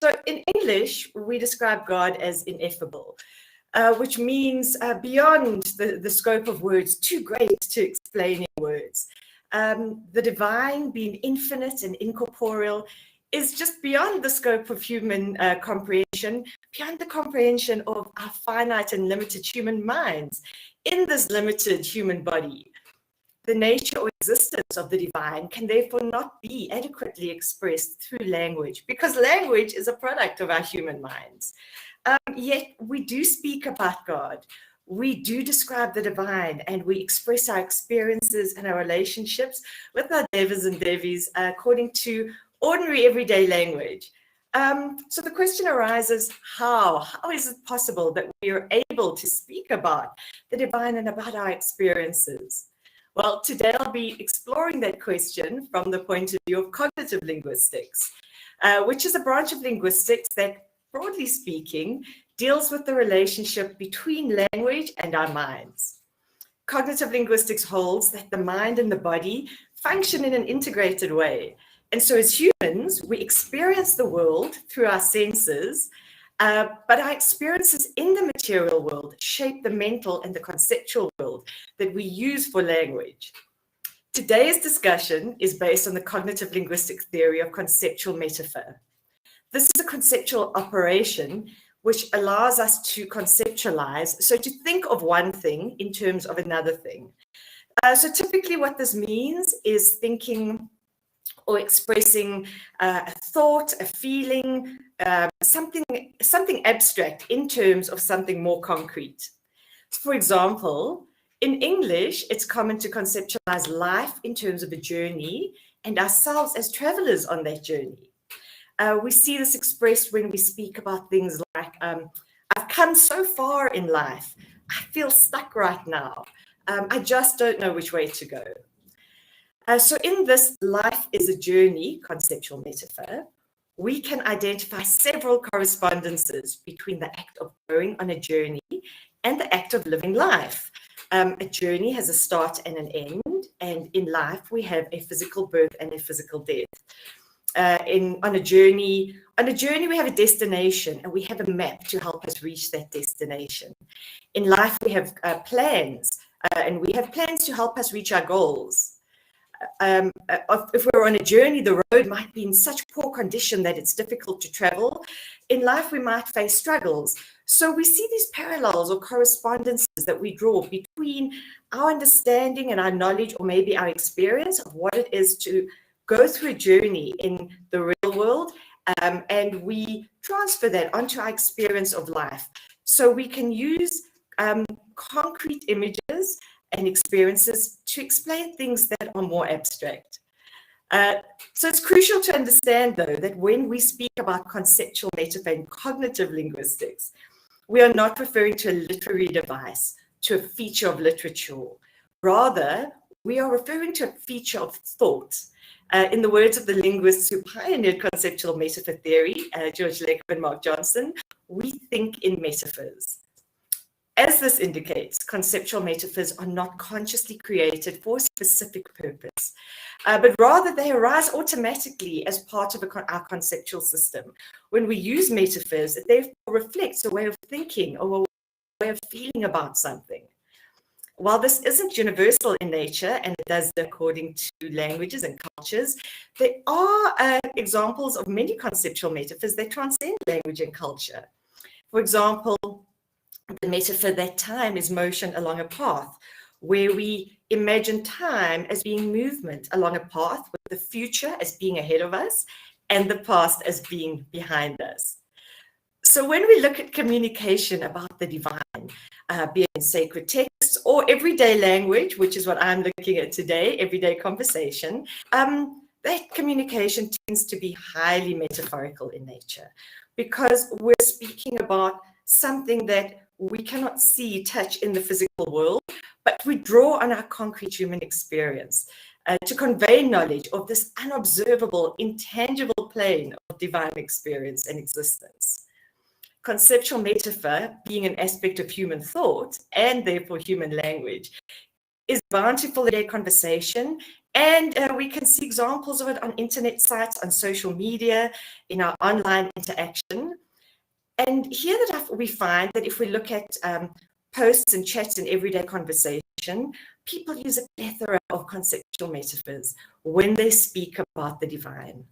So in English, we describe God as ineffable. Which means beyond the scope of words, too great to explain in words. The divine, being infinite and incorporeal, is just beyond the scope of human comprehension, beyond the comprehension of our finite and limited human minds in this limited human body. The nature or existence of the divine can therefore not be adequately expressed through language, because language is a product of our human minds. Yet we do speak about God. We do describe the divine, and we express our experiences and our relationships with our devas and devis according to ordinary everyday language. So the question arises, how is it possible that we are able to speak about the divine and about our experiences? Well, today I'll be exploring that question from the point of view of cognitive linguistics, which is a branch of linguistics that, broadly speaking, deals with the relationship between language and our minds. Cognitive linguistics holds that the mind and the body function in an integrated way. And so as humans, we experience the world through our senses, but our experiences in the material world shape the mental and the conceptual world that we use for language. Today's discussion is based on the cognitive linguistic theory of conceptual metaphor. This is a conceptual operation which allows us to conceptualize, so to think of one thing in terms of another thing. So typically what this means is thinking or expressing a thought, a feeling, something abstract in terms of something more concrete. For example, in English, it's common to conceptualize life in terms of a journey and ourselves as travelers on that journey. We see this expressed when we speak about things like, I've come so far in life, I feel stuck right now, I just don't know which way to go. So in this life is a journey conceptual metaphor, we can identify several correspondences between the act of going on a journey and the act of living life. A journey has a start and an end, and in life we have a physical birth and a physical death. On a journey we have a destination and we have a map to help us reach that destination. In life we have plans, and we have plans to help us reach our goals. If we're on a journey, the road might be in such poor condition that it's difficult to travel. In life, we might face struggles. So we see these parallels or correspondences that we draw between our understanding and our knowledge, or maybe our experience of what it is to go through a journey in the real world, and we transfer that onto our experience of life. So we can use concrete images and experiences to explain things that are more abstract. So it's crucial to understand, though, that when we speak about conceptual metaphor and cognitive linguistics, we are not referring to a literary device, to a feature of literature. Rather, we are referring to a feature of thought. In the words of the linguists who pioneered conceptual metaphor theory, George Lakoff and Mark Johnson, we think in metaphors. As this indicates, conceptual metaphors are not consciously created for a specific purpose, but rather they arise automatically as part of our conceptual system. When we use metaphors, it therefore reflects a way of thinking or a way of feeling about something. While this isn't universal in nature, and it does according to languages and cultures, there are examples of many conceptual metaphors that transcend language and culture. For example, the metaphor that time is motion along a path, where we imagine time as being movement along a path, with the future as being ahead of us and the past as being behind us. So when we look at communication about the divine, be it in sacred texts or everyday language, which is what I'm looking at today, everyday conversation, that communication tends to be highly metaphorical in nature, because we're speaking about something that we cannot see, touch in the physical world, but we draw on our concrete human experience to convey knowledge of this unobservable, intangible plane of divine experience and existence. Conceptual metaphor, being an aspect of human thought and therefore human language, is bountiful in their conversation, and we can see examples of it on internet sites, on social media, in our online interaction. And here we find that if we look at posts and chats in everyday conversation, people use a plethora of conceptual metaphors when they speak about the divine.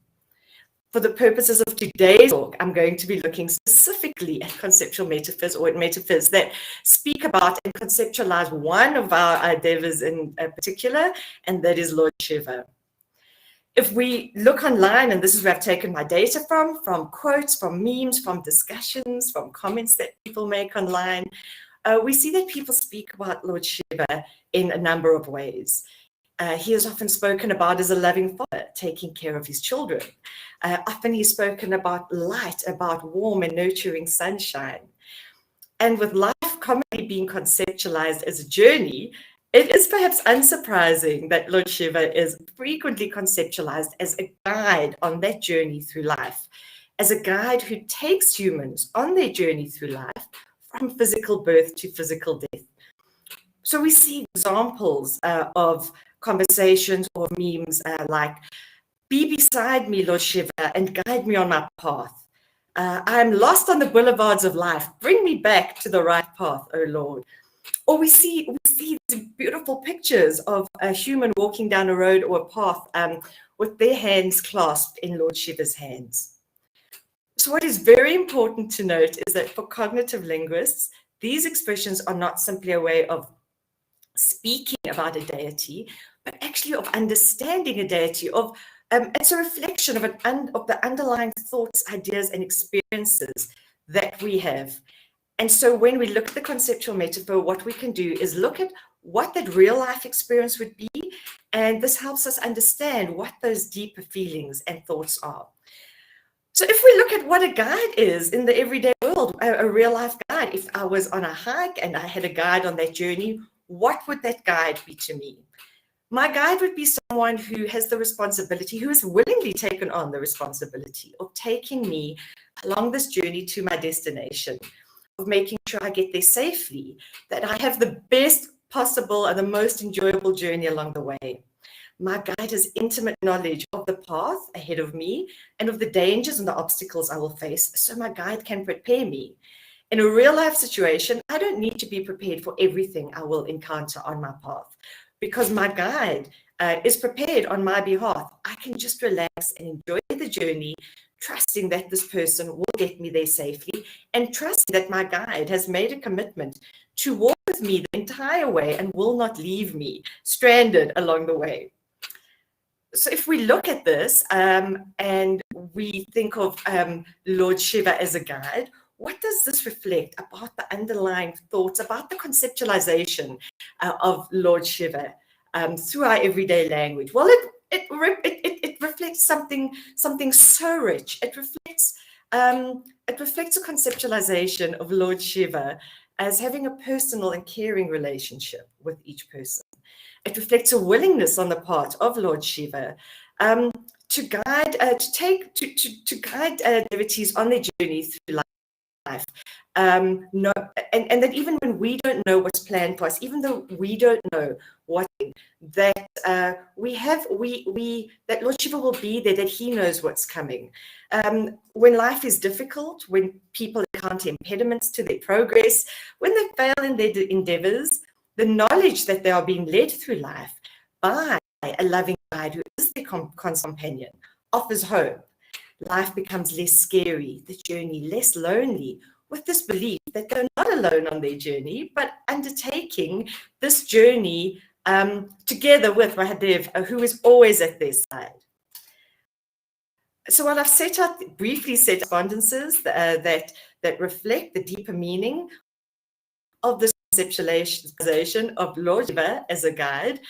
For the purposes of today's talk, I'm going to be looking specifically at conceptual metaphors, or at metaphors that speak about and conceptualize one of our devas in particular, and that is Lord Shiva. If we look online, and this is where I've taken my data from quotes, from memes, from discussions, from comments that people make online, we see that people speak about Lord Shiva in a number of ways. He is often spoken about as a loving father, taking care of his children. Often he's spoken about light, about warm and nurturing sunshine. And with life commonly being conceptualized as a journey, it is perhaps unsurprising that Lord Shiva is frequently conceptualized as a guide on that journey through life, as a guide who takes humans on their journey through life from physical birth to physical death. So we see examples of conversations or memes like, "Be beside me, Lord Shiva, and guide me on my path. I am lost on the boulevards of life. Bring me back to the right path, O Lord." Or we see these beautiful pictures of a human walking down a road or a path with their hands clasped in Lord Shiva's hands. So what is very important to note is that for cognitive linguists, these expressions are not simply a way of speaking about a deity, but actually of understanding a deity, of It's a reflection of the underlying thoughts, ideas, and experiences that we have. And so when we look at the conceptual metaphor, what we can do is look at what that real life experience would be. And this helps us understand what those deeper feelings and thoughts are. So if we look at what a guide is in the everyday world, a real life guide, if I was on a hike and I had a guide on that journey, what would that guide be to me? My guide would be someone who has the responsibility, who has willingly taken on the responsibility of taking me along this journey to my destination, of making sure I get there safely, that I have the best possible and the most enjoyable journey along the way. My guide has intimate knowledge of the path ahead of me and of the dangers and the obstacles I will face, so my guide can prepare me. In a real life situation, I don't need to be prepared for everything I will encounter on my path, because my guide is prepared on my behalf. I can just relax and enjoy the journey, trusting that this person will get me there safely, and trusting that my guide has made a commitment to walk with me the entire way and will not leave me stranded along the way. So if we look at this and we think of Lord Shiva as a guide, what does this reflect about the underlying thoughts, about the conceptualization of Lord Shiva through our everyday language? Well, it reflects something so rich. It reflects a conceptualization of Lord Shiva as having a personal and caring relationship with each person. It reflects a willingness on the part of Lord Shiva to guide devotees on their journey through life. And that even when we don't know what's planned for us, even though we don't know what, that that Lord Shiva will be there, that he knows what's coming. When life is difficult, when people encounter impediments to their progress, when they fail in their endeavors, the knowledge that they are being led through life by a loving guide who is their companion offers hope. Life becomes less scary, the journey less lonely, with this belief that they're not alone on their journey, but undertaking this journey together with Mahadev, who is always at their side. So while I've briefly set correspondences that reflect the deeper meaning of this conceptualization of Lord Shiva as a guide,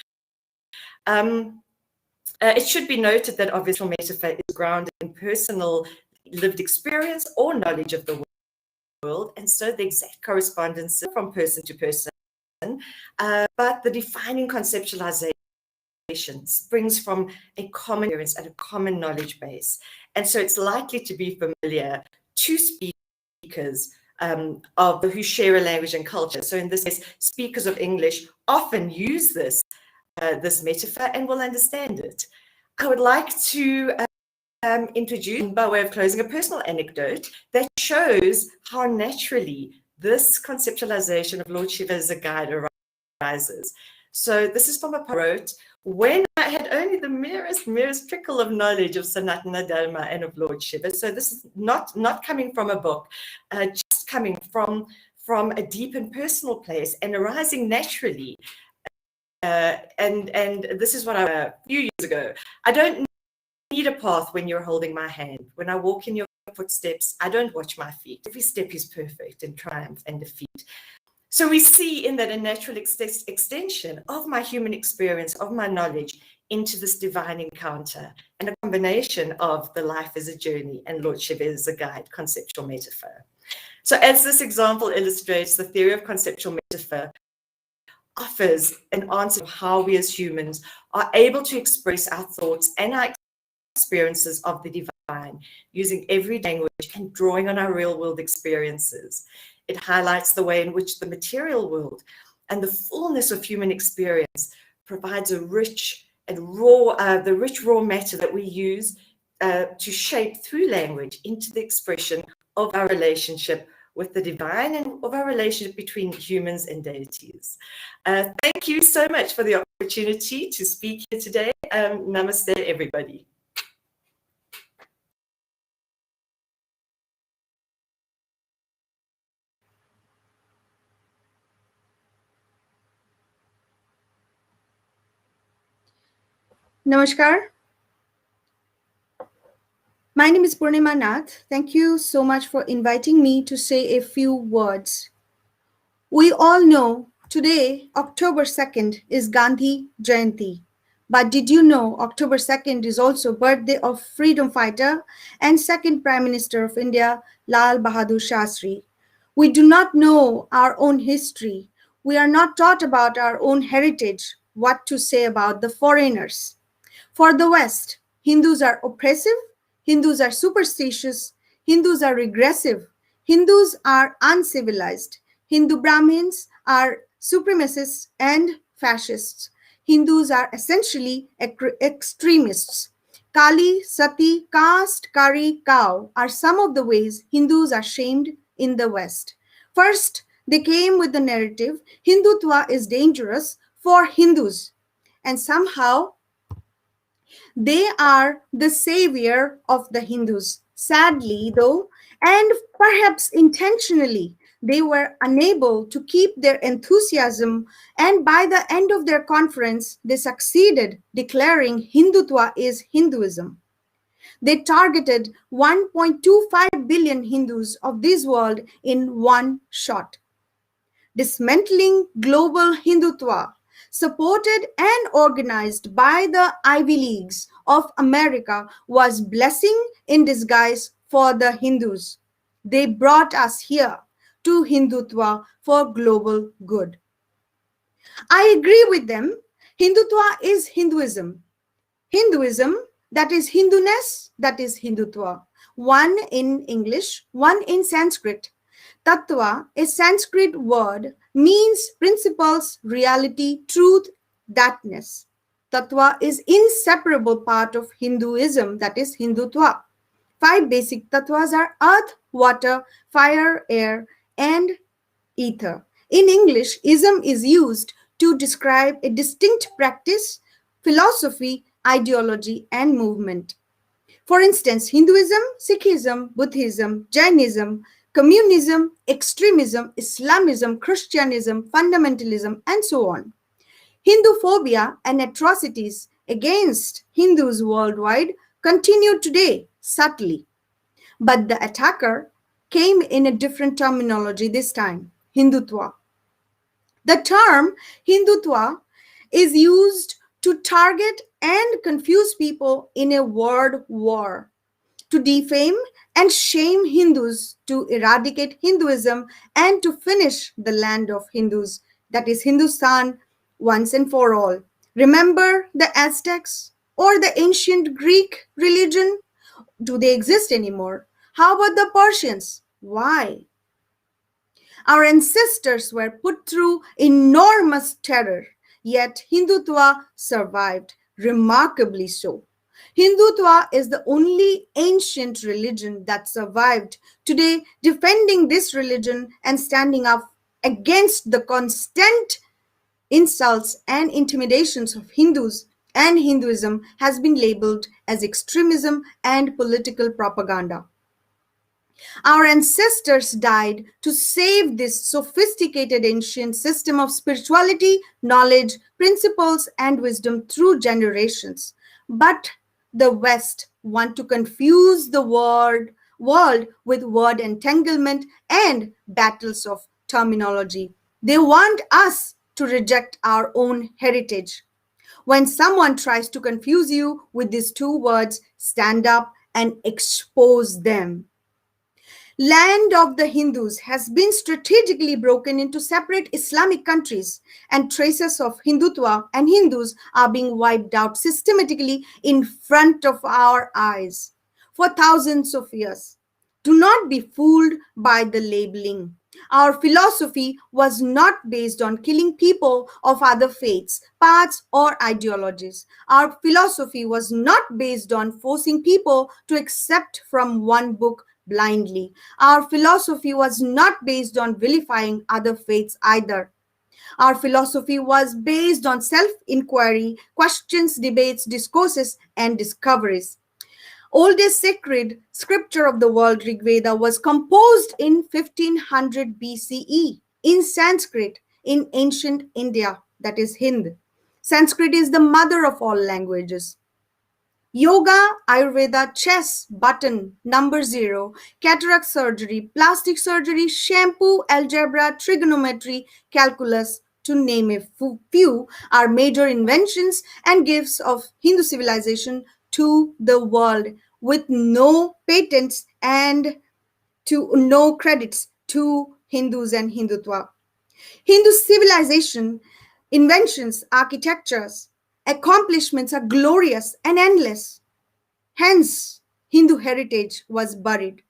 it should be noted that our visual metaphor is grounded in personal lived experience or knowledge of the world, and so the exact correspondence from person to person, but the defining conceptualization springs from a common experience and a common knowledge base, and so it's likely to be familiar to speakers who share a language and culture. So in this case, speakers of English often use this metaphor and will understand it. I would like to introduce, by way of closing, a personal anecdote that shows how naturally this conceptualization of Lord Shiva as a guide arises. So this is from a poem I wrote when I had only the merest trickle of knowledge of Sanatana Dharma and of Lord Shiva. So this is not coming from a book, just coming from a deep and personal place and arising naturally. And this is what a few years ago. I don't need a path when you're holding my hand. When I walk in your footsteps, I don't watch my feet. Every step is perfect in triumph and defeat. So we see in that a natural extension of my human experience, of my knowledge, into this divine encounter, and a combination of the life as a journey and Lord Shiva as a guide, conceptual metaphor. So as this example illustrates, the theory of conceptual metaphor offers an answer to how we as humans are able to express our thoughts and our experiences of the divine using every language and drawing on our real world experiences. It highlights the way in which the material world and the fullness of human experience provides a rich and raw matter that we use to shape through language into the expression of our relationship with the divine and of our relationship between humans and deities. Thank you so much for the opportunity to speak here today. Namaste, everybody. Namaskar. My name is Purnima Nath. Thank you so much for inviting me to say a few words. We all know today, October 2nd, is Gandhi Jayanti. But did you know October 2nd is also birthday of freedom fighter and second Prime Minister of India, Lal Bahadur Shastri? We do not know our own history. We are not taught about our own heritage, what to say about the foreigners. For the West, Hindus are oppressive, Hindus are superstitious, Hindus are regressive, Hindus are uncivilized, Hindu Brahmins are supremacists and fascists. Hindus are essentially extremists. Kali, Sati, caste, curry, cow are some of the ways Hindus are shamed in the West. First, they came with the narrative Hindutva is dangerous for Hindus, and somehow they are the savior of the Hindus. Sadly, though, and perhaps intentionally, they were unable to keep their enthusiasm, and by the end of their conference, they succeeded declaring Hindutva is Hinduism. They targeted 1.25 billion Hindus of this world in one shot. Dismantling global Hindutva, supported and organized by the Ivy Leagues of America, was blessing in disguise for the Hindus. They brought us here to Hindutva for global good. I agree with them. Hindutva is Hinduism. Hinduism, that is Hinduness, that is Hindutva. One in English, one in Sanskrit. Tattva, a Sanskrit word, means principles, reality, truth, thatness. Tattva is inseparable part of Hinduism, that is Hindutva. 5 basic tattvas are earth, water, fire, air, and ether. In English, ism is used to describe a distinct practice, philosophy, ideology, and movement. For instance, Hinduism, Sikhism, Buddhism, Jainism, communism, extremism, Islamism, Christianism, fundamentalism, and so on. Hinduphobia and atrocities against Hindus worldwide continue today subtly. But the attacker came in a different terminology this time, Hindutva. The term Hindutva is used to target and confuse people in a word war, to defame and shame Hindus, to eradicate Hinduism, and to finish the land of Hindus, that is Hindustan, once and for all. Remember the Aztecs or the ancient Greek religion? Do they exist anymore? How about the Persians? Why? Our ancestors were put through enormous terror, yet Hindutva survived, remarkably so. Hindutva is the only ancient religion that survived. Today, defending this religion and standing up against the constant insults and intimidations of Hindus and Hinduism has been labeled as extremism and political propaganda. Our ancestors died to save this sophisticated ancient system of spirituality, knowledge, principles, and wisdom through generations. But the West want to confuse the world with word entanglement and battles of terminology. They want us to reject our own heritage. When someone tries to confuse you with these two words, stand up and expose them. Land of the Hindus has been strategically broken into separate Islamic countries, and traces of Hindutva and Hindus are being wiped out systematically in front of our eyes for thousands of years. Do not be fooled by the labeling. Our philosophy was not based on killing people of other faiths, paths, or ideologies. Our philosophy was not based on forcing people to accept from one book blindly. Our philosophy was not based on vilifying other faiths either. Our philosophy was based on self-inquiry, questions, debates, discourses, and discoveries. Oldest sacred scripture of the world, Rig Veda, was composed in 1500 BCE in Sanskrit in ancient India, that is Hind. Sanskrit is the mother of all languages. Yoga, Ayurveda, chess, button, number 0, cataract surgery, plastic surgery, shampoo, algebra, trigonometry, calculus, to name a few, are major inventions and gifts of Hindu civilization to the world, with no patents and to no credits to Hindus and Hindutva. Hindu civilization, inventions, architectures, accomplishments are glorious and endless. Hence, Hindu heritage was buried.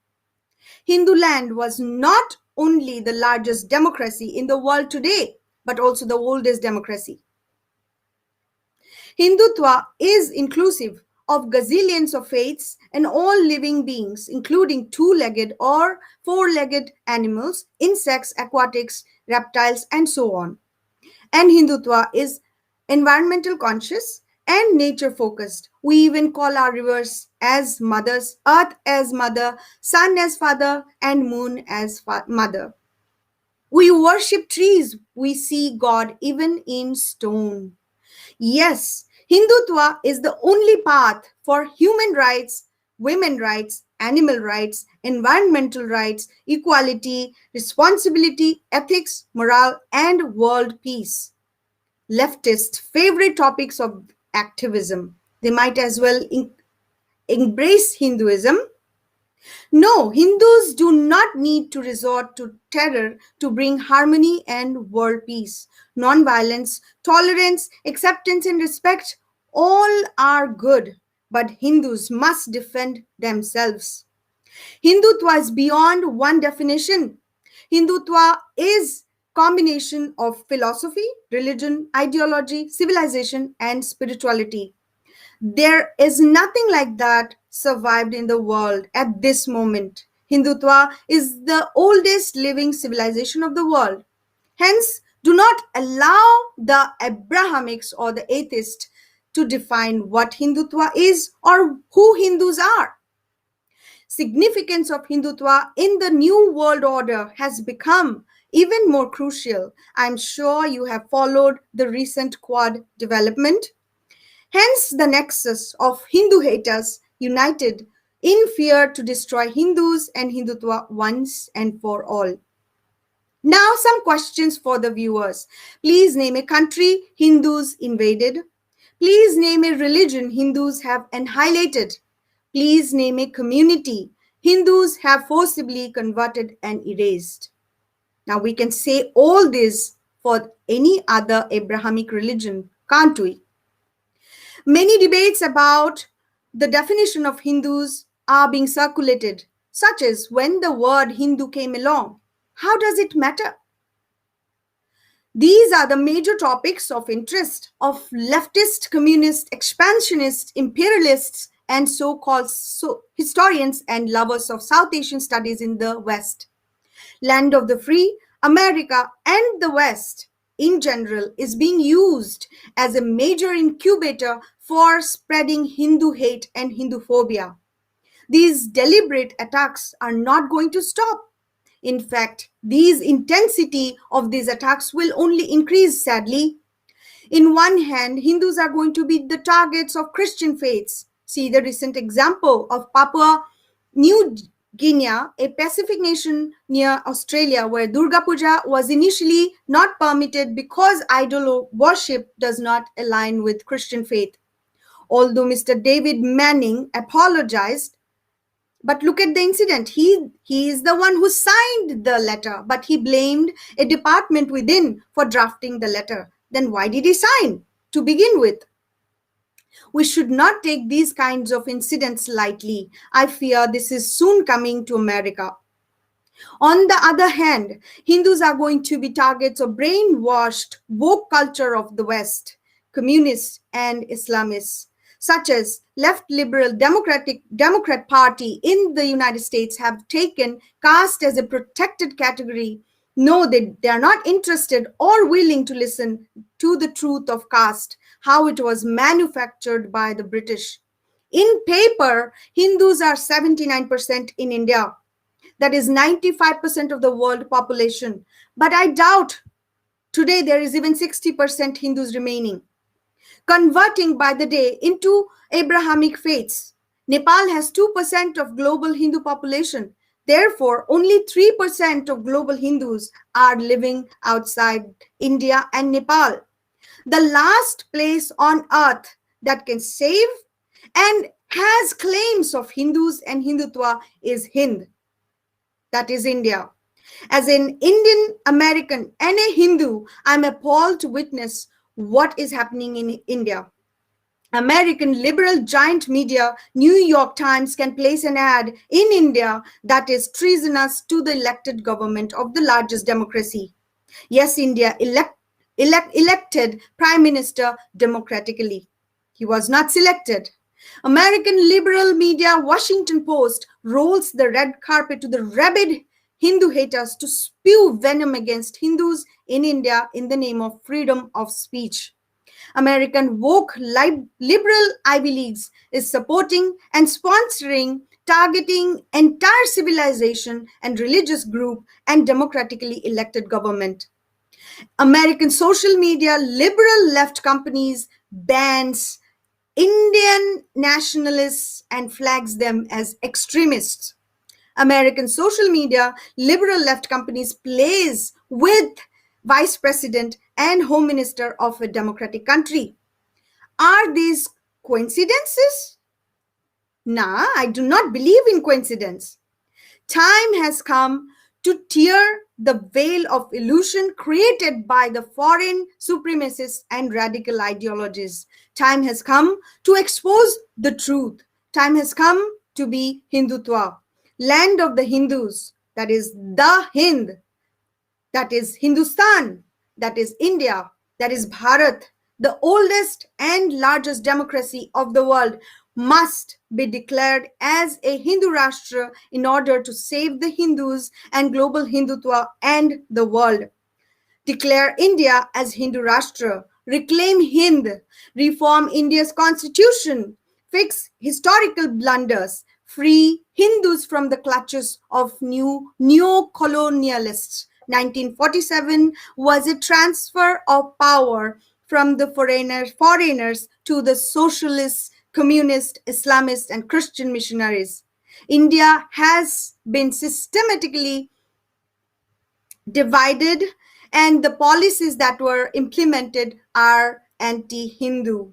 Hindu land was not only the largest democracy in the world today, but also the oldest democracy. Hindutva is inclusive of gazillions of faiths and all living beings, including two-legged or four-legged animals, insects, aquatics, reptiles, and so on. And Hindutva is environmental conscious and nature focused. We even call our rivers as mothers, earth as mother, sun as father, and moon as mother. We worship trees. We see God even in stone. Yes, Hindutva is the only path for human rights, women rights, animal rights, environmental rights, equality, responsibility, ethics, morale, and world peace. Leftist favorite topics of activism. They might as well embrace Hinduism. No, Hindus do not need to resort to terror to bring harmony and world peace. Non-violence, tolerance, acceptance, and respect, all are good, but Hindus must defend themselves. Hindutva is beyond one definition. Hindutva is combination of philosophy, religion, ideology, civilization, and spirituality. There is nothing like that survived in the world at this moment. Hindutva is the oldest living civilization of the world. Hence, do not allow the Abrahamics or the atheists to define what Hindutva is or who Hindus are. Significance of Hindutva in the new world order has become even more crucial. I'm sure you have followed the recent Quad development. Hence the nexus of Hindu haters united in fear to destroy Hindus and Hindutva once and for all. Now some questions for the viewers. Please name a country Hindus invaded. Please name a religion Hindus have annihilated. Please name a community Hindus have forcibly converted and erased. Now we can say all this for any other Abrahamic religion, can't we? Many debates about the definition of Hindus are being circulated, such as when the word Hindu came along. How does it matter? These are the major topics of interest of leftist, communist, expansionist, imperialists, and so-called historians and lovers of South Asian studies in the West. Land of the free, America and the West in general is being used as a major incubator for spreading Hindu hate and Hinduphobia. These deliberate attacks are not going to stop. In fact, these intensity of these attacks will only increase, sadly. In one hand, Hindus are going to be the targets of Christian faiths. See the recent example of Papua New Guinea, a Pacific nation near Australia, where Durga Puja was initially not permitted because idol worship does not align with Christian faith. Although Mr. David Manning apologized, but look at the incident. He is the one who signed the letter, but he blamed a department within for drafting the letter. Then why did he sign to begin with? We should not take these kinds of incidents lightly. I fear this is soon coming to America. On the other hand, Hindus are going to be targets of brainwashed woke culture of the West, communists and Islamists, such as left liberal Democrat Party in the United States have taken caste as a protected category. No, they are not interested or willing to listen to the truth of caste, how it was manufactured by the British. In paper, Hindus are 79% in India. That is 95% of the world population. But I doubt today there is even 60% Hindus remaining. Converting by the day into Abrahamic faiths. Nepal has 2% of global Hindu population. Therefore, only 3% of global Hindus are living outside India and Nepal. The last place on earth that can save and has claims of Hindus and Hindutva is Hind, that is India. As an Indian American and a Hindu, I'm appalled to witness what is happening in India. American liberal giant media, New York Times, can place an ad in India that is treasonous to the elected government of the largest democracy. Yes, India elected Prime Minister democratically. He was not selected. American liberal media, Washington Post, rolls the red carpet to the rabid Hindu haters to spew venom against Hindus in India in the name of freedom of speech. American woke liberal Ivy Leagues is supporting and sponsoring, targeting entire civilization and religious group and democratically elected government. American social media, liberal left companies bans Indian nationalists and flags them as extremists. American social media, liberal left companies plays with vice president and home minister of a democratic country. Are these coincidences? Nah, I do not believe in coincidence. Time has come to tear the veil of illusion created by the foreign supremacists and radical ideologies. Time has come to expose the truth. Time has come to be Hindutva, land of the Hindus, that is the Hind, that is Hindustan, that is India, that is Bharat, the oldest and largest democracy of the world, must be declared as a Hindu Rashtra in order to save the Hindus and global Hindutva and the world. Declare India as Hindu Rashtra, reclaim Hind, reform India's constitution, fix historical blunders, free Hindus from the clutches of neo-colonialists. 1947 was a transfer of power from the foreigners to the socialists, communist, Islamist, and Christian missionaries. India has been systematically divided, and the policies that were implemented are anti-Hindu.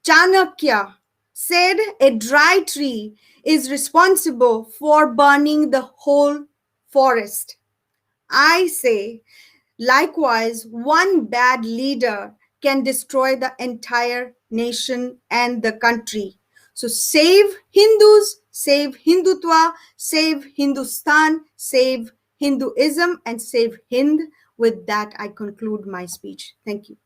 Chanakya said a dry tree is responsible for burning the whole forest. I say, likewise, one bad leader can destroy the entire nation and the country. So save Hindus, save Hindutva, save Hindustan, save Hinduism, and save Hind. With that, I conclude my speech. Thank you.